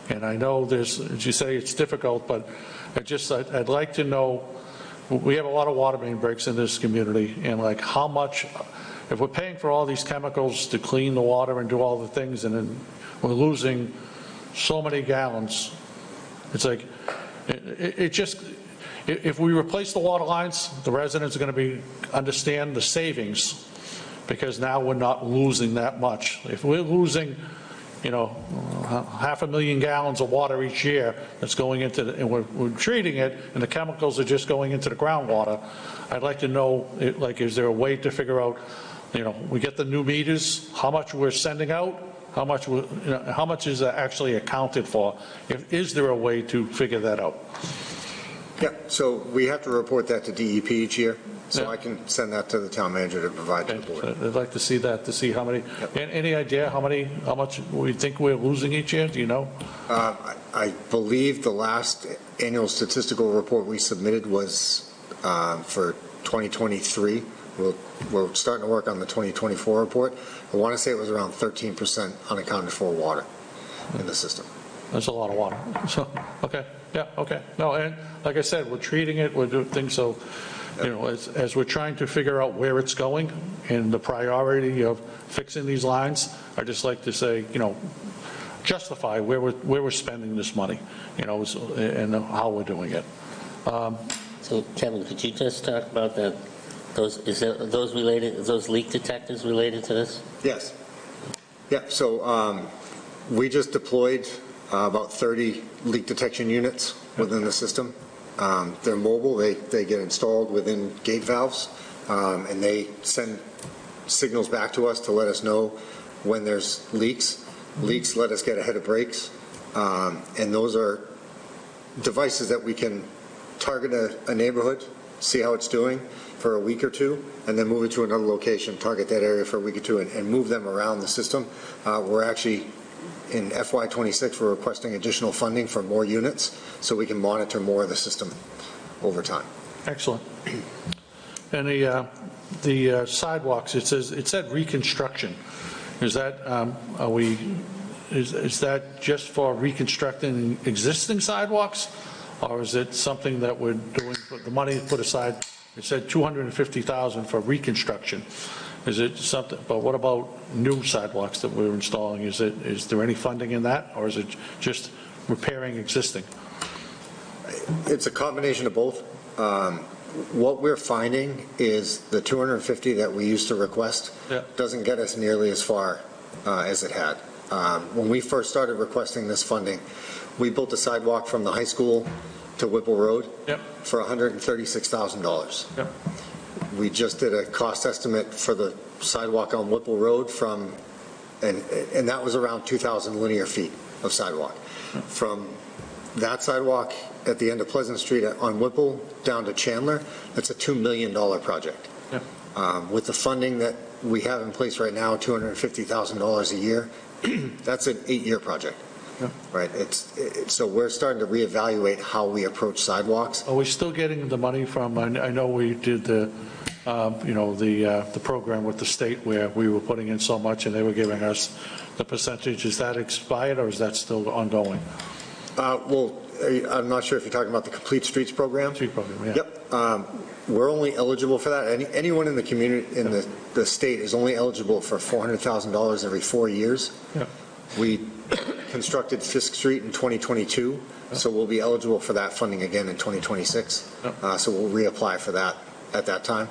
And I know as you say, it's difficult, but I'd like to know, we have a lot of water main breaks in this community, and like how much, if we're paying for all these chemicals to clean the water and do all the things, and then we're losing so many gallons, it's like, if we replace the water lines, the residents are going to understand the savings, because now we're not losing that much. If we're losing, 500,000 gallons of water each year that's going into and we're treating it, and the chemicals are just going into the groundwater, I'd like to know, is there a way to figure out, we get the new meters, how much we're sending out, how much is actually accounted for? Is there a way to figure that out? Yeah, so we have to report that to DEP each year, so Yeah. I can send that to the town manager to provide to the board. I'd like to see that, to see how many, any idea how much we think we're losing each year? Do you know? I believe the last annual statistical report we submitted was for 2023. We're starting to work on the 2024 report. I want to say it was around 13% unaccounted for water in the system. That's a lot of water. So, okay, yeah, okay. No, and like I said, we're treating it, we're doing things, so, as we're trying to figure out where it's going and the priority of fixing these lines, I just like to say, justify where we're spending this money, and how we're doing it. So Kevin, could you just talk about that? Those leak detectors related to this? Yes. Yeah, so we just deployed about 30 leak detection units within the system. They're mobile. They get installed within gate valves, and they send signals back to us to let us know when there's leaks. Leaks let us get ahead of breaks, and those are devices that we can target a neighborhood, see how it's doing for a week or two, and then move it to another location, target that area for a week or two, and move them around the system. We're actually, in FY26, we're requesting additional funding for more units so we can monitor more of the system over time. Excellent. And the sidewalks, it said reconstruction. Is that, is that just for reconstructing existing sidewalks? Or is it something that we're doing, the money put aside, it said $250,000 for reconstruction. Is it something, but what about new sidewalks that we're installing? Is there any funding in that, or is it just repairing existing? It's a combination of both. What we're finding is the 250 that we used to request doesn't get us nearly as far as it had. When we first started requesting this funding, we built a sidewalk from the high school to Whipple Road Yep. for $136,000. Yep. We just did a cost estimate for the sidewalk on Whipple Road and that was around 2,000 linear feet of sidewalk. From that sidewalk at the end of Pleasant Street on Whipple down to Chandler, that's a $2 million project. Yep. With the funding that we have in place right now, $250,000 a year, that's an 8-year project. Yep. Right? So we're starting to reevaluate how we approach sidewalks. Are we still getting the money from, I know we did the program with the state where we were putting in so much and they were giving us the percentage. Is that expired or is that still ongoing? Well, I'm not sure if you're talking about the Complete Streets program. Street program, yeah. Yep. We're only eligible for that. Anyone in the community, in the state is only eligible for $400,000 every 4 years. Yeah. We constructed Fisk Street in 2022, so we'll be eligible for that funding again in 2026. So we'll reapply for that at that time.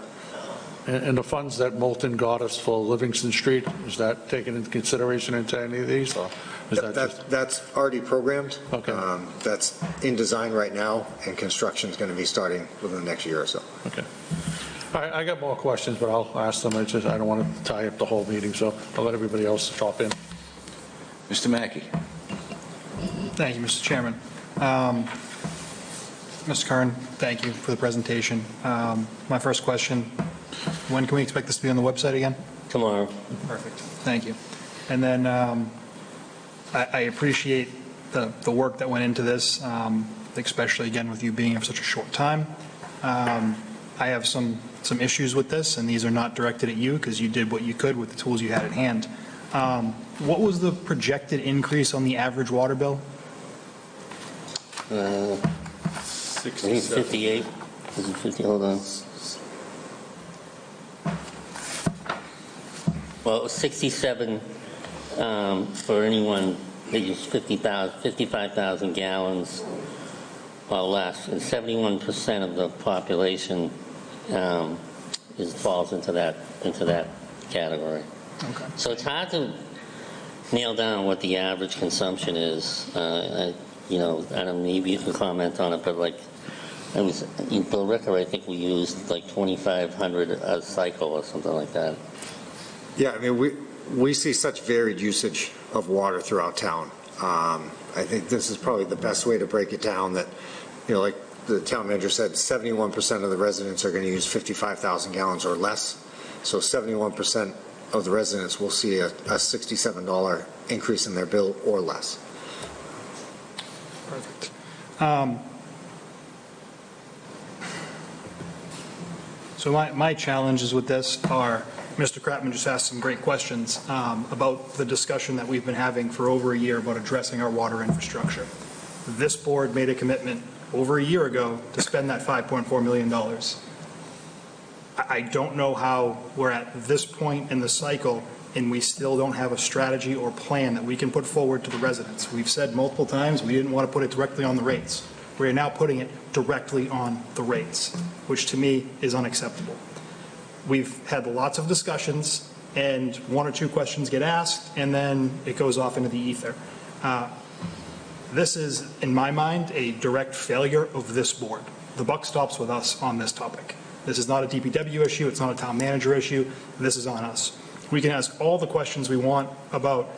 And the funds that Moulton got us for Livingston Street, is that taken into consideration into any of these? Or is that just? That's already programmed. Okay. That's in design right now, and construction's going to be starting within the next year or so. Okay. All right, I got more questions, but I'll ask them. I don't want to tie up the whole meeting, so I'll let everybody else drop in. Mr. Mackey? Thank you, Mr. Chairman. Mr. Curran, thank you for the presentation. My first question, when can we expect this to be on the website again? Tomorrow. Perfect, thank you. And then I appreciate the work that went into this, especially again with you being here for such a short time. I have some issues with this, and these are not directed at you because you did what you could with the tools you had at hand. What was the projected increase on the average water bill? I think 58. Is it 50? Hold on. Well, it was 67 for anyone that used 55,000 gallons or less, and 71% of the population falls into that category. Okay. So it's hard to nail down what the average consumption is. Adam, maybe you can comment on it, but like, in Bill Ricker, I think we used like 2,500 a cycle or something like that. Yeah, I mean, we see such varied usage of water throughout town. I think this is probably the best way to break it down, that, like the town manager said, 71% of the residents are going to use 55,000 gallons or less. So 71% of the residents will see a $67 increase in their bill or less. Perfect. So my challenges with this are, Mr. Kratman just asked some great questions about the discussion that we've been having for over a year about addressing our water infrastructure. This board made a commitment over a year ago to spend that $5.4 million. I don't know how we're at this point in the cycle and we still don't have a strategy or plan that we can put forward to the residents. We've said multiple times we didn't want to put it directly on the rates. We're now putting it directly on the rates, which to me is unacceptable. We've had lots of discussions and one or two questions get asked and then it goes off into the ether. This is, in my mind, a direct failure of this board. The buck stops with us on this topic. This is not a DPW issue, it's not a town manager issue, this is on us. We can ask all the questions we want about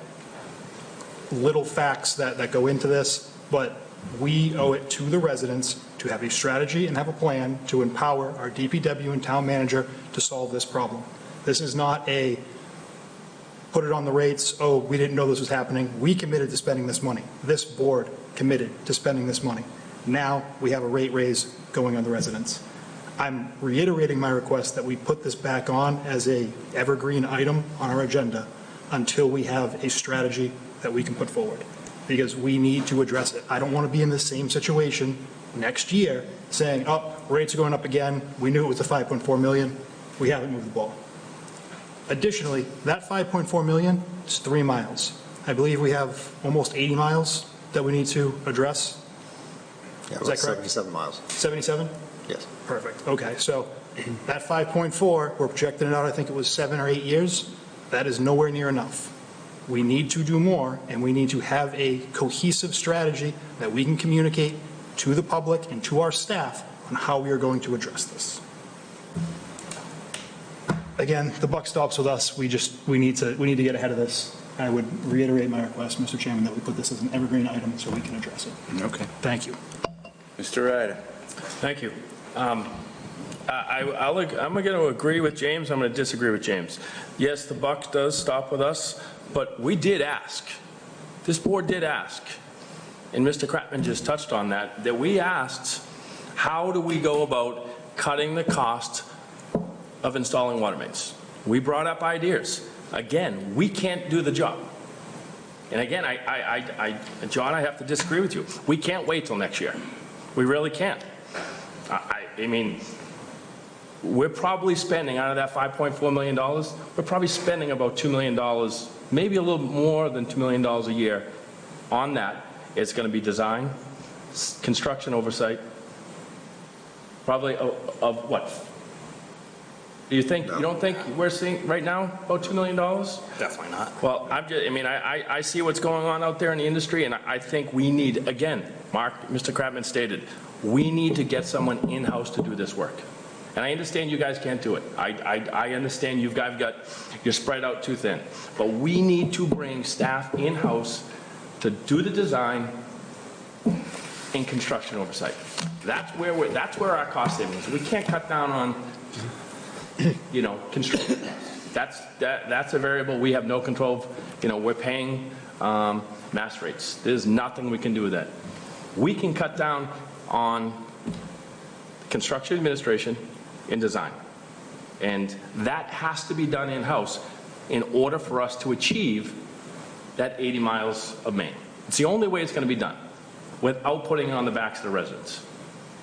little facts that go into this, but we owe it to the residents to have a strategy and have a plan to empower our DPW and town manager to solve this problem. This is not a put it on the rates, oh, we didn't know this was happening. We committed to spending this money. This board committed to spending this money. Now we have a rate raise going on the residents. I'm reiterating my request that we put this back on as a evergreen item on our agenda until we have a strategy that we can put forward, because we need to address it. I don't want to be in the same situation next year saying, oh, rates are going up again. We knew it was the 5.4 million. We haven't moved the ball. Additionally, that 5.4 million is 3 miles. I believe we have almost 80 miles that we need to address. Yeah, Is that correct? 77 miles. 77? Yes. Perfect. Okay, so that 5.4, we're projecting it out, I think it was 7 or 8 years. That is nowhere near enough. we need to do more, and we need to have a cohesive strategy that we can communicate to the public and to our staff on how we are going to address this. Again, the buck stops with us. We need to get ahead of this. I would reiterate my request, Mr. Chairman, that we put this as an evergreen item so we can address it. Okay. Thank you. Mr. Ryder. Thank you. I'm going to agree with James. I'm going to disagree with James. Yes, the buck does stop with us, but we did ask. This board did ask, and Mr. Kratman just touched on that we asked, how do we go about cutting the cost of installing water mains? We brought up ideas. Again, we can't do the job. And again, John, I have to disagree with you. We can't wait till next year. We really can't. I mean, we're probably spending, out of that $5.4 million, we're probably spending about $2 million, maybe a little more than $2 million a year on that. It's going to be design, construction oversight, probably of what? Do you think, you don't think we're seeing right now about $2 million? Definitely not. Well, I see what's going on out there in the industry, and I think we need, again, Mr. Kratman stated, we need to get someone in-house to do this work. And I understand you guys can't do it. I understand you've you're spread out too thin. But we need to bring staff in-house to do the design and construction oversight. That's where our cost savings. We can't cut down on, construction costs. That's a variable we have no control of. We're paying mass rates. There's nothing we can do with that. We can cut down on construction administration and design. And that has to be done in-house in order for us to achieve that 80 miles of main. It's the only way it's going to be done without putting it on the backs of the residents.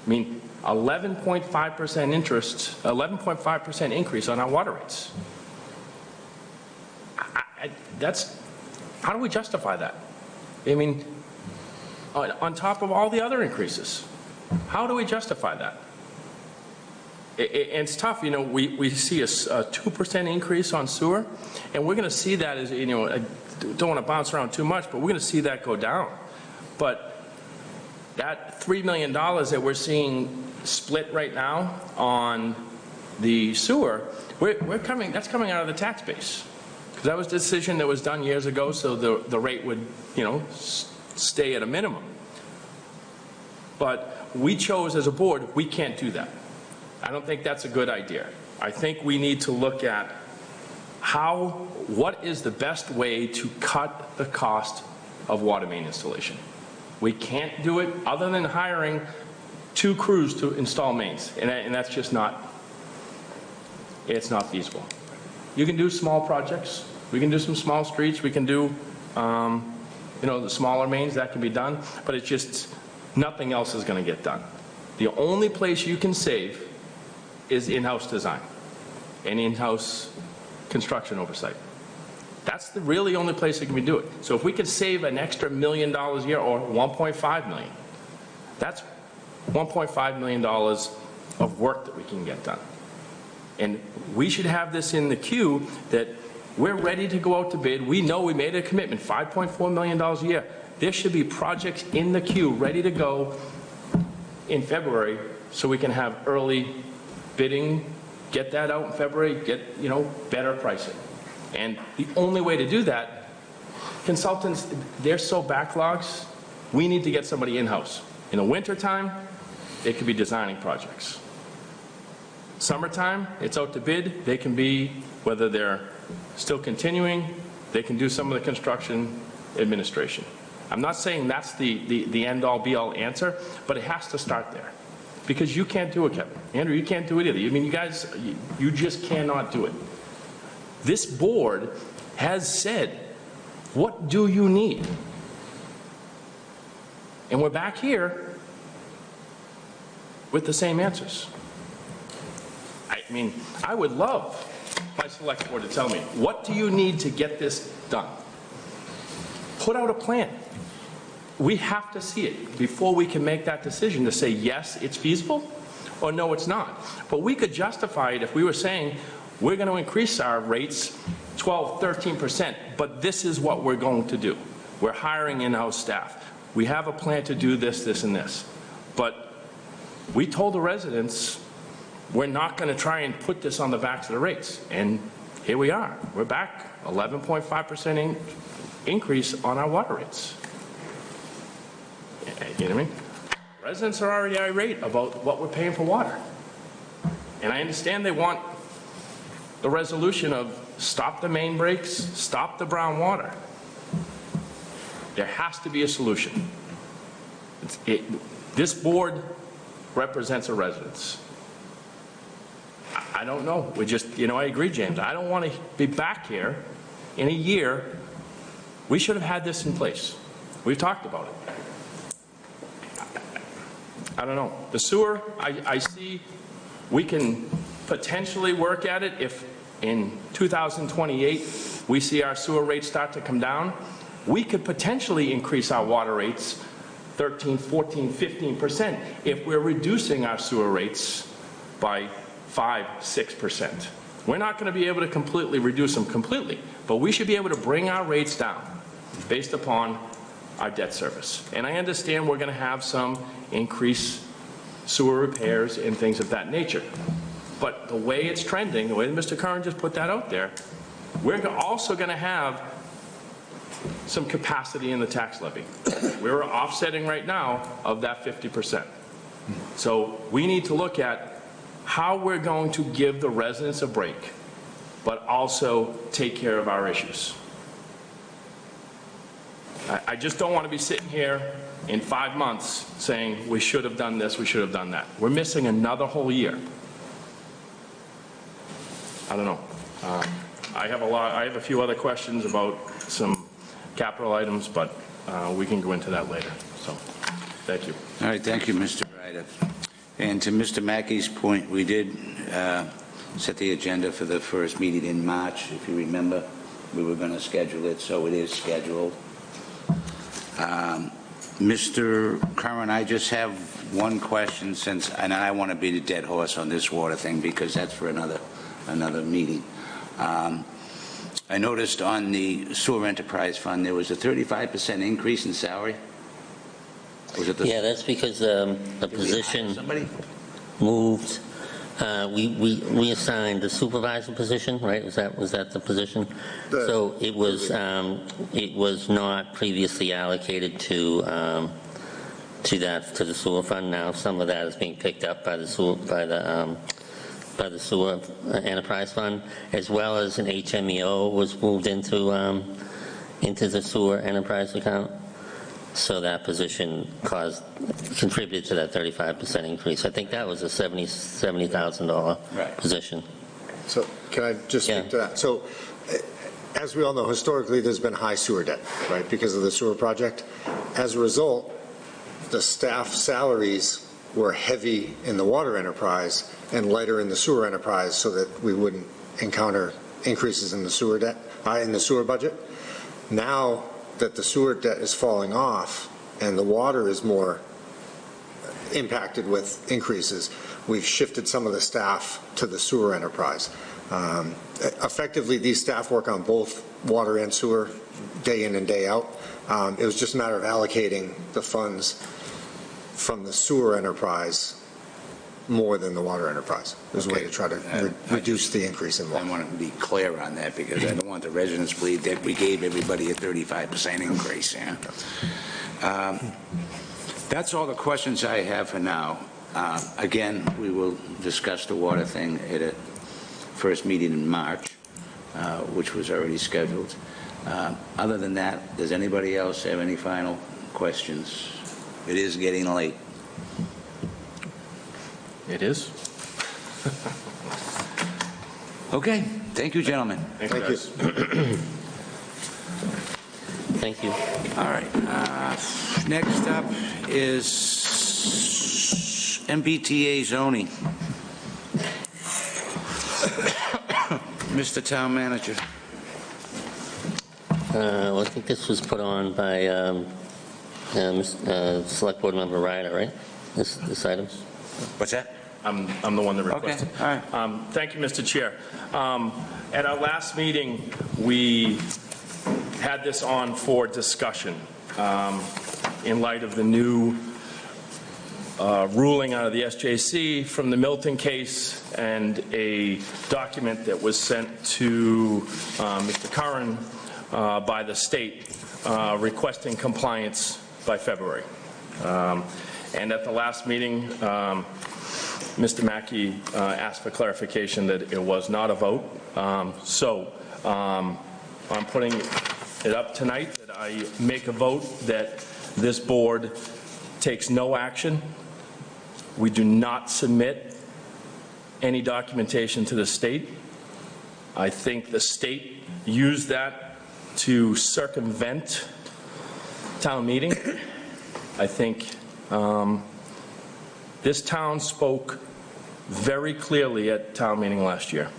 I mean, 11.5% interest, 11.5% increase on our water rates. How do we justify that? I mean, on top of all the other increases, how do we justify that? And it's tough, we see a 2% increase on sewer, and we're going to see that as, I don't want to bounce around too much, but we're going to see that go down. But that $3 million that we're seeing split right now on the sewer, that's coming out of the tax base. Because that was a decision that was done years ago, so the rate would, stay at a minimum. But we chose as a board, we can't do that. I don't think that's a good idea. I think we need to look at what is the best way to cut the cost of water main installation. We can't do it other than hiring 2 crews to install mains, and that's just it's not feasible. You can do small projects. We can do some small streets. We can do, the smaller mains, that can be done, but it's just nothing else is going to get done. The only place you can save is in-house design and in-house construction oversight. That's the really only place that can be do it. So if we could save an extra $1 million a year or $1.5 million, that's $1.5 million of work that we can get done. And we should have this in the queue that we're ready to go out to bid. We know we made a commitment, $5.4 million a year. There should be projects in the queue ready to go in February so we can have early bidding, get that out in February, get, better pricing. And the only way to do that, consultants, they're so backlogs, we need to get somebody in-house. In the wintertime, they could be designing projects. Summertime, it's out to bid. They can be, whether they're still continuing, they can do some of the construction administration. I'm not saying that's the end-all, be-all answer, but it has to start there. Because you can't do it, Kevin. Andrew, you can't do it either. I mean, you guys, you just cannot do it. This board has said, what do you need? And we're back here with the same answers. I mean, I would love my select board to tell me, what do you need to get this done? Put out a plan. We have to see it before we can make that decision to say, yes, it's feasible, or no, it's not. But we could justify it if we were saying, we're going to increase our rates 12, 13%, but this is what we're going to do. We're hiring in-house staff. We have a plan to do this, this, and this. But we told the residents, we're not going to try and put this on the backs of the rates. And here we are. We're back, 11.5% increase on our water rates. You know what I mean? Residents are already irate about what we're paying for water. And I understand they want the resolution of stop the main breaks, stop the brown water. There has to be a solution. This board represents the residents. I don't know. We just, I agree, James. I don't want to be back here in a year. We should have had this in place. We've talked about it. I don't know. The sewer, I see we can potentially work at it if in 2028 we see our sewer rates start to come down. We could potentially increase our water rates 13, 14, 15% if we're reducing our sewer rates by 5, 6%. We're not going to be able to completely reduce them completely, but we should be able to bring our rates down based upon our debt service. And I understand we're going to have some increased sewer repairs and things of that nature. But the way it's trending, the way that Mr. Curran just put that out there, we're also going to have some capacity in the tax levy. We're offsetting right now of that 50%. So we need to look at how we're going to give the residents a break, but also take care of our issues. I just don't want to be sitting here in 5 months saying we should have done this, we should have done that. We're missing another whole year. I don't know. I have a few other questions about some capital items, but we can go into that later. So, thank you. All right, thank you, Mr. Ryder. And to Mr. Mackey's point, we did set the agenda for the first meeting in March. If you remember, we were going to schedule it, so it is scheduled. Mr. Curran, I just have one question, and I want to beat a dead horse on this water thing because that's for another meeting. I noticed on the sewer enterprise fund there was a 35% increase in salary. Was it Yeah, that's because the position moved. We assigned the supervisor position, right? Was that the position? So it was not previously allocated to the sewer fund. Now some of that is being picked up by the sewer enterprise fund, as well as an HMEO was moved into the sewer enterprise account. So that position contributed to that 35% increase. I think that was a $70,000 position. So can I just speak to that? So as we all know, historically, there's been high sewer debt, right, because of the sewer project. As a result, the staff salaries were heavy in the water enterprise and lighter in the sewer enterprise so that we wouldn't encounter increases in the sewer debt, in the sewer budget. Now that the sewer debt is falling off and the water is more impacted with increases, we've shifted some of the staff to the sewer enterprise. Effectively, these staff work on both water and sewer day in and day out. It was just a matter of allocating the funds from the sewer enterprise more than the water enterprise. There's a way to try to reduce the increase in water. I want to be clear on that because I don't want the residents to believe that we gave everybody a 35% increase. Yeah? That's all the questions I have for now. Again, we will discuss the water thing at a first meeting in March, which was already scheduled. Other than that, does anybody else have any final questions? It is getting late. It is. Okay. Thank you, gentlemen. Thank you. Thank you. All right. Next up is MBTA zoning. Mr. Town Manager. Well, I think this was put on by Select Board Member Ryder, right? This items? What's that? I'm the one that requested. Okay, all right. Thank you, Mr. Chair. At our last meeting, we had this on for discussion in light of the new ruling out of the SJC from the Milton case and a document that was sent to Mr. Curran by the state requesting compliance by February. And at the last meeting, Mr. Mackey asked for clarification that it was not a vote. So I'm putting it up tonight that I make a vote that this board takes no action. We do not submit any documentation to the state. I think the state used that to circumvent town meeting. I think this town spoke very clearly at town meeting last year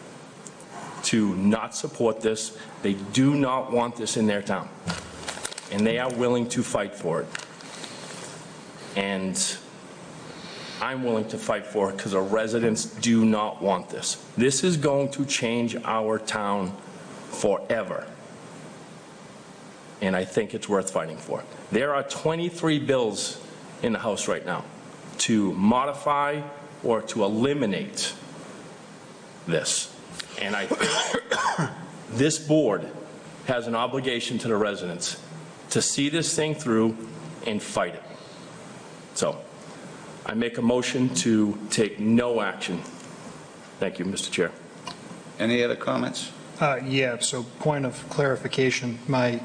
to not support this. They do not want this in their town, and they are willing to fight for it. And I'm willing to fight for it because the residents do not want this. This is going to change our town forever, and I think it's worth fighting for. There are 23 bills in the House right now to modify or to eliminate this. And I think this board has an obligation to the residents to see this thing through and fight it. So I make a motion to take no action. Thank you, Mr. Chair. Any other comments? Yeah, so point of clarification, my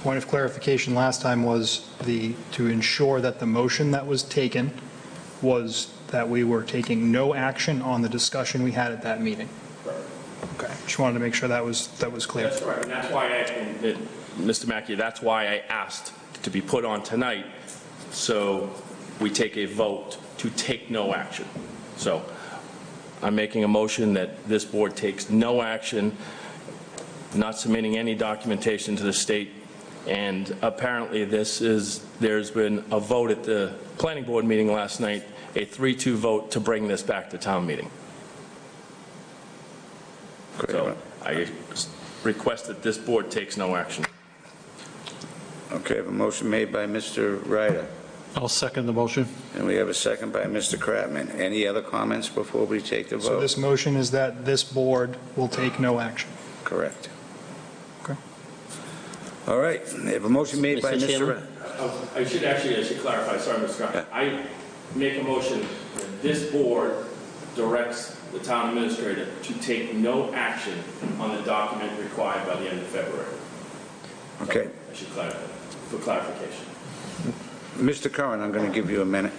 point of clarification last time was to ensure that the motion that was taken was that we were taking no action on the discussion we had at that meeting. Okay, just wanted to make sure that was clear. That's right, and that's why Mr. Mackey, that's why I asked to be put on tonight, so we take a vote to take no action. So I'm making a motion that this board takes no action, not submitting any documentation to the state, and apparently there's been a vote at the planning board meeting last night, a 3-2 vote to bring this back to town meeting. So I request that this board takes no action. Okay, I have a motion made by Mr. Ryder, I'll second the motion. and we have a second by Mr. Kratman. Any other comments before we take the So vote? this motion is that this board will take no action. Correct. Okay. All right, we have a motion made by Mr. Mr. Chairman? Ryder. I should clarify, sorry, Mr. Scott. I make a motion that this board directs the town administrator to take no action on the document required by the end of February. Okay. I should clarify, for clarification. Mr. Curran, I'm going to give you a minute.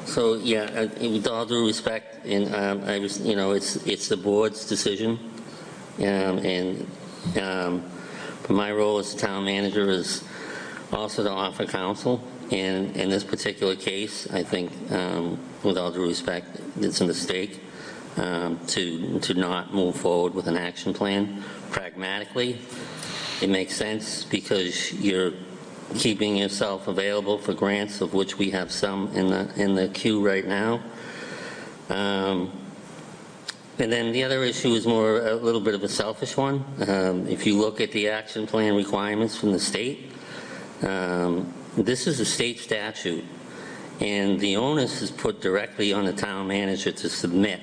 So, yeah, with all due respect, and it's the board's decision, my role as the town manager is also to offer counsel, and in this particular case, I think, with all due respect, it's a mistake to not move forward with an action plan. Pragmatically, it makes sense because you're keeping yourself available for grants, of which we have some in the queue right now. And then the other issue is a little bit of a selfish one. If you look at the action plan requirements from the state, this is a state statute, and the onus is put directly on the town manager to submit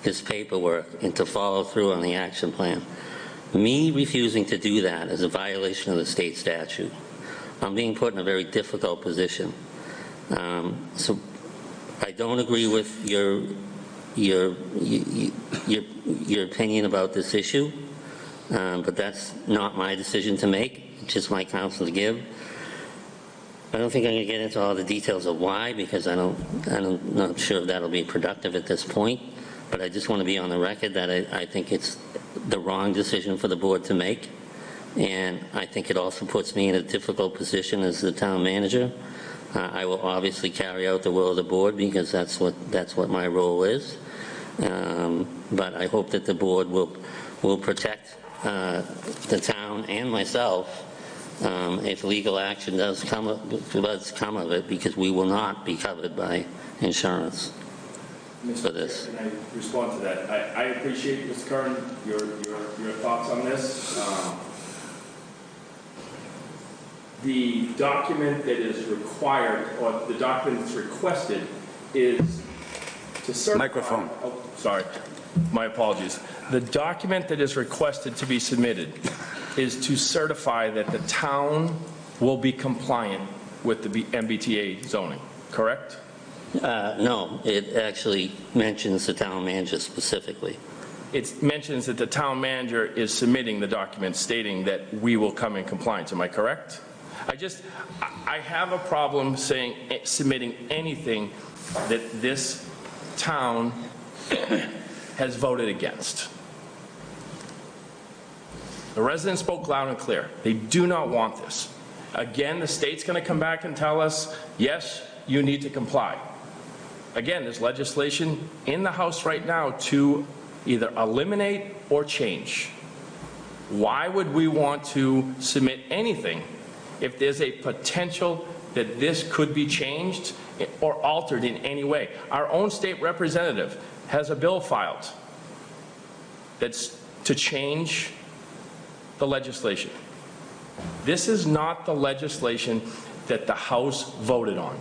his paperwork and to follow through on the action plan. Me refusing to do that is a violation of the state statute. I'm being put in a very difficult position. So I don't agree with your opinion about this issue, but that's not my decision to make. It's just my counsel to give. I don't think I'm going to get into all the details of why, because I'm not sure if that'll be productive at this point. But I just want to be on the record that I think it's the wrong decision for the board to make. And I think it also puts me in a difficult position as the town manager. I will obviously carry out the will of the board because that's what my role is. But I hope that the board will protect the town and myself if legal action does come of it, because we will not be covered by insurance. for this. Can I respond to that? I appreciate, Mr. Curran, your thoughts on this. The document that is required, or the document that's requested, is to certify. Microphone. Oh, sorry. My apologies. The document that is requested to be submitted is to certify that the town will be compliant with the MBTA zoning, correct? No, it actually mentions the town manager specifically. It mentions that the town manager is submitting the document stating that we will come in compliance. Am I correct? I have a problem submitting anything that this town has voted against. The residents spoke loud and clear. They do not want this. Again, the state's going to come back and tell us, yes, you need to comply. Again, there's legislation in the House right now to either eliminate or change. Why would we want to submit anything if there's a potential that this could be changed or altered in any way? Our own state representative has a bill filed that's to change the legislation. This is not the legislation that the House voted on.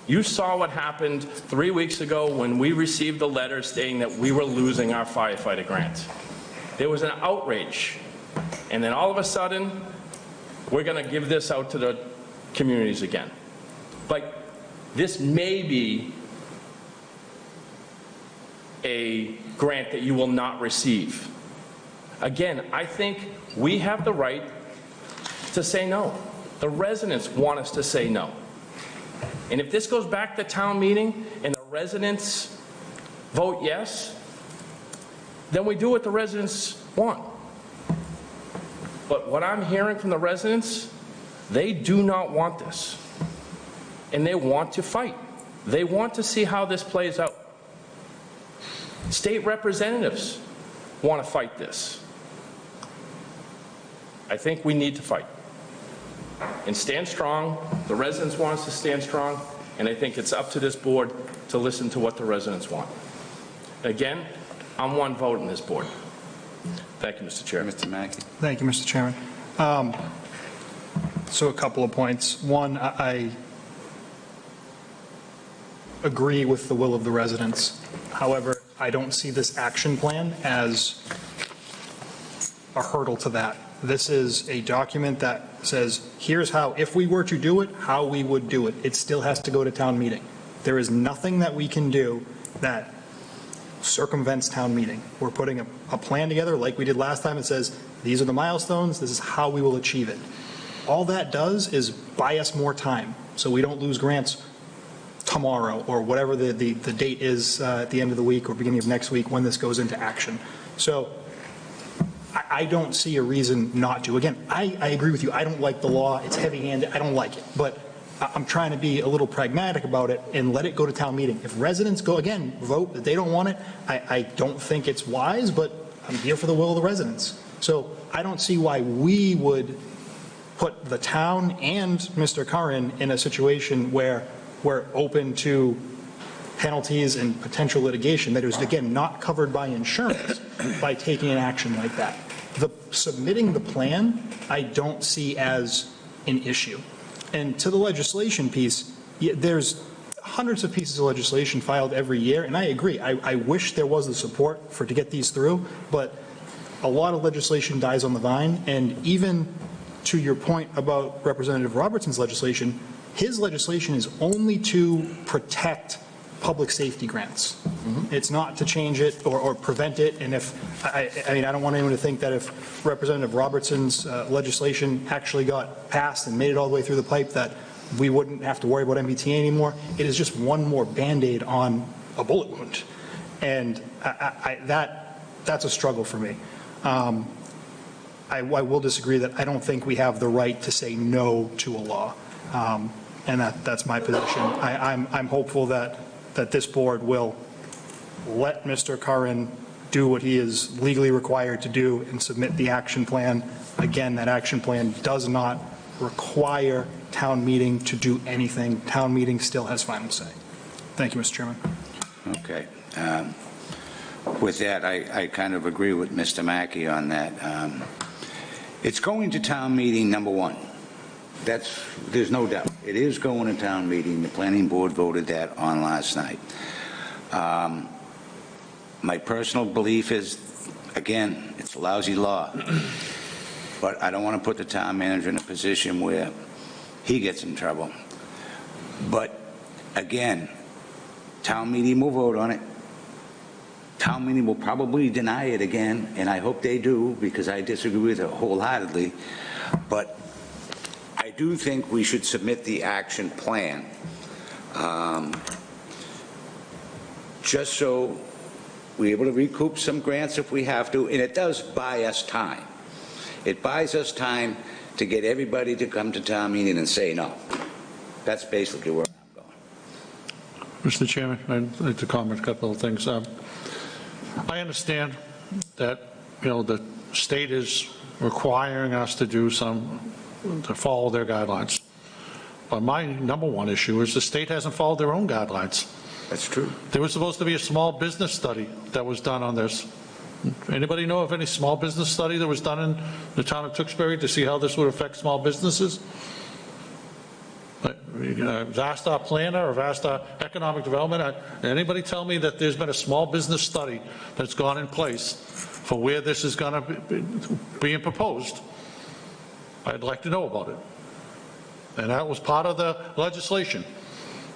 You saw what happened 3 weeks ago when we received a letter stating that we were losing our firefighter grant. There was an outrage. And then all of a sudden, we're going to give this out to the communities again. Like, this may be a grant that you will not receive. Again, I think we have the right to say no. The residents want us to say no. And if this goes back to town meeting and the residents vote yes, then we do what the residents want. But what I'm hearing from the residents, they do not want this. And they want to fight. They want to see how this plays out. State representatives want to fight this. I think we need to fight and stand strong. The residents want us to stand strong, and I think it's up to this board to listen to what the residents want. Again, I'm one vote in this board. Thank you, Mr. Chair. Mr. Mackey. Thank you, Mr. Chairman. So a couple of points. One, I agree with the will of the residents. However, I don't see this action plan as a hurdle to that. This is a document that says, here's how, if we were to do it, how we would do it. It still has to go to town meeting. There is nothing that we can do that circumvents town meeting. We're putting a plan together like we did last time. It says, these are the milestones, this is how we will achieve it. All that does is buy us more time so we don't lose grants tomorrow or whatever the date is at the end of the week or beginning of next week when this goes into action. So I don't see a reason not to. Again, I agree with you. I don't like the law. It's heavy-handed. I don't like it. But I'm trying to be a little pragmatic about it and let it go to town meeting. If residents go, again, vote that they don't want it, I don't think it's wise, but I'm here for the will of the residents. So I don't see why we would put the town and Mr. Curran in a situation where we're open to penalties and potential litigation that is, again, not covered by insurance by taking an action like that. Submitting the plan, I don't see as an issue. And to the legislation piece, there's hundreds of pieces of legislation filed every year, and I agree. I wish there was the support to get these through, but a lot of legislation dies on the vine, and even to your point about Representative Robertson's legislation, his legislation is only to protect public safety grants. It's not to change it or prevent it. And if, I mean, I don't want anyone to think that if Representative Robertson's legislation actually got passed and made it all the way through the pipe, that we wouldn't have to worry about MBTA anymore. It is just one more Band-Aid on a bullet wound. And that's a struggle for me. I will disagree that I don't think we have the right to say no to a law. And that's my position. I'm hopeful that this board will let Mr. Curran do what he is legally required to do and submit the action plan. Again, that action plan does not require town meeting to do anything. Town meeting still has final say. Thank you, Mr. Chairman. Okay. With that, I kind of agree with Mr. Mackey on that. It's going to town meeting, number one. There's no doubt. It is going to town meeting. The planning board voted that on last night. My personal belief is, again, it's a lousy law, but I don't want to put the town manager in a position where he gets in trouble. But again, town meeting will vote on it. Town meeting will probably deny it again, and I hope they do, because I disagree with it wholeheartedly. But I do think we should submit the action plan, just so we're able to recoup some grants if we have to, and it does buy us time. It buys us time to get everybody to come to town meeting and say no. That's basically where I'm going. Mr. Chairman, I'd like to comment a couple of things. I understand that, the state is requiring us to to follow their guidelines. But my number one issue is the state hasn't followed their own guidelines. That's true. There was supposed to be a small business study that was done on this. Anybody know of any small business study that was done in the town of Tewksbury to see how this would affect small businesses? I've asked our planner, I've asked our economic development. Anybody tell me that there's been a small business study that's gone in place for where this is going to be being proposed? I'd like to know about it. And that was part of the legislation.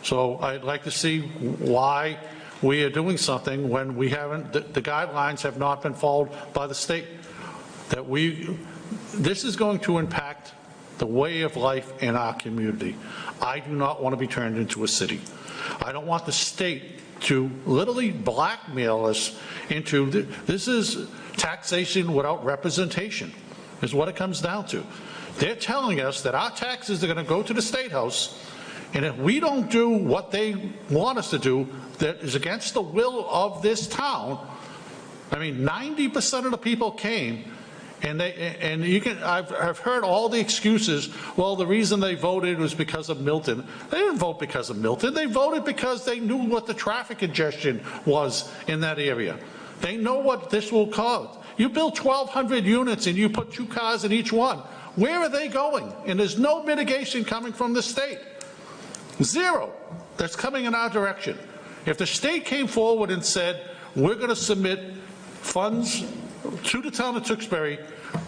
So I'd like to see why we are doing something when we haven't, the guidelines have not been followed by the state. This is going to impact the way of life in our community. I do not want to be turned into a city. I don't want the state to literally blackmail us into, this is taxation without representation, is what it comes down to. They're telling us that our taxes are going to go to the State House, and if we don't do what they want us to do, that is against the will of this town. I mean, 90% of the people came, and I've heard all the excuses. Well, the reason they voted was because of Milton. They didn't vote because of Milton. They voted because they knew what the traffic congestion was in that area. They know what this will cause. You build 1,200 units and you put 2 cars in each one. Where are they going? And there's no mitigation coming from the state. Zero that's coming in our direction. If the state came forward and said, we're going to submit funds to the town of Tewksbury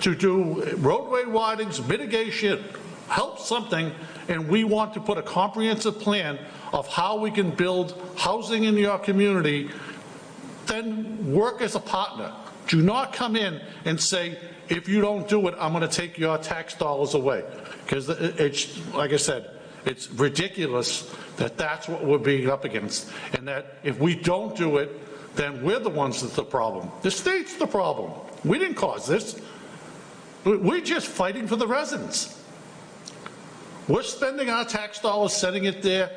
to do roadway widenings, mitigation, help something, and we want to put a comprehensive plan of how we can build housing in your community, then work as a partner. Do not come in and say, if you don't do it, I'm going to take your tax dollars away. Because it's, like I said, it's ridiculous that that's what we're being up against. And that if we don't do it, then we're the ones that's the problem. The state's the problem. We didn't cause this. We're just fighting for the residents. We're spending our tax dollars, setting it there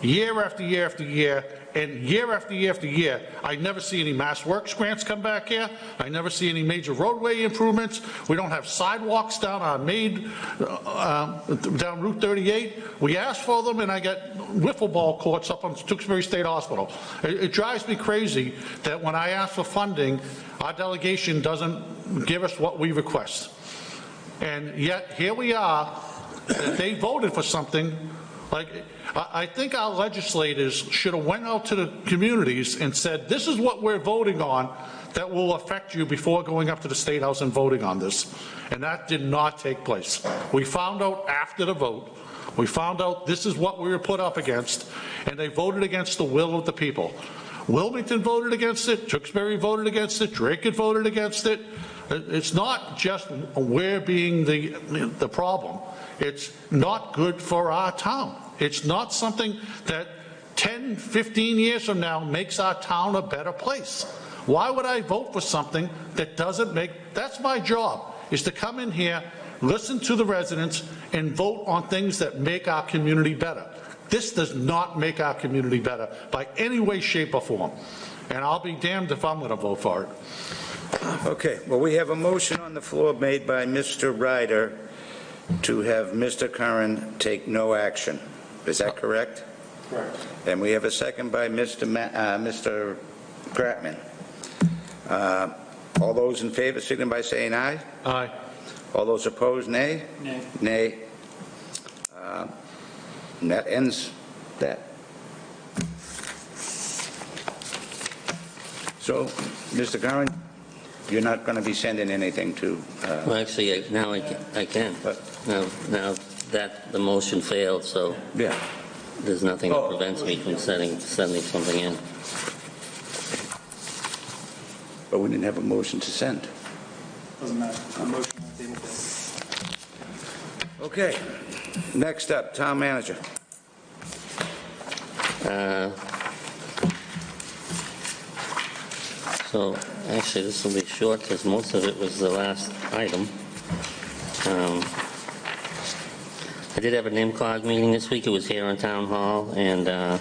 year after year after year, and year after year after year, I never see any Mass Works grants come back here. I never see any major roadway improvements. We don't have sidewalks down down Route 38. We ask for them, and I get wiffle ball courts up on Tewksbury State Hospital. It drives me crazy that when I ask for funding, our delegation doesn't give us what we request. And yet, here we are, they voted for something. Like, I think our legislators should have went out to the communities and said, this is what we're voting on that will affect you before going up to the State House and voting on this. And that did not take place. We found out after the vote. We found out this is what we were put up against, and they voted against the will of the people. Wilmington voted against it, Tewksbury voted against it, Drake had voted against it. It's not just we're being the problem. It's not good for our town. It's not something that 10, 15 years from now makes our town a better place. Why would I vote for something that doesn't make, that's my job, is to come in here, listen to the residents, and vote on things that make our community better. This does not make our community better by any way, shape, or form. And I'll be damned if I'm going to vote for it. Okay, well, we have a motion on the floor made by Mr. Ryder to have Mr. Curran take no action. Is that correct? Correct. And we have a second by Mr. Kratman. All those in favor, signify by saying aye. Aye. All those opposed, nay? Nay. Nay. And that ends that. So, Mr. Curran, you're not going to be sending anything to, Well, actually, now I can. But- Now that the motion failed, so yeah. there's nothing that prevents me from sending something in. But we didn't have a motion to send. Doesn't matter. A motion on the table. Okay. Next up, town manager. So actually, this will be short because most of it was the last item. I did have a NIMCOG meeting this week. It was here in Town Hall, and I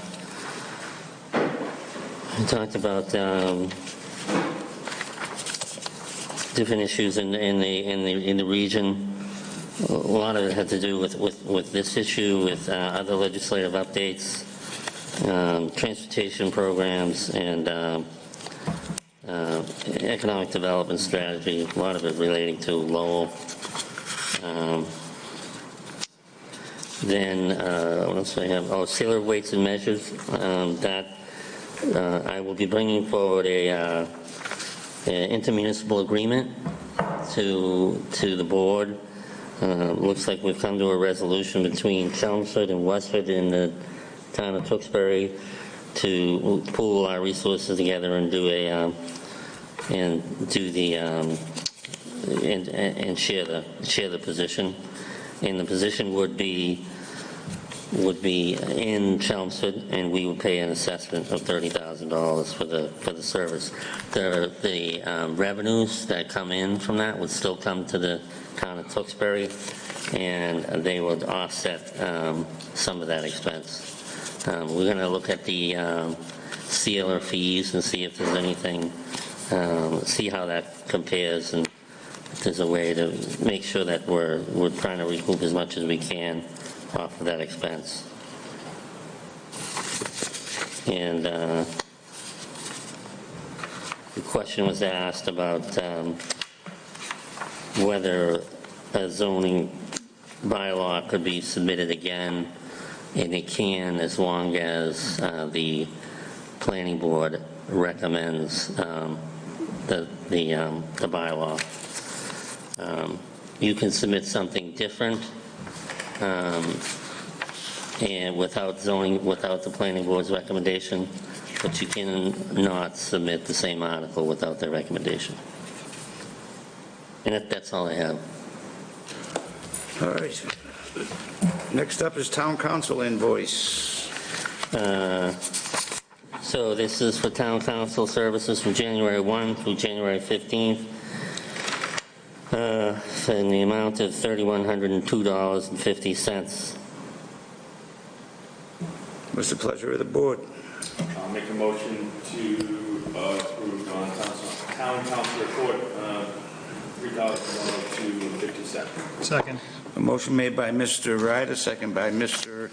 talked about different issues in the region. A lot of it had to do with this issue, with other legislative updates, transportation programs, and economic development strategy, a lot of it relating to Lowell. Then, what else do I have? Oh, sailor weights and measures. That I will be bringing forward a intermunicipal agreement to the board. Looks like we've come to a resolution between Chelmsford and Westford in the town of Tewksbury to pool our resources together and do share the position. And the position would be in Chelmsford, and we would pay an assessment of $30,000 for the service. The revenues that come in from that would still come to the town of Tewksbury, and they would offset some of that expense. We're going to look at the sealer fees and see if there's anything, see how that compares, and if there's a way to make sure that we're trying to recoup as much as we can off of that expense. And the question was asked about whether a zoning bylaw could be submitted again, and it can, as long as the planning board recommends the bylaw. You can submit something different, and without the planning board's recommendation, but you can not submit the same article without their recommendation. And that's all I have. All right. Next up is town council invoice. So this is for town council services from January 1 through January 15th. In the amount of $3,102.50. What's the pleasure of the board? I'll make a motion to approve town council report, $3,102.50. Second. A motion made by Mr. Ryder, second by Mr.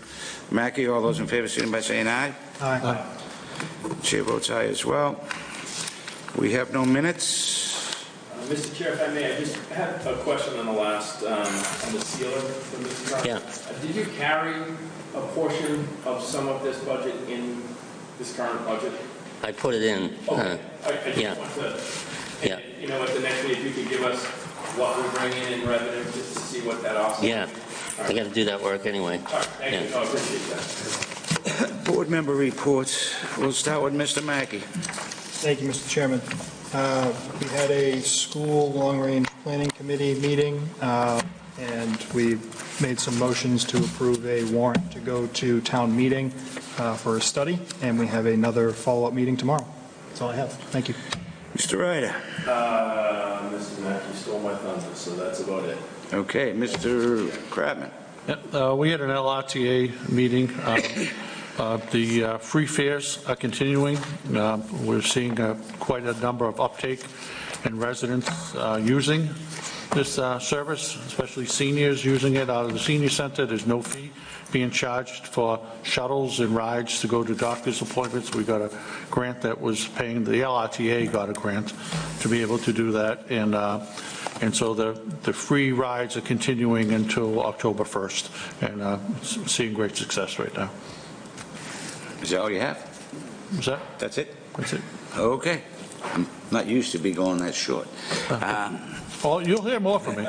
Mackey. All those in favor, signify by saying aye. Aye. Chair votes aye as well. We have no minutes. Mr. Chair, if I may, I just had a question on the last, on the sealer from Mr. Carter. Yeah. Did you carry a portion of some of this budget in this current budget? I put it in. Okay. I yeah. just want to, Yeah. you know, at the next meeting, if you could give us what we're bringing in revenue, just to see what that offset. Yeah. I got to do that work anyway. All right, thank you. No, I appreciate that. Board member reports. We'll start with Mr. Mackey. Thank you, Mr. Chairman. We had a school long-range planning committee meeting, and we made some motions to approve a warrant to go to town meeting for a study, and we have another follow-up meeting tomorrow. That's all I have. Thank you. Mr. Ryder. Mrs. Mackey stole my thunder, so that's about it. Okay, Mr. Kratman. We had an LRTA meeting. The free fares are continuing. We're seeing quite a number of uptake and residents using this service, especially seniors using it out of the senior center. There's no fee being charged for shuttles and rides to go to doctor's appointments. We got a grant that was paying, the LRTA got a grant to be able to do that, and so the free rides are continuing until October 1st, and seeing great success right now. Is that all you have? Is that? That's it? That's it. Okay. I'm not used to be going that short. Oh, you'll hear more from me.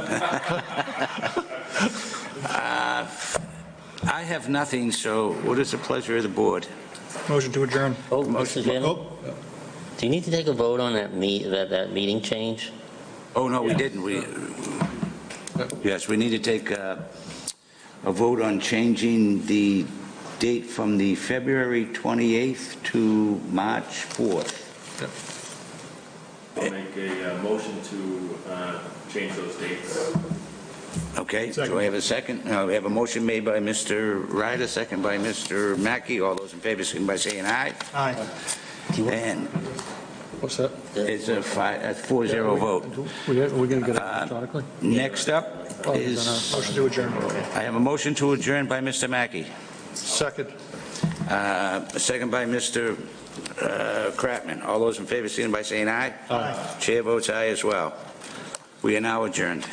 I have nothing, so what is the pleasure of the board? Motion to adjourn. Oh, Mr. Chairman? Do you need to take a vote on that meeting change? Oh, no, we didn't. Yes, we need to take a vote on changing the date from the February 28th to March 4th. I'll make a motion to change those dates. Okay, do I have a second? We have a motion made by Mr. Ryder, second by Mr. Mackey. All those in favor, signify by saying aye. Aye. And What's that? it's a 4-0 vote. We're going to get it electronically? Next up is, Motion to adjourn. I have a motion to adjourn by Mr. Mackey. Second. A second by Mr. Kratman. All those in favor, signify by saying aye. Aye. Chair votes aye as well. We are now adjourned.